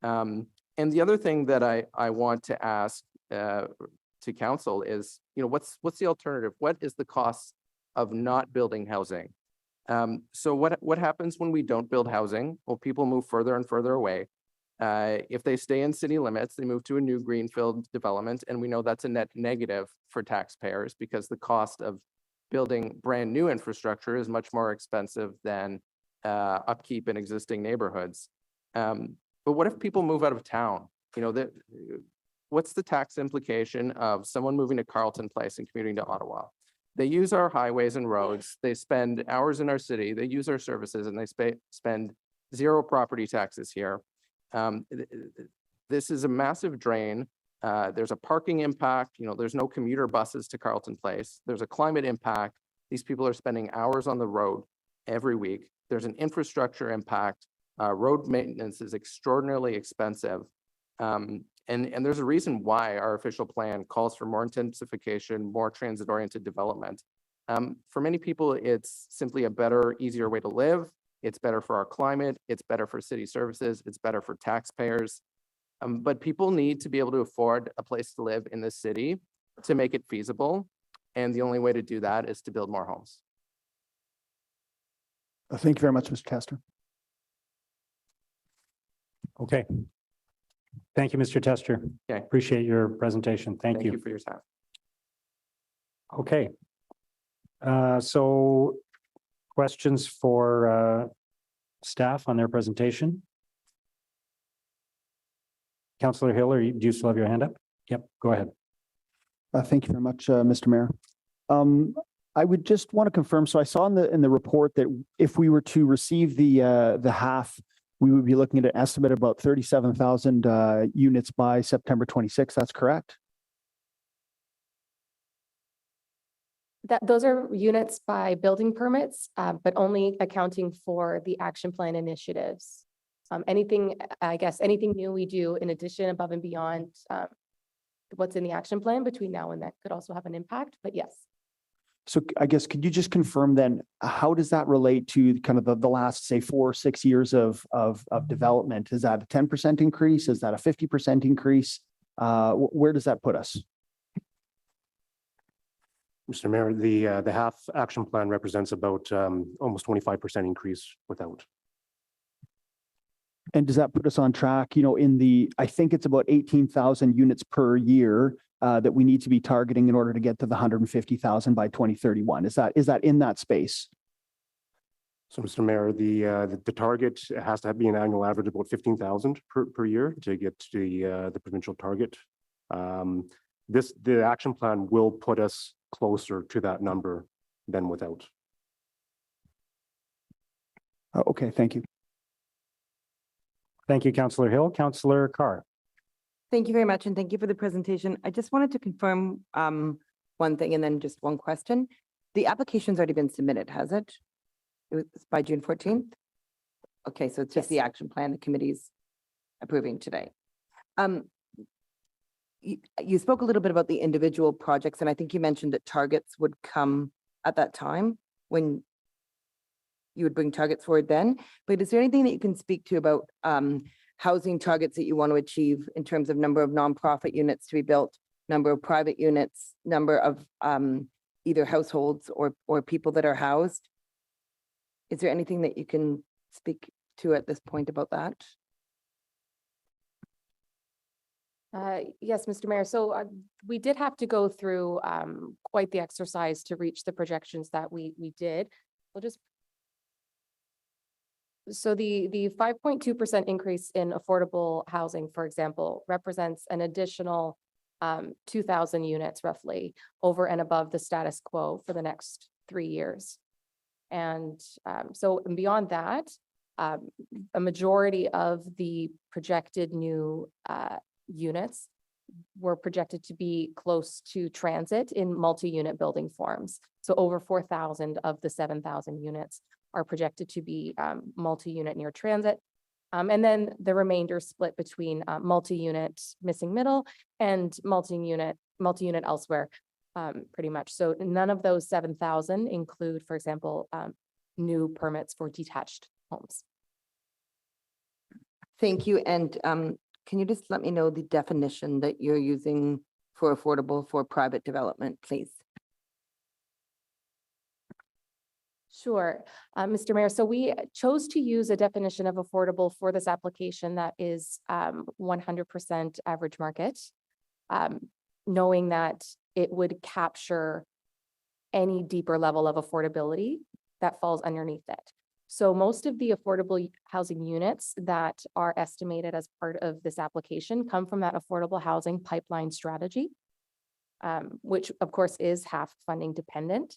And the other thing that I want to ask to council is, what's the alternative? What is the cost of not building housing? So what happens when we don't build housing? Well, people move further and further away. If they stay in city limits, they move to a new greenfield development, and we know that's a net negative for taxpayers because the cost of building brand new infrastructure is much more expensive than upkeep in existing neighborhoods. But what if people move out of town? What's the tax implication of someone moving to Carleton Place and commuting to Ottawa? They use our highways and roads, they spend hours in our city, they use our services, and they spend zero property taxes here. This is a massive drain. There's a parking impact, there's no commuter buses to Carleton Place. There's a climate impact. These people are spending hours on the road every week. There's an infrastructure impact. Road maintenance is extraordinarily expensive. And there's a reason why our official plan calls for more intensification, more transit-oriented development. For many people, it's simply a better, easier way to live. It's better for our climate. It's better for city services. It's better for taxpayers. But people need to be able to afford a place to live in this city to make it feasible. And the only way to do that is to build more homes. Thank you very much, Mr. Tester. Okay. Thank you, Mr. Tester. Okay. Appreciate your presentation. Thank you. for your time. Okay. So questions for staff on their presentation? Councillor Hill, do you still have your hand up? Yep, go ahead. Thank you very much, Mr. Mayor. I would just want to confirm, so I saw in the report that if we were to receive the half, we would be looking at an estimate of about 37,000 units by September 26th. That's correct? Those are units by building permits, but only accounting for the action plan initiatives. Anything new we do in addition, above and beyond what's in the action plan between now and then could also have an impact, but yes. So I guess, could you just confirm then, how does that relate to kind of the last, say, 4 or 6 years of development? Is that a 10% increase? Is that a 50% increase? Where does that put us? Mr. Mayor, the half action plan represents about almost 25% increase without. And does that put us on track, you know, I think it's about 18,000 units per year that we need to be targeting in order to get to the 150,000 by 2031. Is that in that space? So, Mr. Mayor, the target has to be an annual average of about 15,000 per year to get to the provincial target. The action plan will put us closer to that number than without. Okay, thank you. Thank you, Councillor Hill. Councillor Carr. Thank you very much, and thank you for the presentation. I just wanted to confirm one thing and then just one question. The application's already been submitted, has it? It was by June 14th? Okay, so it's just the action plan the committee's approving today. You spoke a little bit about the individual projects, and I think you mentioned that targets would come at that time when you would bring targets forward then. But is there anything that you can speak to about housing targets that you want to achieve in terms of number of nonprofit units to be built, number of private units, number of either households or people that are housed? Is there anything that you can speak to at this point about that? Yes, Mr. Mayor. So we did have to go through quite the exercise to reach the projections that we did. So the 5.2% increase in affordable housing, for example, represents an additional 2,000 units roughly over and above the status quo for the next 3 years. And so beyond that, a majority of the projected new units were projected to be close to transit in multi-unit building forms. So over 4,000 of the 7,000 units are projected to be multi-unit near transit. And then the remainder split between multi-unit missing middle and multi-unit elsewhere, pretty much. So none of those 7,000 include, for example, new permits for detached homes. Thank you. And can you just let me know the definition that you're using for affordable for private development, please? Sure, Mr. Mayor. So we chose to use a definition of affordable for this application that is 100% average market, knowing that it would capture any deeper level of affordability that falls underneath it. So most of the affordable housing units that are estimated as part of this application come from that affordable housing pipeline strategy, which of course is half funding dependent.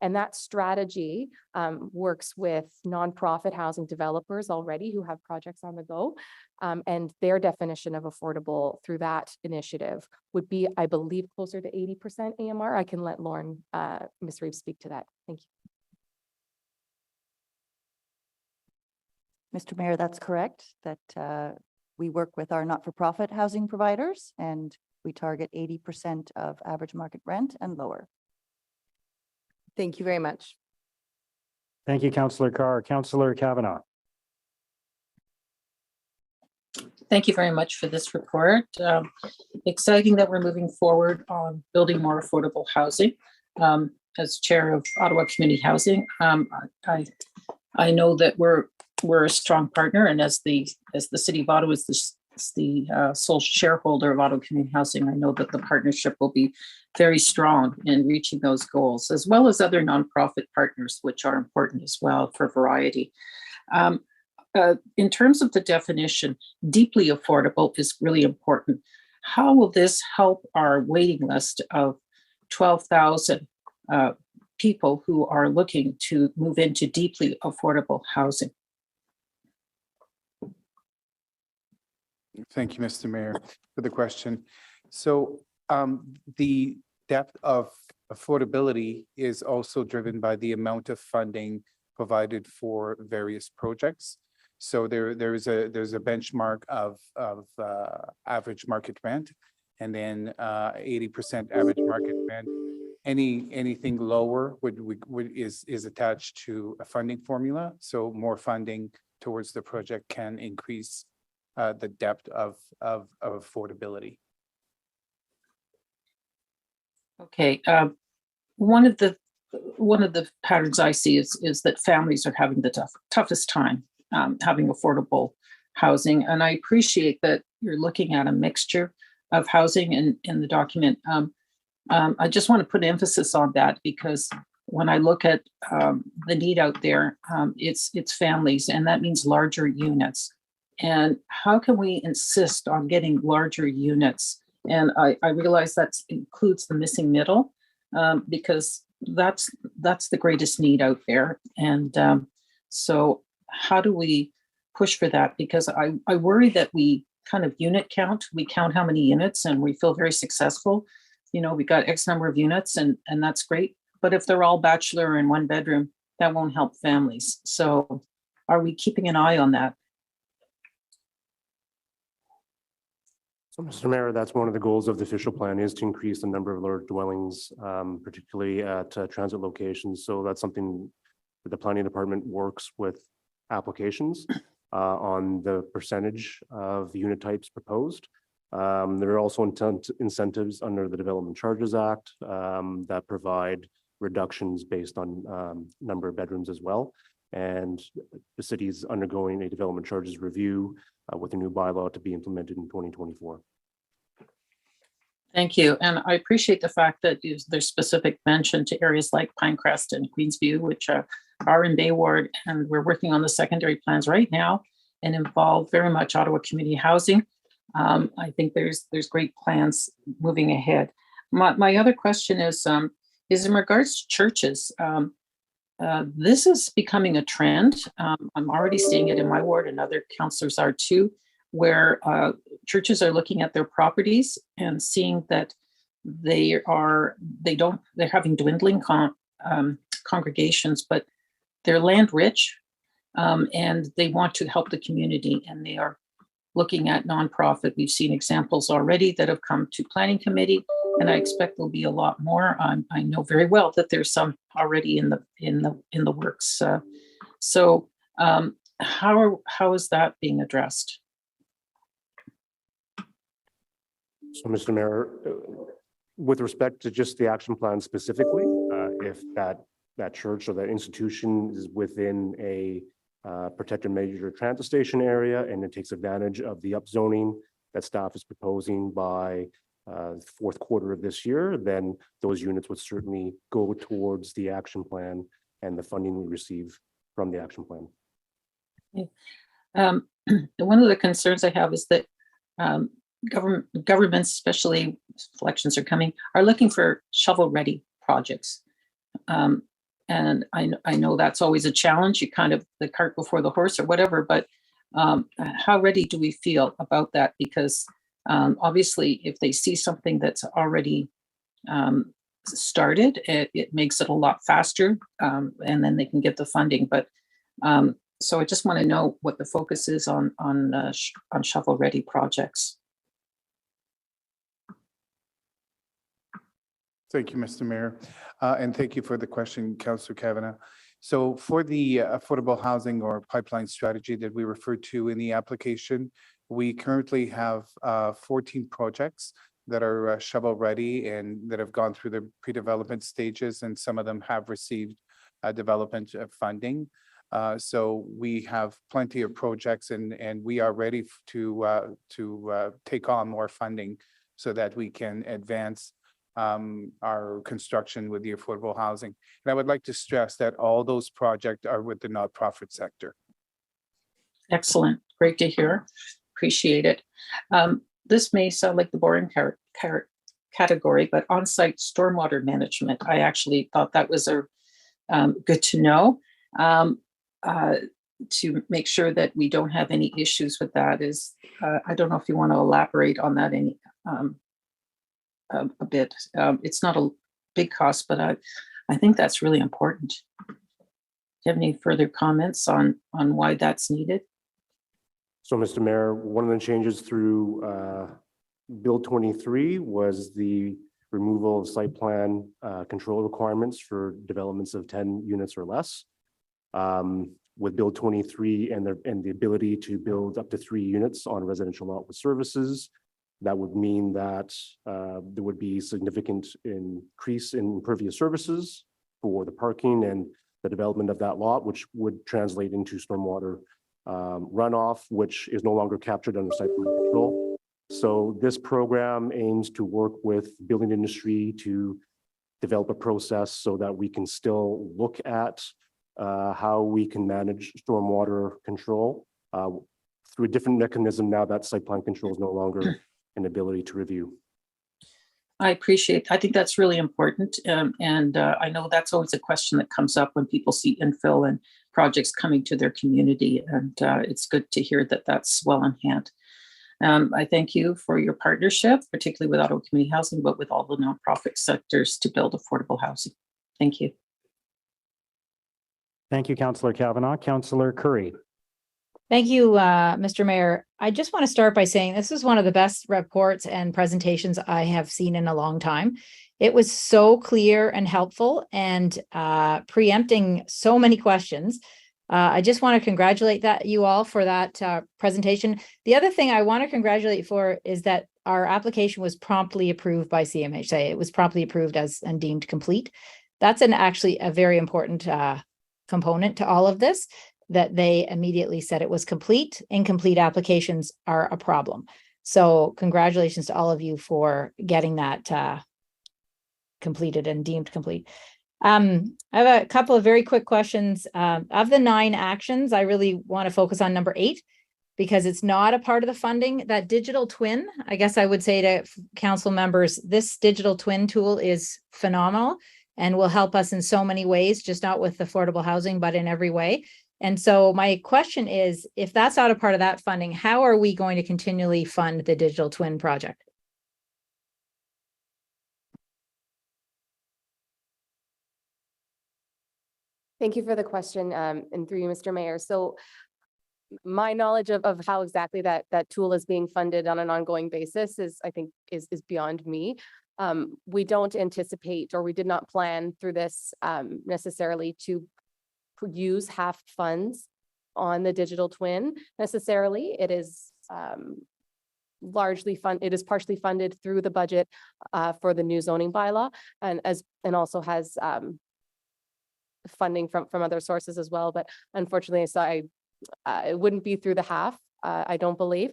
And that strategy works with nonprofit housing developers already who have projects on the go. And their definition of affordable through that initiative would be, I believe, closer to 80% AMR. I can let Lauren, Ms. Reeves speak to that. Thank you. Mr. Mayor, that's correct, that we work with our not-for-profit housing providers and we target 80% of average market rent and lower. Thank you very much. Thank you, Councillor Carr. Councillor Kavanaugh. Thank you very much for this report. Exciting that we're moving forward on building more affordable housing. As chair of Ottawa Community Housing, I know that we're a strong partner, and as the city of Ottawa is the sole shareholder of Ottawa Community Housing, I know that the partnership will be very strong in reaching those goals, as well as other nonprofit partners, which are important as well for variety. In terms of the definition, deeply affordable is really important. How will this help our waiting list of 12,000 people who are looking to move into deeply affordable housing? Thank you, Mr. Mayor, for the question. So the depth of affordability is also driven by the amount of funding provided for various projects. So there's a benchmark of average market rent, and then 80% average market rent. Anything lower is attached to a funding formula. So more funding towards the project can increase the depth of affordability. Okay, one of the patterns I see is that families are having the toughest time having affordable housing, and I appreciate that you're looking at a mixture of housing in the document. I just want to put emphasis on that, because when I look at the need out there, it's families, and that means larger units. And how can we insist on getting larger units? And I realize that includes the missing middle, because that's the greatest need out there. And so how do we push for that? Because I worry that we kind of unit count. We count how many units and we feel very successful. You know, we got X number of units and that's great. But if they're all bachelor and one bedroom, that won't help families. So are we keeping an eye on that? So, Mr. Mayor, that's one of the goals of the official plan, is to increase the number of large dwellings, particularly at transit locations. So that's something that the planning department works with applications on the percentage of unit types proposed. There are also incentives under the Development Charges Act that provide reductions based on number of bedrooms as well. And the city is undergoing a development charges review with a new bylaw to be implemented in 2024. Thank you. And I appreciate the fact that there's specific mention to areas like Pinecrest and Queensview, which are in Bay Ward, and we're working on the secondary plans right now and involve very much Ottawa Community Housing. I think there's great plans moving ahead. My other question is in regards to churches. This is becoming a trend. I'm already seeing it in my ward, and other councillors are too, where churches are looking at their properties and seeing that they're having dwindling congregations, but they're land rich, and they want to help the community, and they are looking at nonprofit. We've seen examples already that have come to planning committee, and I expect there'll be a lot more. I know very well that there's some already in the works. So how is that being addressed? So, Mr. Mayor, with respect to just the action plan specifically, if that church or that institution is within a protected major transit station area and it takes advantage of the upzoning that staff is proposing by the fourth quarter of this year, then those units would certainly go towards the action plan and the funding we receive from the action plan. One of the concerns I have is that governments, especially elections are coming, are looking for shovel-ready projects. And I know that's always a challenge. You kind of the cart before the horse or whatever, but how ready do we feel about that? Because obviously, if they see something that's already started, it makes it a lot faster, and then they can get the funding. But so I just want to know what the focus is on shovel-ready projects. Thank you, Mr. Mayor. And thank you for the question, Councillor Kavanagh. So for the affordable housing or pipeline strategy that we referred to in the application, we currently have 14 projects that are shovel ready and that have gone through the pre-development stages, and some of them have received development funding. So we have plenty of projects and we are ready to take on more funding so that we can advance our construction with the affordable housing. And I would like to stress that all those projects are with the nonprofit sector. Excellent. Great to hear. Appreciate it. This may sound like the boring category, but on-site stormwater management, I actually thought that was a good to know. To make sure that we don't have any issues with that is, I don't know if you want to elaborate on that any a bit. It's not a big cost, but I think that's really important. Do you have any further comments on why that's needed? So, Mr. Mayor, one of the changes through Bill 23 was the removal of site plan control requirements for developments of 10 units or less. With Bill 23 and the ability to build up to 3 units on a residential lot with services, that would mean that there would be significant increase in impervious services for the parking and the development of that lot, which would translate into stormwater runoff, which is no longer captured under site plan control. So this program aims to work with building industry to develop a process so that we can still look at how we can manage stormwater control through a different mechanism now that site plan control is no longer an ability to review. I think that's really important. And I know that's always a question that comes up when people see infill and projects coming to their community. And it's good to hear that that's well in hand. I thank you for your partnership, particularly with Ottawa Community Housing, but with all the nonprofit sectors to build affordable housing. Thank you. Thank you, Councillor Kavanaugh. Councillor Curry. Thank you, Mr. Mayor. I just want to start by saying this is one of the best reports and presentations I have seen in a long time. It was so clear and helpful and preempting so many questions. I just want to congratulate you all for that presentation. The other thing I want to congratulate for is that our application was promptly approved by CMHC. It was promptly approved as and deemed complete. That's actually a very important component to all of this, that they immediately said it was complete. Incomplete applications are a problem. So congratulations to all of you for getting that completed and deemed complete. I have a couple of very quick questions. Of the 9 actions, I really want to focus on number 8 because it's not a part of the funding. That digital twin, I guess I would say to council members, this digital twin tool is phenomenal and will help us in so many ways, just not with affordable housing, but in every way. And so my question is, if that's not a part of that funding, how are we going to continually fund the digital twin project? Thank you for the question, and through you, Mr. Mayor. So my knowledge of how exactly that tool is being funded on an ongoing basis is, I think, is beyond me. We don't anticipate, or we did not plan through this necessarily to use half funds on the digital twin necessarily. It is it is partially funded through the budget for the new zoning bylaw, and also has funding from other sources as well. But unfortunately, it wouldn't be through the half, I don't believe.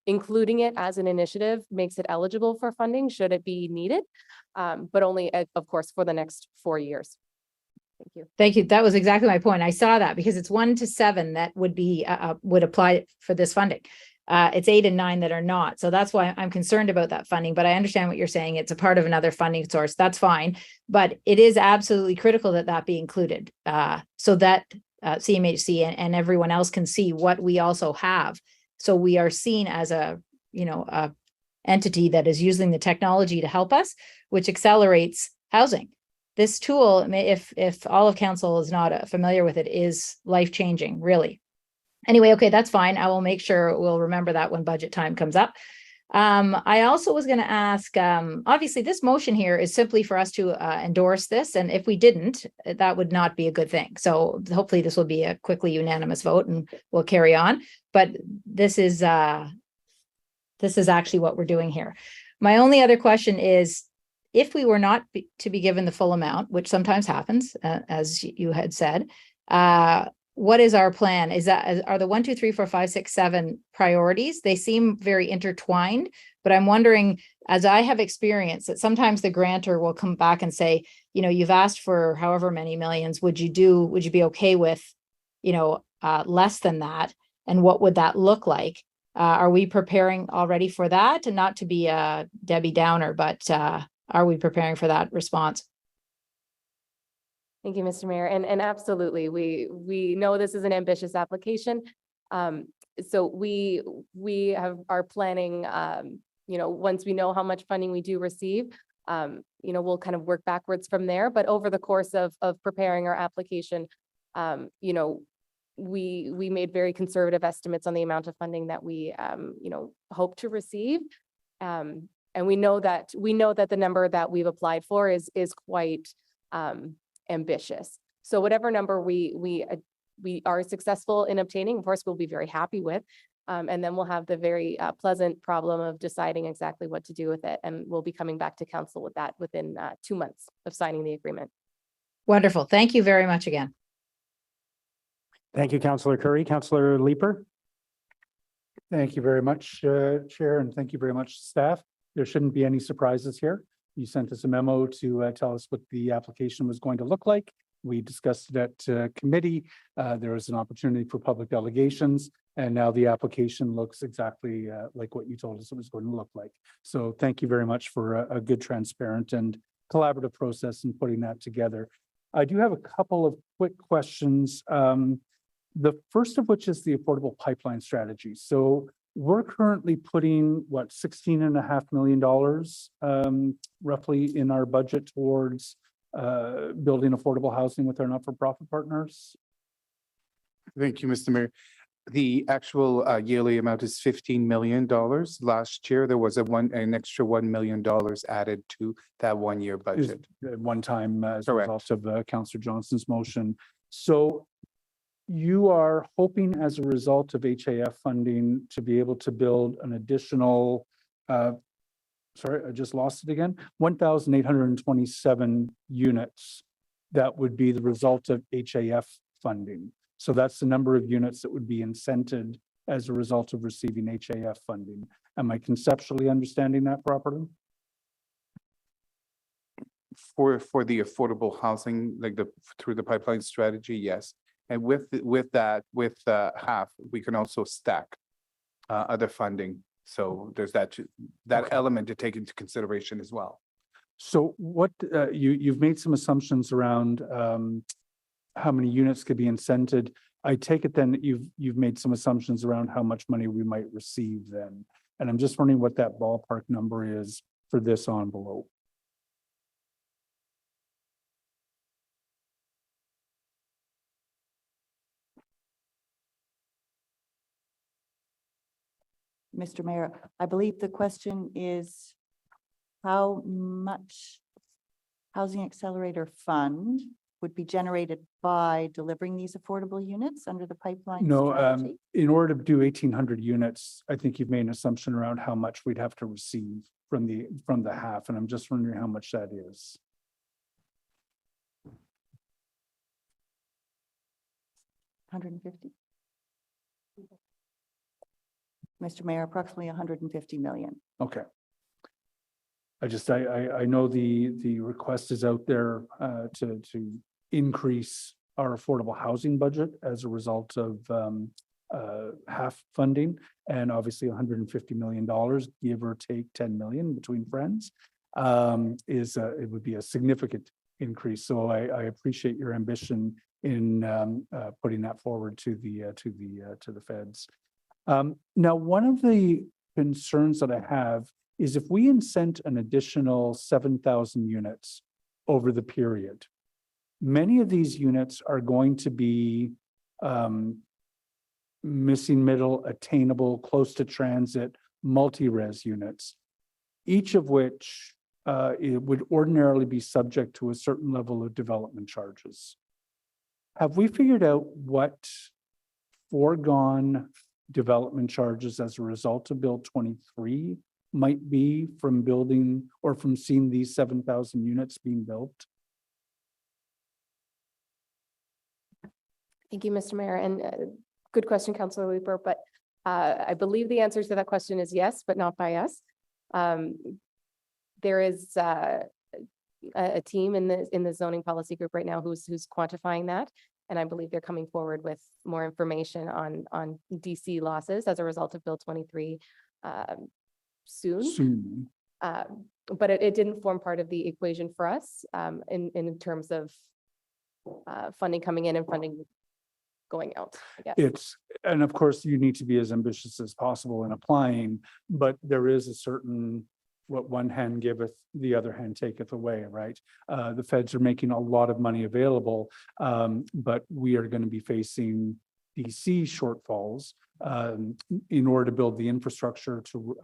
Including it as an initiative makes it eligible for funding should it be needed, but only, of course, for the next 4 years. Thank you. Thank you. That was exactly my point. I saw that because it's 1 to 7 that would be would apply for this funding. It's 8 and 9 that are not. So that's why I'm concerned about that funding. But I understand what you're saying. It's a part of another funding source. That's fine. But it is absolutely critical that that be included so that CMHC and everyone else can see what we also have. So we are seen as a entity that is using the technology to help us, which accelerates housing. This tool, if all of council is not familiar with it, is life-changing, really. Anyway, okay, that's fine. I will make sure we'll remember that when budget time comes up. I also was going to ask, obviously this motion here is simply for us to endorse this. And if we didn't, that would not be a good thing. So hopefully this will be a quickly unanimous vote and we'll carry on. But this is actually what we're doing here. My only other question is, if we were not to be given the full amount, which sometimes happens, as you had said, what is our plan? Are the 1, 2, 3, 4, 5, 6, 7 priorities? They seem very intertwined, but I'm wondering, as I have experienced, that sometimes the grantor will come back and say, you've asked for however many millions, would you be okay with, less than that? And what would that look like? Are we preparing already for that? And not to be a Debbie Downer, but are we preparing for that response? Thank you, Mr. Mayor. And absolutely, we know this is an ambitious application. So we are planning, once we know how much funding we do receive, we'll kind of work backwards from there. But over the course of preparing our application, we made very conservative estimates on the amount of funding that we, hope to receive. And we know that the number that we've applied for is quite ambitious. So whatever number we are successful in obtaining, of course, we'll be very happy with. And then we'll have the very pleasant problem of deciding exactly what to do with it. And we'll be coming back to council with that within 2 months of signing the agreement. Wonderful. Thank you very much again. Thank you, Councillor Curry. Councillor Leeper. Thank you very much, Chair, and thank you very much, staff. There shouldn't be any surprises here. You sent us a memo to tell us what the application was going to look like. We discussed it at committee. There was an opportunity for public delegations, and now the application looks exactly like what you told us it was going to look like. So thank you very much for a good, transparent, and collaborative process in putting that together. I do have a couple of quick questions. The first of which is the affordable pipeline strategy. So we're currently putting, what, $16.5 million roughly in our budget towards building affordable housing with our not-for-profit partners? Thank you, Mr. Mayor. The actual yearly amount is $15 million. Last year, there was an extra $1 million added to that one-year budget. One time as a Correct. result of Councillor Johnston's motion. So you are hoping as a result of HAF funding to be able to build an additional, sorry, I just lost it again, 1,827 units. That would be the result of HAF funding. So that's the number of units that would be incented as a result of receiving HAF funding. Am I conceptually understanding that properly? For the affordable housing, like through the pipeline strategy, yes. And with half, we can also stack other funding. So there's that element to take into consideration as well. So what you've made some assumptions around how many units could be incented. I take it then that you've made some assumptions around how much money we might receive then. And I'm just wondering what that ballpark number is for this envelope. Mr. Mayor, I believe the question is how much Housing Accelerator Fund would be generated by delivering these affordable units under the pipeline strategy? In order to do 1,800 units, I think you've made an assumption around how much we'd have to receive from the half, and I'm just wondering how much that is. $150. Mr. Mayor, approximately 150 million. Okay. I know the request is out there to increase our affordable housing budget as a result of half funding, and obviously $150 million, give or take 10 million between friends, it would be a significant increase. So I appreciate your ambition in putting that forward to the feds. Now, one of the concerns that I have is if we incent an additional 7,000 units over the period, many of these units are going to be missing middle, attainable, close to transit, multi-res units, each of which it would ordinarily be subject to a certain level of development charges. Have we figured out what foregone development charges as a result of Bill 23 might be from building or from seeing these 7,000 units being built? Thank you, Mr. Mayor, and good question, Councillor Weeper, but I believe the answer to that question is yes, but not by us. There is a team in the zoning policy group right now who's quantifying that, and I believe they're coming forward with more information on DC losses as a result of Bill 23 soon. But it didn't form part of the equation for us in terms of funding coming in and funding going out, I guess. And of course, you need to be as ambitious as possible in applying, but there is a certain, what one hand giveth, the other hand taketh away, right? The feds are making a lot of money available, but we are going to be facing DC shortfalls in order to build the infrastructure to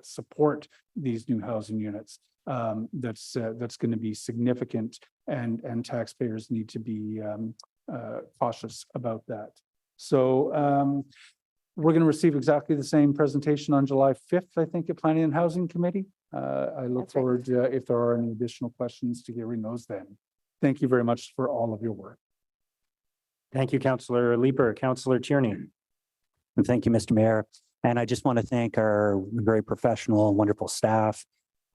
support these new housing units. That's going to be significant, and taxpayers need to be cautious about that. So we're going to receive exactly the same presentation on July 5th, I think, at Planning and Housing Committee. I look forward to, if there are any additional questions, to hearing those then. Thank you very much for all of your work. Thank you, Councillor Leeper. Councillor Tierney. And thank you, Mr. Mayor. And I just want to thank our very professional and wonderful staff.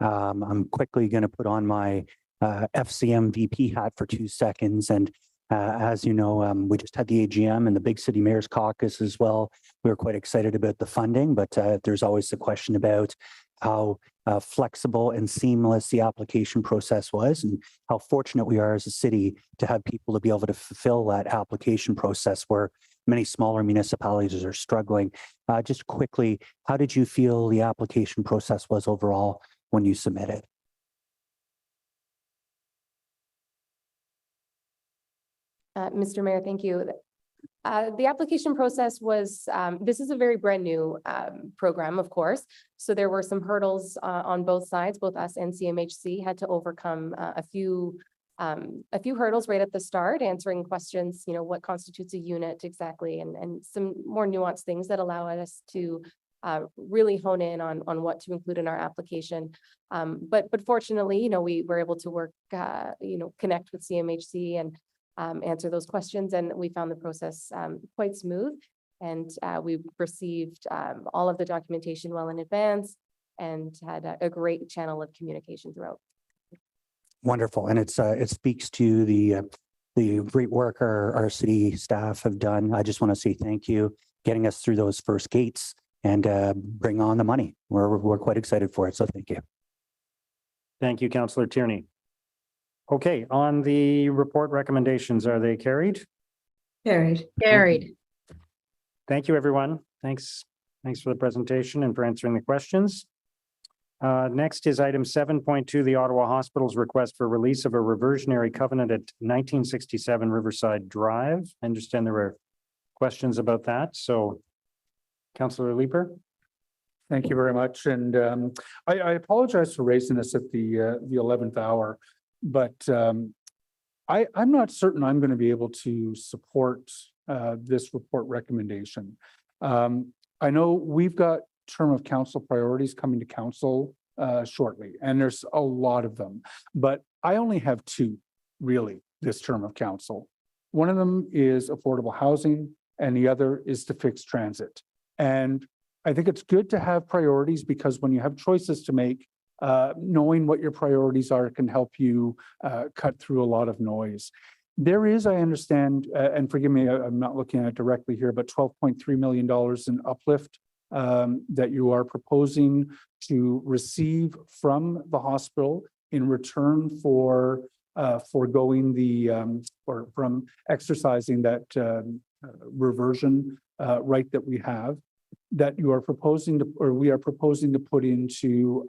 I'm quickly going to put on my FCM VP hat for 2 seconds. And as you know, we just had the AGM and the Big City Mayor's Caucus as well. We were quite excited about the funding, but there's always the question about how flexible and seamless the application process was, and how fortunate we are as a city to have people to be able to fulfill that application process where many smaller municipalities are struggling. Just quickly, how did you feel the application process was overall when you submitted? Mr. Mayor, thank you. The application process was, this is a very brand new program, of course. So there were some hurdles on both sides. Both us and CMHC had to overcome a few hurdles right at the start, answering questions, you know, what constitutes a unit exactly, and some more nuanced things that allow us to really hone in on what to include in our application. But fortunately, you know, we were able to work, you know, connect with CMHC and answer those questions, and we found the process quite smooth, and we received all of the documentation well in advance and had a great channel of communication throughout. Wonderful, and it speaks to the great work our city staff have done. I just want to say thank you, getting us through those first gates and bring on the money. We're quite excited for it, so thank you. Thank you, Councillor Tierney. Okay, on the report recommendations, are they carried? Carried. Carried. Thank you, everyone. Thanks for the presentation and for answering the questions. Next is item 7.2, the Ottawa Hospital's request for release of a reversionary covenant at 1967 Riverside Drive. I understand there were questions about that. So, Councillor Leeper. Thank you very much. And I apologize for raising this at the 11th hour, but I'm not certain I'm going to be able to support this report recommendation. I know we've got term of council priorities coming to council shortly, and there's a lot of them, but I only have 2 really this term of council. One of them is affordable housing, and the other is to fix transit. And I think it's good to have priorities, because when you have choices to make, knowing what your priorities are can help you cut through a lot of noise. There is, I understand, and forgive me, I'm not looking at it directly here, but $12.3 million in uplift that you are proposing to receive from the hospital in return for foregoing or from exercising that reversion right that we have, that you are proposing to, or we are proposing to put into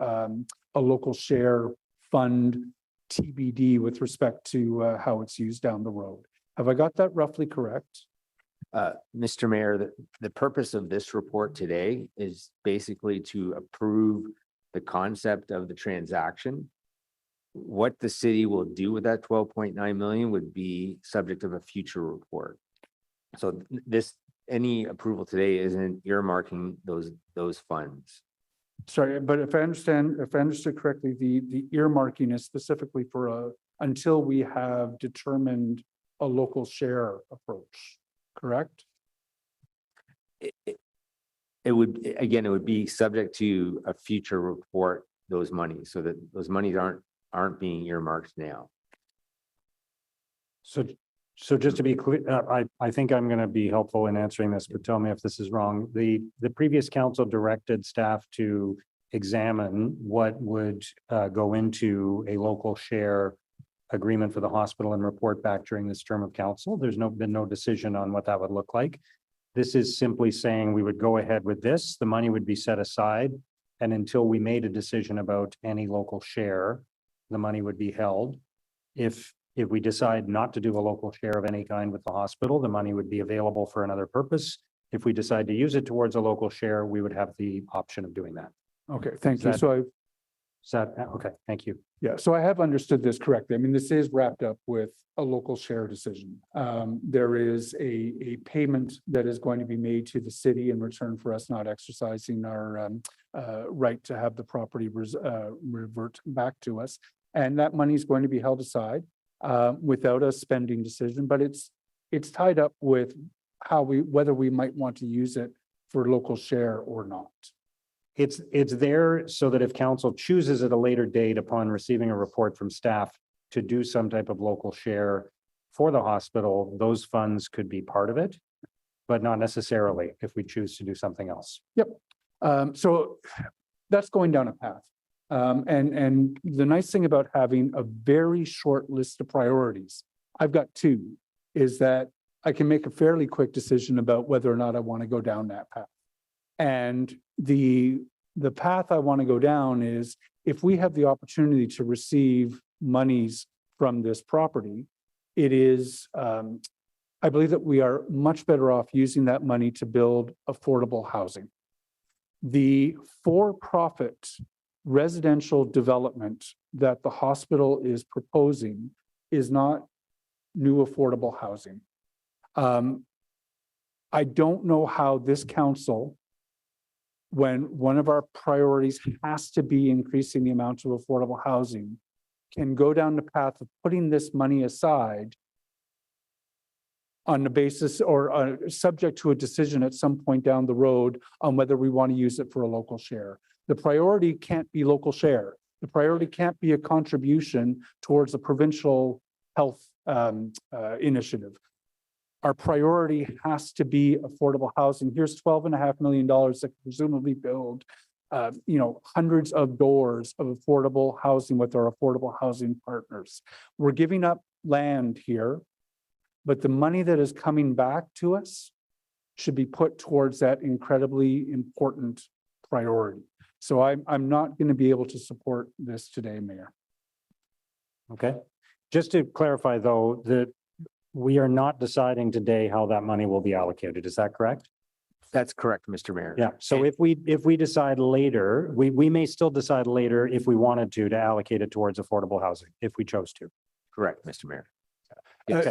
a local share fund TBD with respect to how it's used down the road. Have I got that roughly correct? Mr. Mayor, the purpose of this report today is basically to approve the concept of the transaction. What the city will do with that 12.9 million would be subject of a future report. So any approval today isn't earmarking those funds. Sorry, but if I understood correctly, the earmarking is specifically for until we have determined a local share approach, correct? It would, again, it would be subject to a future report, those monies, so that those monies aren't being earmarked now. So just to be clear, I think I'm going to be helpful in answering this, but tell me if this is wrong. The previous council directed staff to examine what would go into a local share agreement for the hospital and report back during this term of council. There's been no decision on what that would look like. This is simply saying we would go ahead with this. The money would be set aside, and until we made a decision about any local share, the money would be held. If we decide not to do a local share of any kind with the hospital, the money would be available for another purpose. If we decide to use it towards a local share, we would have the option of doing that. Okay, thank you. Okay, thank you. Yeah, so I have understood this correctly. I mean, this is wrapped up with a local share decision. There is a payment that is going to be made to the city in return for us not exercising our right to have the property revert back to us. And that money is going to be held aside without a spending decision, but it's tied up with whether we might want to use it for local share or not. It's there so that if council chooses at a later date upon receiving a report from staff to do some type of local share for the hospital, those funds could be part of it, but not necessarily if we choose to do something else. Yep. So that's going down a path. And the nice thing about having a very short list of priorities, I've got two, is that I can make a fairly quick decision about whether or not I want to go down that path. And the path I want to go down is if we have the opportunity to receive monies from this property, it is, I believe that we are much better off using that money to build affordable housing. The for-profit residential development that the hospital is proposing is not new affordable housing. I don't know how this council, when one of our priorities has to be increasing the amount of affordable housing, can go down the path of putting this money aside on the basis or subject to a decision at some point down the road on whether we want to use it for a local share. The priority can't be local share. The priority can't be a contribution towards a provincial health initiative. Our priority has to be affordable housing. Here's $12.5 million that presumably build, hundreds of doors of affordable housing with our affordable housing partners. We're giving up land here, but the money that is coming back to us should be put towards that incredibly important priority. So I'm not going to be able to support this today, Mayor. Okay. Just to clarify though, that we are not deciding today how that money will be allocated. Is that correct? That's correct, Mr. Mayor. Yeah. So if we decide later, we may still decide later if we wanted to allocate it towards affordable housing, if we chose to. Correct, Mr. Mayor.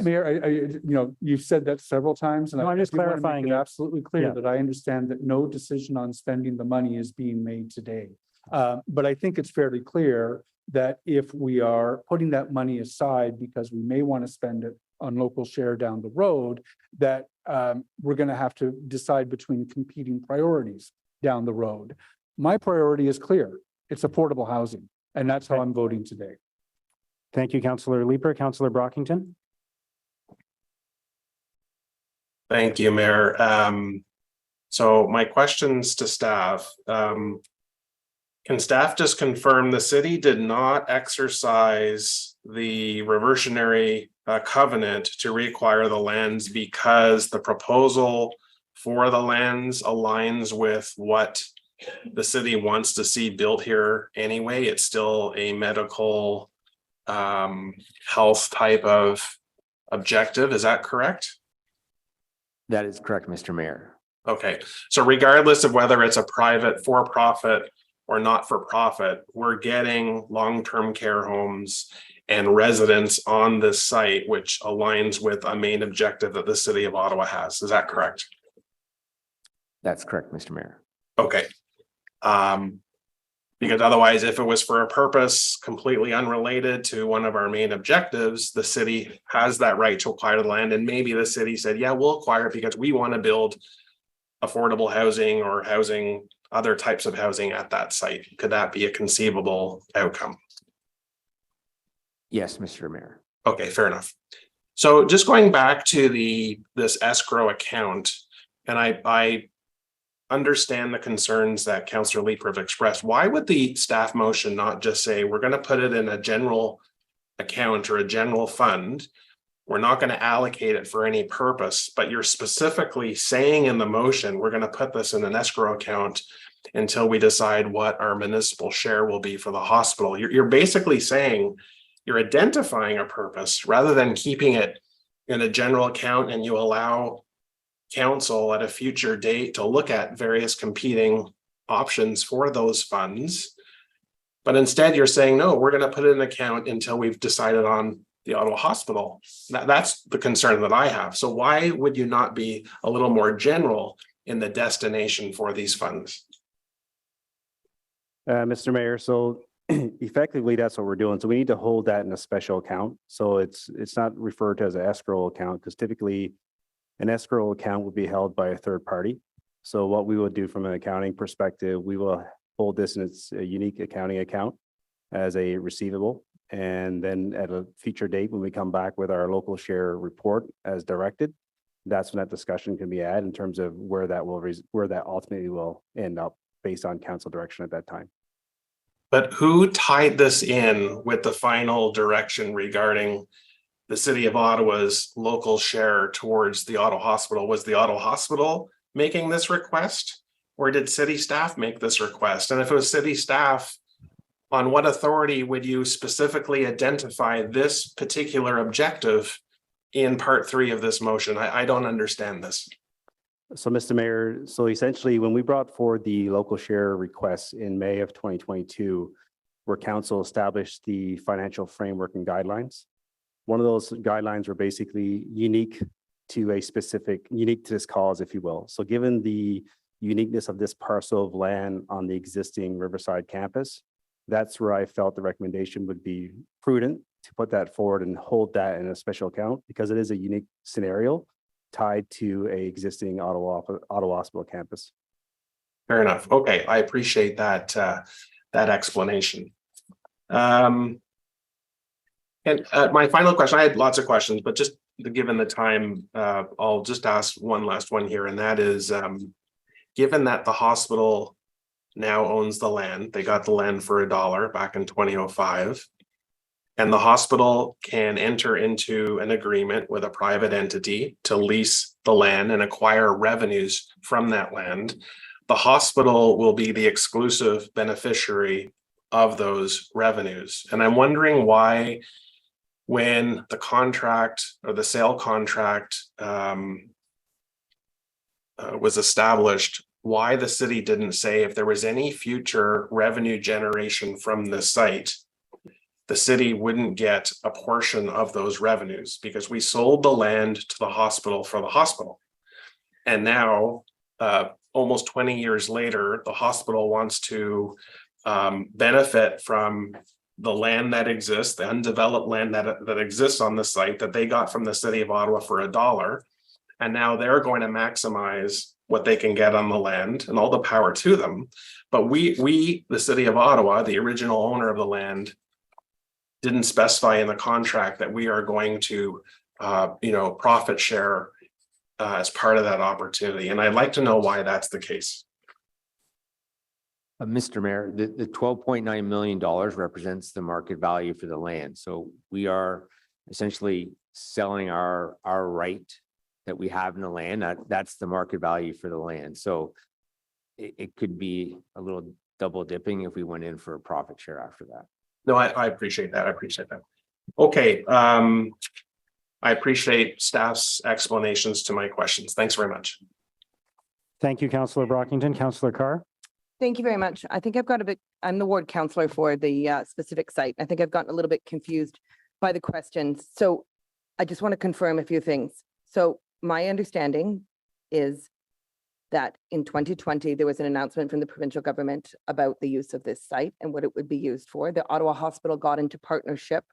Mayor, you've said that several times, and I'm just clarifying it. Absolutely clear that I understand that no decision on spending the money is being made today. But I think it's fairly clear that if we are putting that money aside because we may want to spend it on local share down the road, that we're going to have to decide between competing priorities down the road. My priority is clear. It's affordable housing, and that's how I'm voting today. Thank you, Councillor Leeper. Councillor Brockington. Thank you, Mayor. So my questions to staff. Can staff just confirm the city did not exercise the reversionary covenant to reacquire the lands because the proposal for the lands aligns with what the city wants to see built here anyway? It's still a medical health type of objective. Is that correct? That is correct, Mr. Mayor. Okay, so regardless of whether it's a private for-profit or not-for-profit, we're getting long-term care homes and residents on this site, which aligns with a main objective that the city of Ottawa has. Is that correct? That's correct, Mr. Mayor. Okay. Because otherwise, if it was for a purpose completely unrelated to one of our main objectives, the city has that right to acquire the land. And maybe the city said, yeah, we'll acquire it because we want to build affordable housing or housing, other types of housing at that site. Could that be a conceivable outcome? Yes, Mr. Mayor. Okay, fair enough. So just going back to this escrow account, and I understand the concerns that Councillor Leeper have expressed. Why would the staff motion not just say, we're going to put it in a general account or a general fund? We're not going to allocate it for any purpose, but you're specifically saying in the motion, we're going to put this in an escrow account until we decide what our municipal share will be for the hospital. You're basically saying, you're identifying a purpose rather than keeping it in a general account, and you allow council at a future date to look at various competing options for those funds. But instead you're saying, no, we're going to put it in an account until we've decided on the Ottawa Hospital. That's the concern that I have. So why would you not be a little more general in the destination for these funds? Mr. Mayor, so effectively, that's what we're doing. So we need to hold that in a special account. So it's not referred to as an escrow account, because typically an escrow account will be held by a third party. So what we will do from an accounting perspective, we will hold this in its unique accounting account as a receivable. And then at a future date, when we come back with our local share report as directed, that's when that discussion can be had in terms of where that ultimately will end up based on council direction at that time. But who tied this in with the final direction regarding the city of Ottawa's local share towards the Ottawa Hospital? Was the Ottawa Hospital making this request, or did city staff make this request? And if it was city staff, on what authority would you specifically identify this particular objective in part 3 of this motion? I don't understand this. So, Mr. Mayor, so essentially, when we brought forward the local share requests in May of 2022, where council established the financial framework and guidelines, one of those guidelines were basically unique to this cause, if you will. So given the uniqueness of this parcel of land on the existing Riverside campus, that's where I felt the recommendation would be prudent to put that forward and hold that in a special account, because it is a unique scenario tied to a existing Ottawa Hospital campus. Fair enough. Okay, I appreciate that explanation. And my final question, I had lots of questions, but just given the time, I'll just ask one last one here, and that is, given that the hospital now owns the land, they got the land for $1 back in 2005, and the hospital can enter into an agreement with a private entity to lease the land and acquire revenues from that land. The hospital will be the exclusive beneficiary of those revenues. And I'm wondering why, when the contract or the sale contract was established, why the city didn't say if there was any future revenue generation from the site, the city wouldn't get a portion of those revenues, because we sold the land to the hospital for the hospital. And now, almost 20 years later, the hospital wants to benefit from the land that exists, the undeveloped land that exists on the site that they got from the city of Ottawa for $1. And now they're going to maximize what they can get on the land, and all the power to them. But we, the city of Ottawa, the original owner of the land, didn't specify in the contract that we are going to, profit share as part of that opportunity. And I'd like to know why that's the case. Mr. Mayor, the $12.9 million represents the market value for the land. So we are essentially selling our right that we have in the land. That's the market value for the land. So it could be a little double dipping if we went in for a profit share after that. No, I appreciate that. I appreciate that. Okay. I appreciate staff's explanations to my questions. Thanks very much. Thank you, Councillor Brockington. Councillor Carr. Thank you very much. I think I've got I'm the ward councillor for the specific site. I think I've gotten a little bit confused by the questions. So I just want to confirm a few things. So my understanding is that in 2020, there was an announcement from the provincial government about the use of this site and what it would be used for. The Ottawa Hospital got into partnership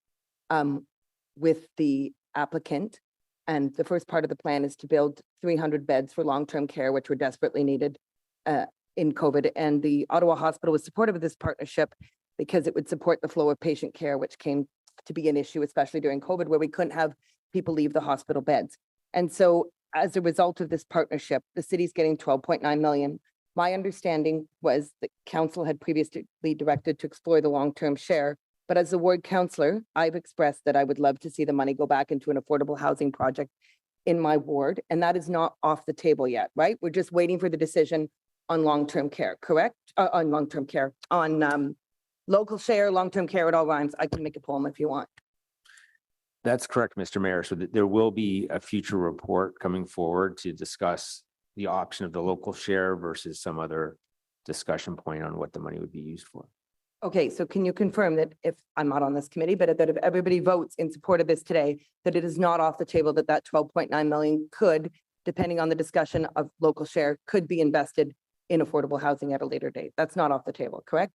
with the applicant. And the first part of the plan is to build 300 beds for long-term care, which were desperately needed in COVID. And the Ottawa Hospital was supportive of this partnership because it would support the flow of patient care, which came to be an issue, especially during COVID, where we couldn't have people leave the hospital beds. And so as a result of this partnership, the city's getting 12.9 million. My understanding was that council had previously directed to explore the long-term share. But as a ward councillor, I've expressed that I would love to see the money go back into an affordable housing project in my ward. And that is not off the table yet, right? We're just waiting for the decision on long-term care, correct? On long-term care, on local share, long-term care, it all rhymes. I can make a poem if you want. That's correct, Mr. Mayor. So there will be a future report coming forward to discuss the option of the local share versus some other discussion point on what the money would be used for. Okay, so can you confirm that if I'm not on this committee, but that if everybody votes in support of this today, that it is not off the table, that 12.9 million could, depending on the discussion of local share, could be invested in affordable housing at a later date? That's not off the table, correct?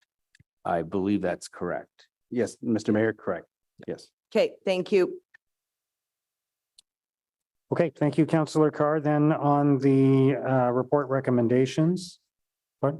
I believe that's correct. Yes, Mr. Mayor, correct. Yes. Okay, thank you. Okay, thank you, Councillor Carr. Then on the report recommendations. What?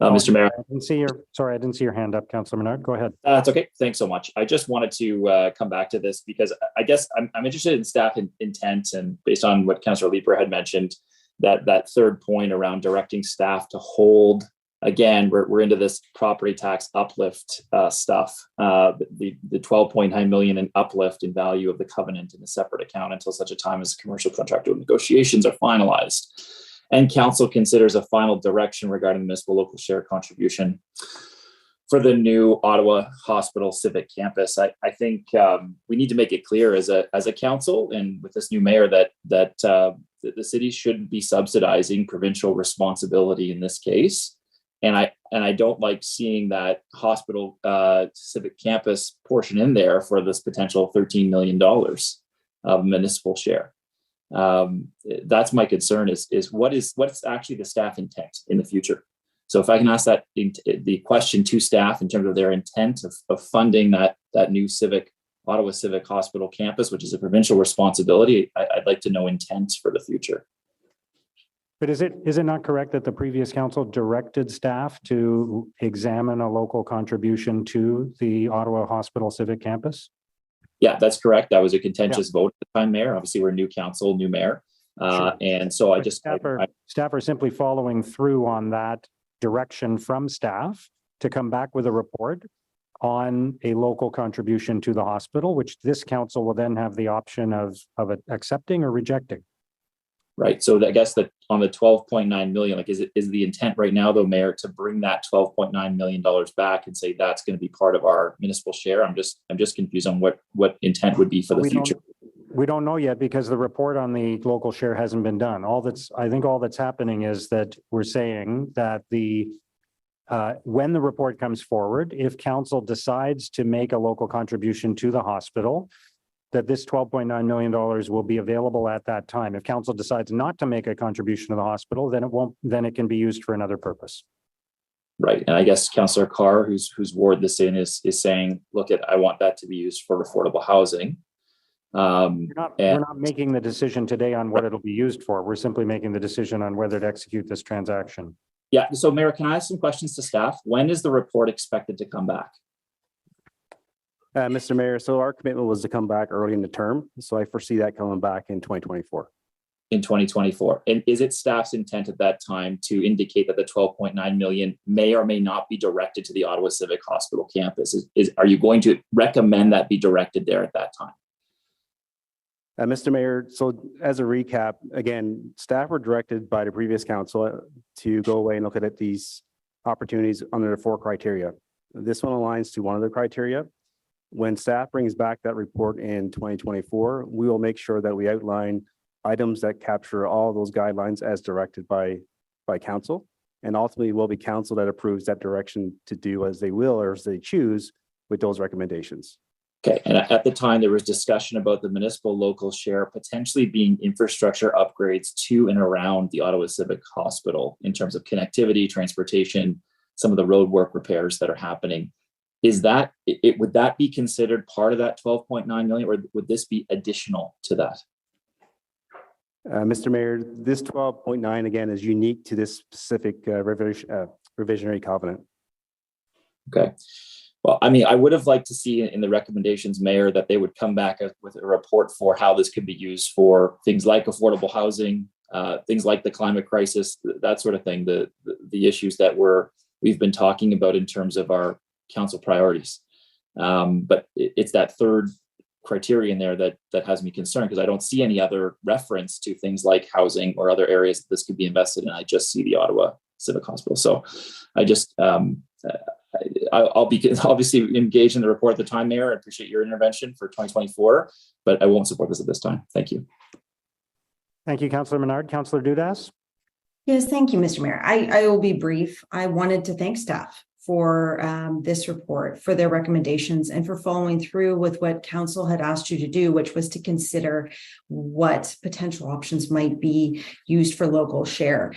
Mr. Mayor. I didn't see your hand up, Councillor Menard. Go ahead. That's okay. Thanks so much. I just wanted to come back to this because I guess I'm interested in staff intent, and based on what Councillor Leeper had mentioned, that third point around directing staff to hold. Again, we're into this property tax uplift stuff. The 12.9 million in uplift in value of the covenant in a separate account until such a time as commercial contractual negotiations are finalized. And council considers a final direction regarding the municipal local share contribution for the new Ottawa Hospital Civic Campus. I think we need to make it clear as a council and with this new mayor that the city shouldn't be subsidizing provincial responsibility in this case. And I don't like seeing that hospital civic campus portion in there for this potential $13 million of municipal share. That's my concern is what's actually the staff intent in the future. So if I can ask that the question to staff in terms of their intent of funding that new Ottawa Civic Hospital campus, which is a provincial responsibility, I'd like to know intent for the future. But is it not correct that the previous council directed staff to examine a local contribution to the Ottawa Hospital Civic Campus? Yeah, that's correct. That was a contentious vote at the time, Mayor. Obviously, we're new council, new mayor. Sure. And so staff are simply following through on that direction from staff to come back with a report on a local contribution to the hospital, which this council will then have the option of accepting or rejecting. Right. So I guess that on the 12.9 million, like, is the intent right now, though, Mayor, to bring that $12.9 million back and say that's going to be part of our municipal share? I'm just confused on what intent would be for the future. We don't know yet because the report on the local share hasn't been done. I think all that's happening is that we're saying that when the report comes forward, if council decides to make a local contribution to the hospital, that this $12.9 million will be available at that time. If council decides not to make a contribution to the hospital, then it can be used for another purpose. Right. And I guess Councillor Carr, whose ward this in is saying, look, I want that to be used for affordable housing. We're not making the decision today on what it'll be used for. We're simply making the decision on whether to execute this transaction. Yeah. So Mayor, can I ask some questions to staff? When is the report expected to come back? Mr. Mayor, so our commitment was to come back early in the term. So I foresee that coming back in 2024. In 2024. And is it staff's intent at that time to indicate that the 12.9 million may or may not be directed to the Ottawa Civic Hospital campus? Are you going to recommend that be directed there at that time? Mr. Mayor, so as a recap, again, staff were directed by the previous council to go away and look at these opportunities under the 4 criteria. This one aligns to one of the criteria. When staff brings back that report in 2024, we will make sure that we outline items that capture all those guidelines as directed by council. And ultimately, it will be council that approves that direction to do as they will or as they choose with those recommendations. Okay, and at the time, there was discussion about the municipal local share potentially being infrastructure upgrades to and around the Ottawa Civic Hospital in terms of connectivity, transportation, some of the road work repairs that are happening. Is that, would that be considered part of that 12.9 million, or would this be additional to that? Mr. Mayor, this 12.9 again is unique to this specific revisionary covenant. Okay. Well, I mean, I would have liked to see in the recommendations, Mayor, that they would come back with a report for how this could be used for things like affordable housing, things like the climate crisis, that sort of thing, the issues that we've been talking about in terms of our council priorities. But it's that third criterion there that has me concerned, because I don't see any other reference to things like housing or other areas that this could be invested in. I just see the Ottawa Civic Hospital. So I just, I'll be obviously engaged in the report at the time, Mayor. I appreciate your intervention for 2024, but I won't support this at this time. Thank you. Thank you, Councillor Menard. Councillor Dudas? Yes, thank you, Mr. Mayor. I will be brief. I wanted to thank staff for this report, for their recommendations, and for following through with what council had asked you to do, which was to consider what potential options might be used for local share.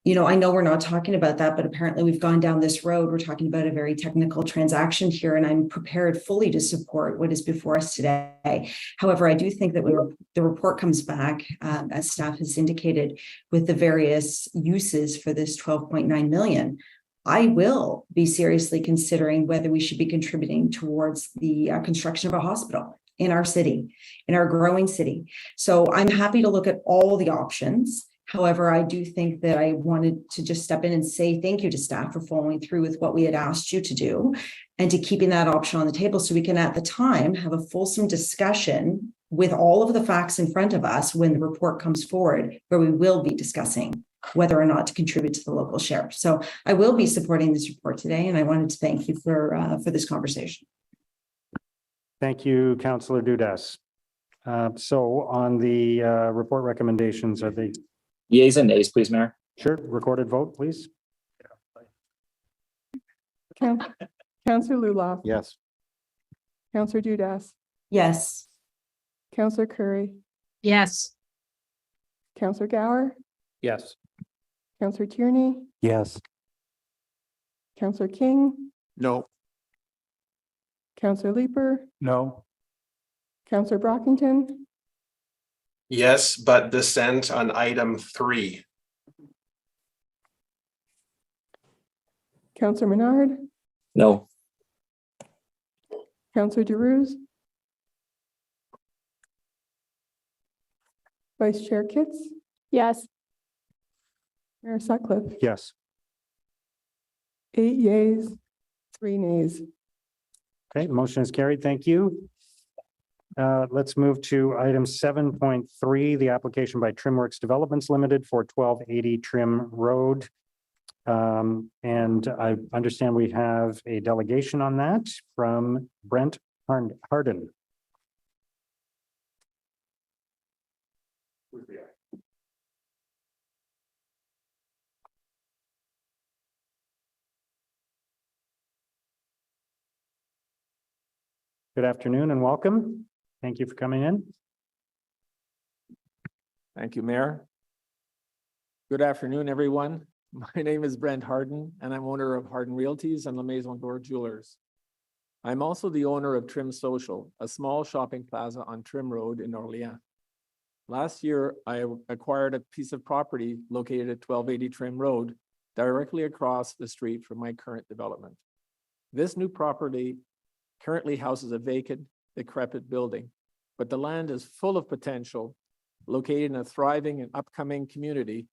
You know, I know we're not talking about that, but apparently we've gone down this road. We're talking about a very technical transaction here, and I'm prepared fully to support what is before us today. However, I do think that when the report comes back, as staff has indicated, with the various uses for this 12.9 million, I will be seriously considering whether we should be contributing towards the construction of a hospital in our city, in our growing city. So I'm happy to look at all the options. However, I do think that I wanted to just step in and say thank you to staff for following through with what we had asked you to do and to keeping that option on the table so we can at the time have a fulsome discussion with all of the facts in front of us when the report comes forward, where we will be discussing whether or not to contribute to the local share. So I will be supporting this report today, and I wanted to thank you for this conversation. Thank you, Councillor Dudas. So on the report recommendations, are they? Yeas and nays, please, Mayor. Sure. Recorded vote, please. Councillor Luloff. Yes. Councillor Dudas. Yes. Councillor Curry. Yes. Councillor Gower. Yes. Councillor Tierney. Yes. Councillor King. No. Councillor Leeper. No. Councillor Brockington. Yes, but dissent on item 3. Councillor Menard. No. Councillor DeRuse. Vice Chair Kitts. Yes. Mayor Sutcliffe. Yes. 8 yeas, 3 nays. Okay, motion is carried. Thank you. Let's move to item 7.3, the application by Trimworks Developments Limited for 1280 Trim Road. And I understand we have a delegation on that from Brent Harden. Good afternoon and welcome. Thank you for coming in. Thank you, Mayor. Good afternoon, everyone. My name is Brent Harden, and I'm owner of Harden Realties and La Maison d'Or Jewelers. I'm also the owner of Trim Social, a small shopping plaza on Trim Road in Orléans. Last year, I acquired a piece of property located at 1280 Trim Road, directly across the street from my current development. This new property currently houses a vacant, decrepit building, but the land is full of potential, located in a thriving and upcoming community,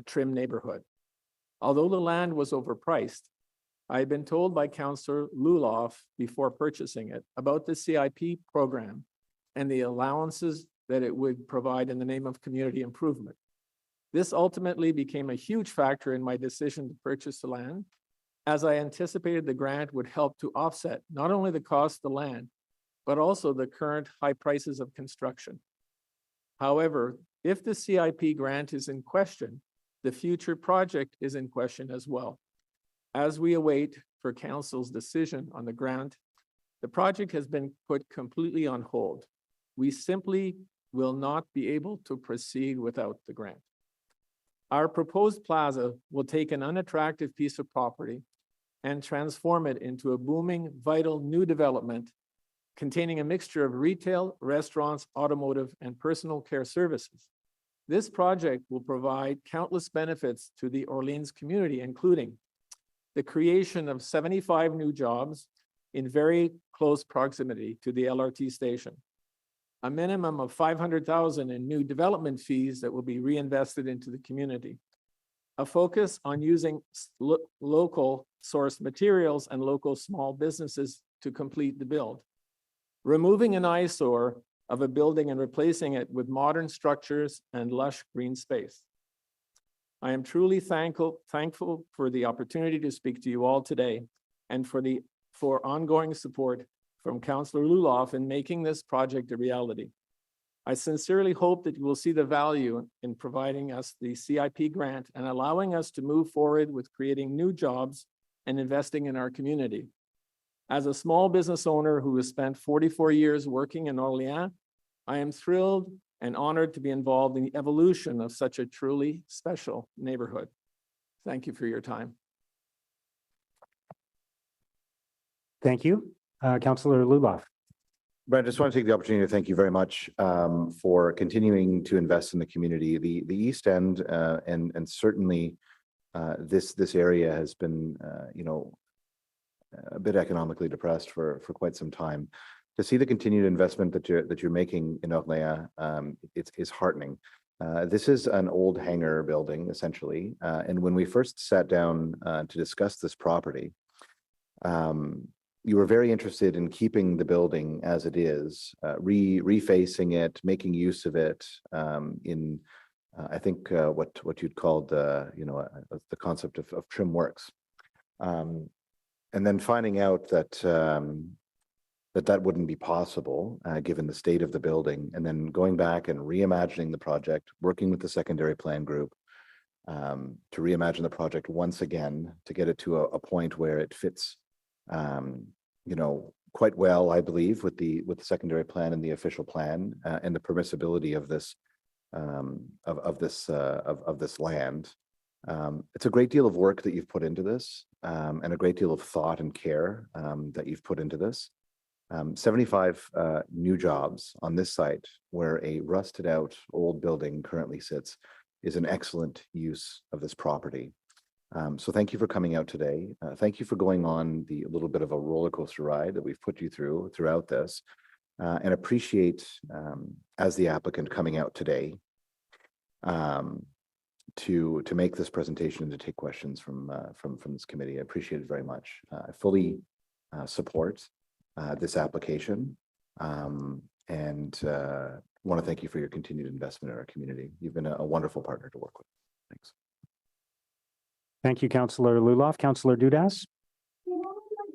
Trim neighborhood. Although the land was overpriced, I had been told by Councillor Luloff before purchasing it about the CIP program and the allowances that it would provide in the name of community improvement. This ultimately became a huge factor in my decision to purchase the land, as I anticipated the grant would help to offset not only the cost of the land, but also the current high prices of construction. However, if the CIP grant is in question, the future project is in question as well. As we await for Council's decision on the grant The project has been put completely on hold. We simply will not be able to proceed without the grant. Our proposed plaza will take an unattractive piece of property and transform it into a booming, vital new development containing a mixture of retail, restaurants, automotive, and personal care services. This project will provide countless benefits to the Orleans community, including the creation of 75 new jobs in very close proximity to the LRT station, a minimum of $500,000 in new development fees that will be reinvested into the community, a focus on using local source materials and local small businesses to complete the build, removing an eyesore of a building and replacing it with modern structures and lush green space. I am truly thankful for the opportunity to speak to you all today and for ongoing support from Councillor Luloff in making this project a reality. I sincerely hope that you will see the value in providing us the CIP grant and allowing us to move forward with creating new jobs and investing in our community. As a small business owner who has spent 44 years working in Orleans, I am thrilled and honored to be involved in the evolution of such a truly special neighborhood. Thank you for your time. Thank you. Councillor Luloff. Brent, I just want to take the opportunity to thank you very much for continuing to invest in the community. The East End and certainly this area has been, a bit economically depressed for quite some time. To see the continued investment that you're making in Orleans, it's heartening. This is an old hangar building, essentially, and when we first sat down to discuss this property, you were very interested in keeping the building as it is, refacing it, making use of it in, I think, what you'd called, the concept of trim works, and then finding out that that wouldn't be possible given the state of the building, and then going back and reimagining the project, working with the secondary plan group to reimagine the project once again to get it to a point where it fits quite well, I believe, with the secondary plan and the official plan and the permissibility of this this land. It's a great deal of work that you've put into this, and a great deal of thought and care that you've put into this. 75 new jobs on this site, where a rusted out old building currently sits, is an excellent use of this property. So thank you for coming out today. Thank you for going on the little bit of a roller coaster ride that we've put you throughout this, and appreciate, as the applicant, coming out today to make this presentation and to take questions from this committee. I appreciate it very much. I fully support this application, and want to thank you for your continued investment in our community. You've been a wonderful partner to work with. Thanks. Thank you, Councillor Luloff. Councillor Dudas.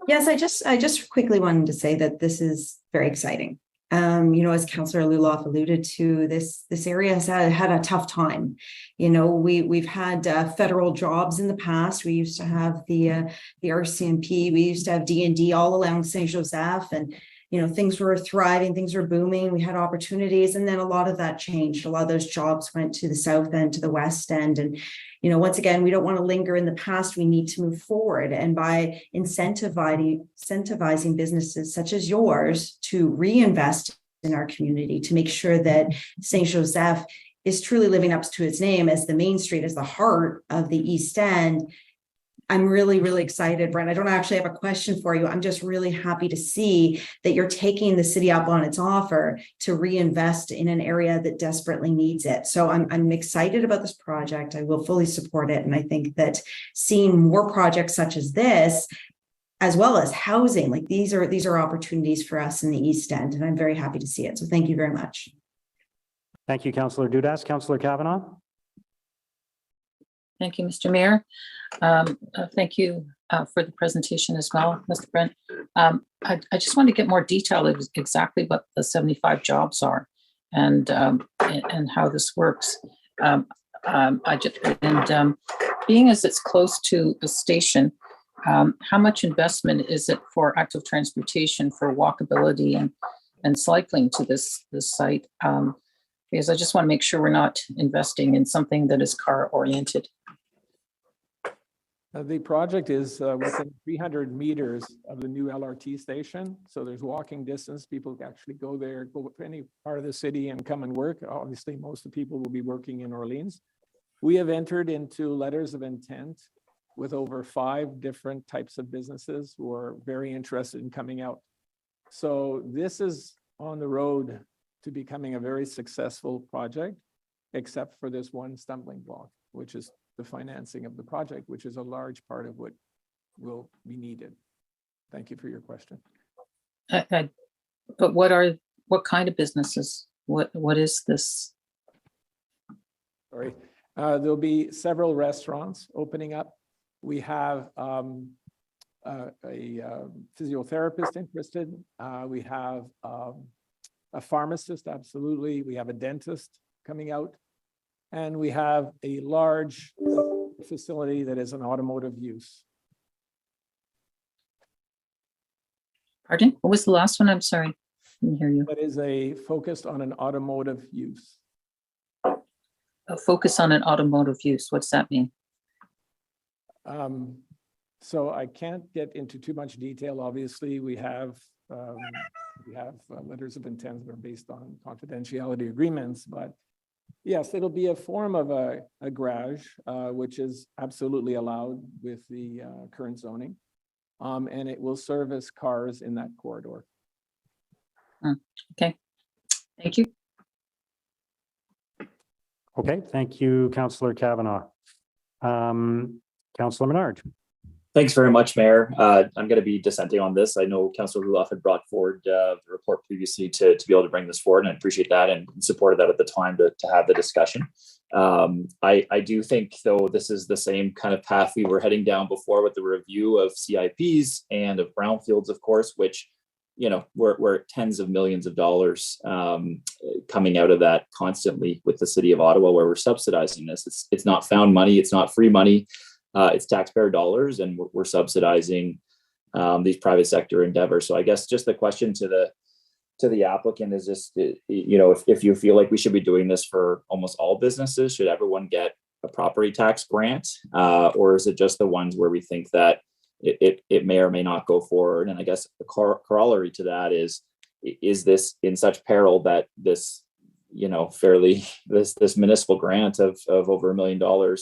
Yes, I just quickly wanted to say that this is very exciting. As Councillor Luloff alluded to, this area has had a tough time. We've had federal jobs in the past. We used to have the RCMP. We used to have D&D all along Saint Joseph, and things were thriving, things were booming. We had opportunities, and then a lot of that changed. A lot of those jobs went to the south end, to the west end, and once again, we don't want to linger in the past. We need to move forward, and by incentivizing businesses such as yours to reinvest in our community, to make sure that Saint Joseph is truly living up to its name as the main street, as the heart of the East End. I'm really, really excited, Brent. I don't actually have a question for you. I'm just really happy to see that you're taking the city up on its offer to reinvest in an area that desperately needs it. So I'm excited about this project. I will fully support it. And I think that seeing more projects such as this, as well as housing, like these are opportunities for us in the East End, and I'm very happy to see it. So thank you very much. Thank you, Councillor Dudas. Councillor Kavanaugh. Thank you, Mr. Mayor. Thank you for the presentation as well, Mr. Brent. I just want to get more detail of exactly what the 75 jobs are and how this works. Being as it's close to a station, How much investment is it for active transportation for walkability and cycling to this site? Because I just want to make sure we're not investing in something that is car oriented. The project is within 300 meters of the new LRT station. So there's walking distance. People can actually go there, go to any part of the city and come and work. Obviously, most of the people will be working in Orleans. We have entered into letters of intent with over 5 different types of businesses who are very interested in coming out. So this is on the road to becoming a very successful project, except for this one stumbling block, which is the financing of the project, which is a large part of what will be needed. Thank you for your question. But what kind of businesses? What is this? Sorry. There'll be several restaurants opening up. We have a physiotherapist interested. We have a pharmacist, absolutely. We have a dentist coming out. And we have a large facility that is an automotive use. Pardon? What was the last one? I'm sorry. I didn't hear you. That is a focused on an automotive use. A focus on an automotive use. What's that mean? So I can't get into too much detail. Obviously, we have letters of intent that are based on confidentiality agreements, but yes, it'll be a form of a garage, which is absolutely allowed with the current zoning. And it will service cars in that corridor. Okay, thank you. Okay, thank you, Councillor Kavanaugh. Councillor Menard. Thanks very much, Mayor. I'm going to be dissenting on this. I know Councillor Ruloff had brought forward the report previously to be able to bring this forward, and I appreciate that and supported that at the time to have the discussion. I do think, though, this is the same kind of path we were heading down before with the review of CIPs and of brownfields, of course, which, you know, we're tens of millions of dollars coming out of that constantly with the city of Ottawa, where we're subsidizing this. It's not found money. It's not free money. It's taxpayer dollars, and we're subsidizing these private sector endeavors. So I guess just the question to the applicant is just, you know, if you feel like we should be doing this for almost all businesses, should everyone get a property tax grant, or is it just the ones where we think that it may or may not go forward? And I guess the corollary to that is this in such peril that this, you know, this municipal grant of over $1 million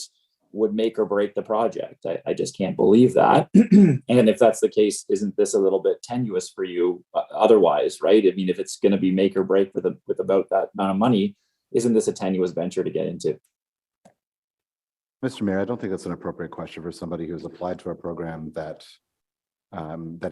would make or break the project? I just can't believe that. And if that's the case, isn't this a little bit tenuous for you otherwise, right? I mean, if it's going to be make or break with about that amount of money, isn't this a tenuous venture to get into? Mr. Mayor, I don't think that's an appropriate question for somebody who's applied to a program that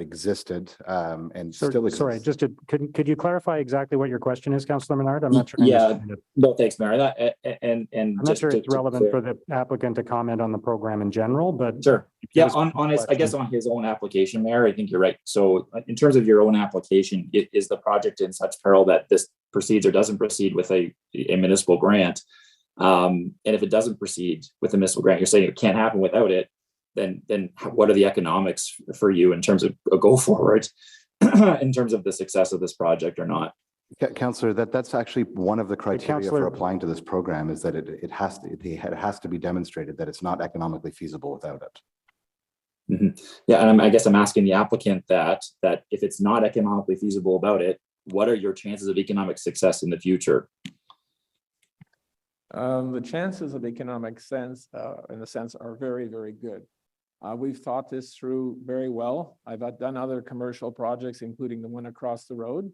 existed and still exists. Sorry, just could you clarify exactly what your question is, Councillor Menard? I'm not sure. Yeah, no, thanks, Mayor. And I'm not sure it's relevant for the applicant to comment on the program in general, but sure. Yeah, on his, I guess on his own application, Mayor, I think you're right. So in terms of your own application, is the project in such peril that this proceeds or doesn't proceed with a municipal grant? And if it doesn't proceed with the municipal grant, you're saying it can't happen without it. Then what are the economics for you in terms of a go forward, in terms of the success of this project or not? Councillor, that's actually one of the criteria for applying to this program, is that it has to be demonstrated that it's not economically feasible without it. Mm-hmm. Yeah, and I guess I'm asking the applicant that if it's not economically feasible about it, what are your chances of economic success in the future? The chances of economic sense, in a sense, are very, very good. We've thought this through very well. I've done other commercial projects, including the one across the road.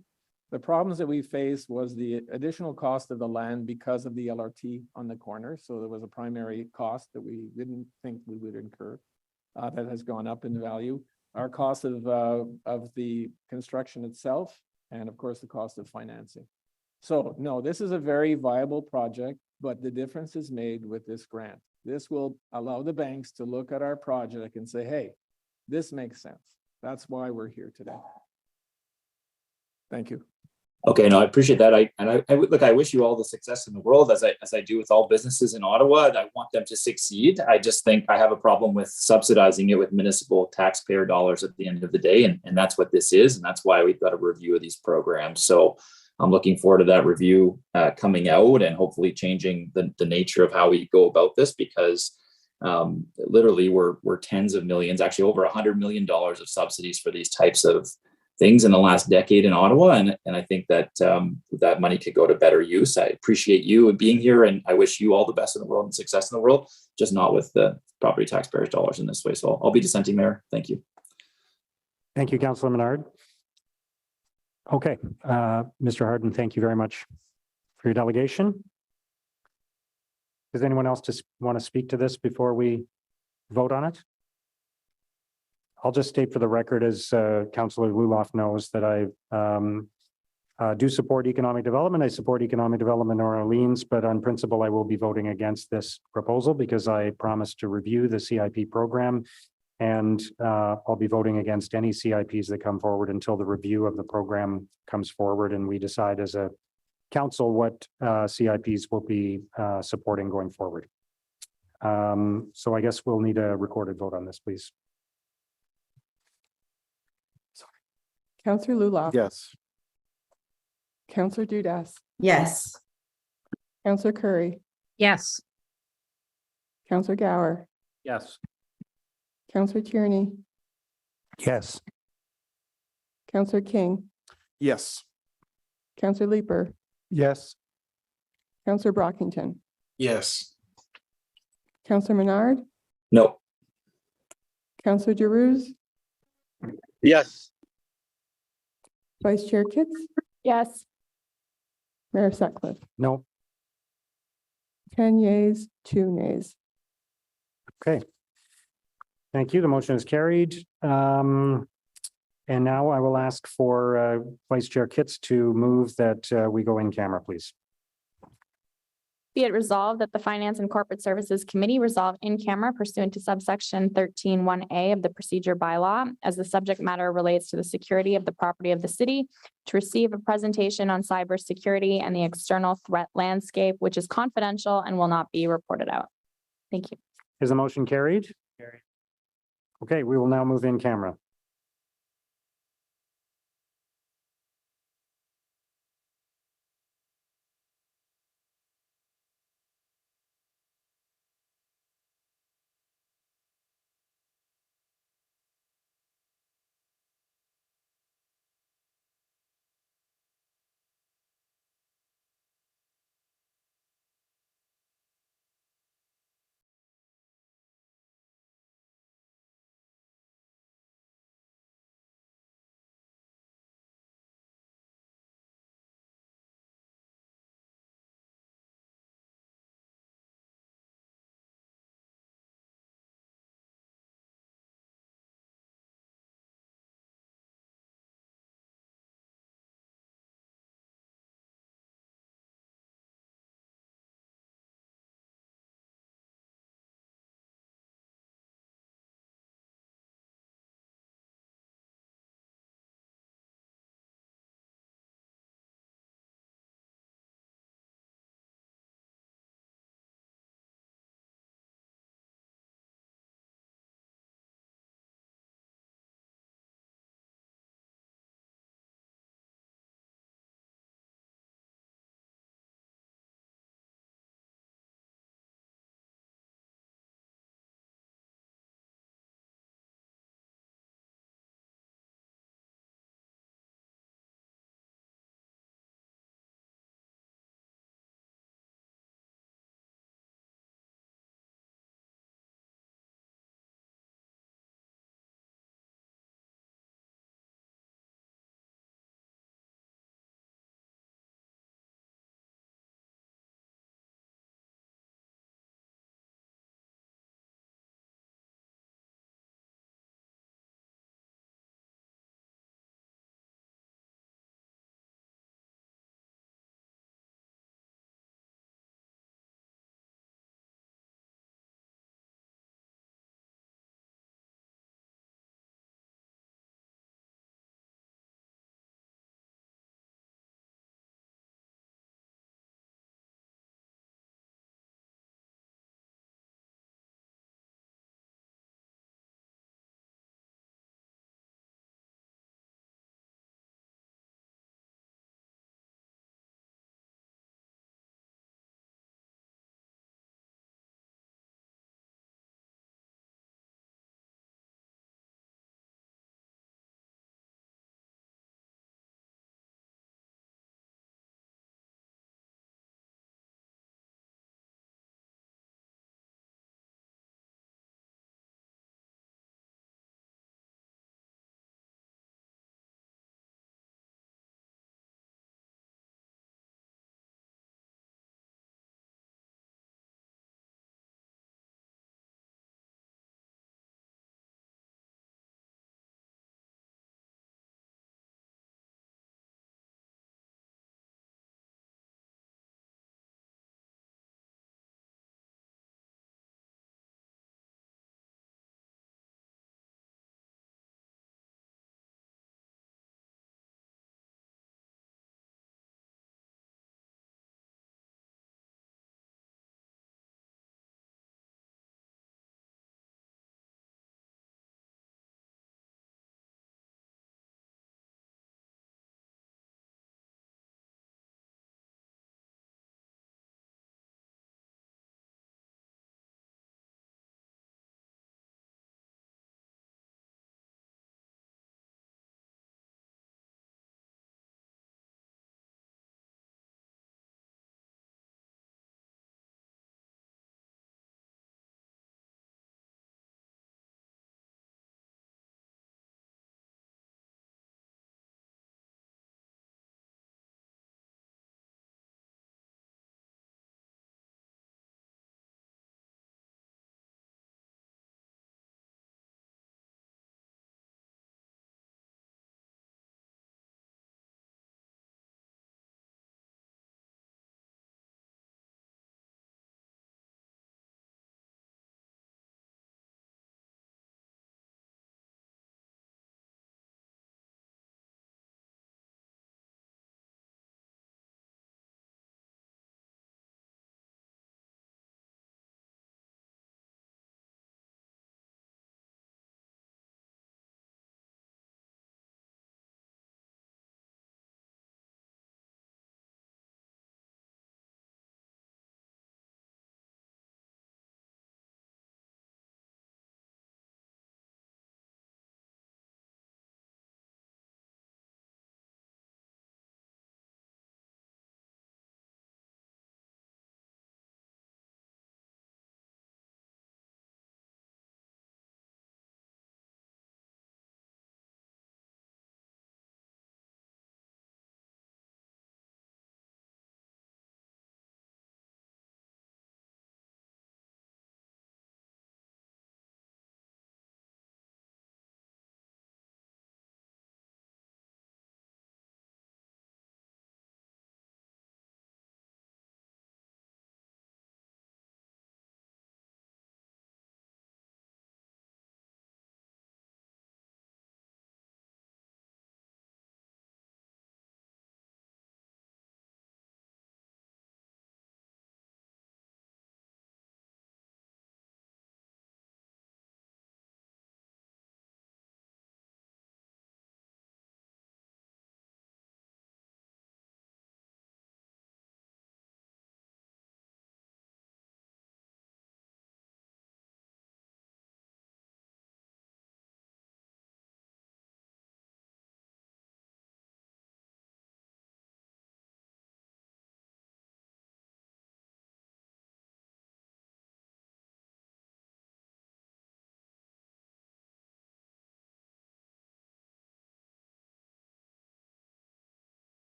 The problems that we faced was the additional cost of the land because of the LRT on the corner. So there was a primary cost that we didn't think we would incur that has gone up in value. Our cost of the construction itself, and of course, the cost of financing. So no, this is a very viable project, but the difference is made with this grant. This will allow the banks to look at our project and say, hey, this makes sense. That's why we're here today. Thank you. Okay, no, I appreciate that. I wish you all the success in the world as I do with all businesses in Ottawa. And I want them to succeed. I just think I have a problem with subsidizing it with municipal taxpayer dollars at the end of the day. And that's what this is. And that's why we've got a review of these programs. So I'm looking forward to that review coming out and hopefully changing the nature of how we go about this, because literally we're tens of millions, actually over $100 million of subsidies for these types of things in the last decade in Ottawa. And I think that that money could go to better use. I appreciate you being here, and I wish you all the best in the world and success in the world, just not with the property taxpayers' dollars in this way. So I'll be dissenting, Mayor. Thank you. Thank you, Councillor Menard. Okay, Mr. Harden, thank you very much for your delegation. Does anyone else just want to speak to this before we vote on it? I'll just state for the record, as Councillor Luloff knows, that I do support economic development. I support economic development in Orleans, but on principle, I will be voting against this proposal because I promised to review the CIP program, and I'll be voting against any CIPs that come forward until the review of the program comes forward and we decide as a council what CIPs will be supporting going forward. So I guess we'll need a recorded vote on this, please. Counselor Luloff. Yes. Counselor Dudas. Yes. Counselor Curry. Yes. Counselor Gower. Yes. Counselor Tierney. Yes. Counselor King. Yes. Counselor Leeper. Yes. Counselor Brockington. Yes. Counselor Menard. No. Counselor Giroux. Yes. Vice Chair Kitts. Yes. Mayor Sutcliffe. No. 10 yeas, 2 nays. Okay. Thank you. The motion is carried. And now I will ask for Vice Chair Kitts to move that we go in camera, please. Be it resolved that the Finance and Corporate Services Committee resolve in camera pursuant to subsection 13(1)A of the procedure bylaw, as the subject matter relates to the security of the property of the city, to receive a presentation on cybersecurity and the external threat landscape, which is confidential and will not be reported out. Thank you. Is the motion carried? Carried. Okay, we will now move in camera.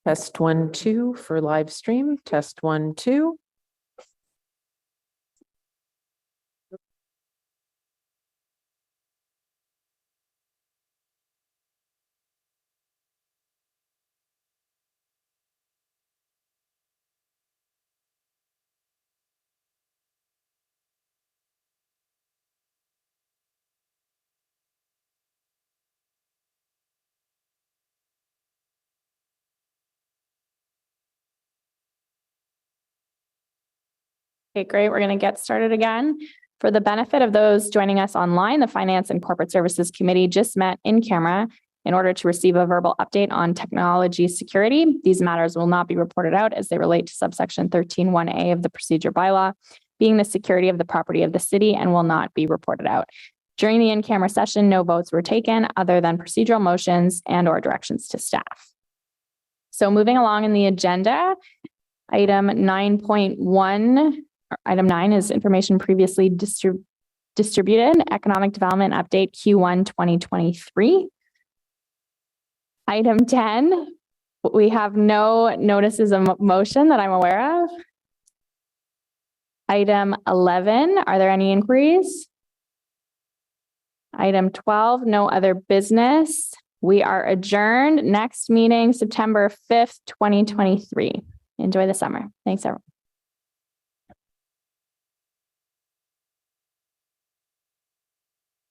Test 1, 2 for live stream. Test 1, 2. Okay, great. We're going to get started again. For the benefit of those joining us online, the Finance and Corporate Services Committee just met in camera in order to receive a verbal update on technology security. These matters will not be reported out as they relate to subsection 13(1)A of the procedure bylaw, being the security of the property of the city, and will not be reported out. During the in-camera session, no votes were taken other than procedural motions and/or directions to staff. So moving along in the agenda, item 9.1. Item 9 is information previously distributed, economic development update Q1 2023. Item 10, we have no notices of motion that I'm aware of. Item 11, are there any inquiries? Item 12, no other business. We are adjourned. Next meeting, September 5th, 2023. Enjoy the summer. Thanks, everyone.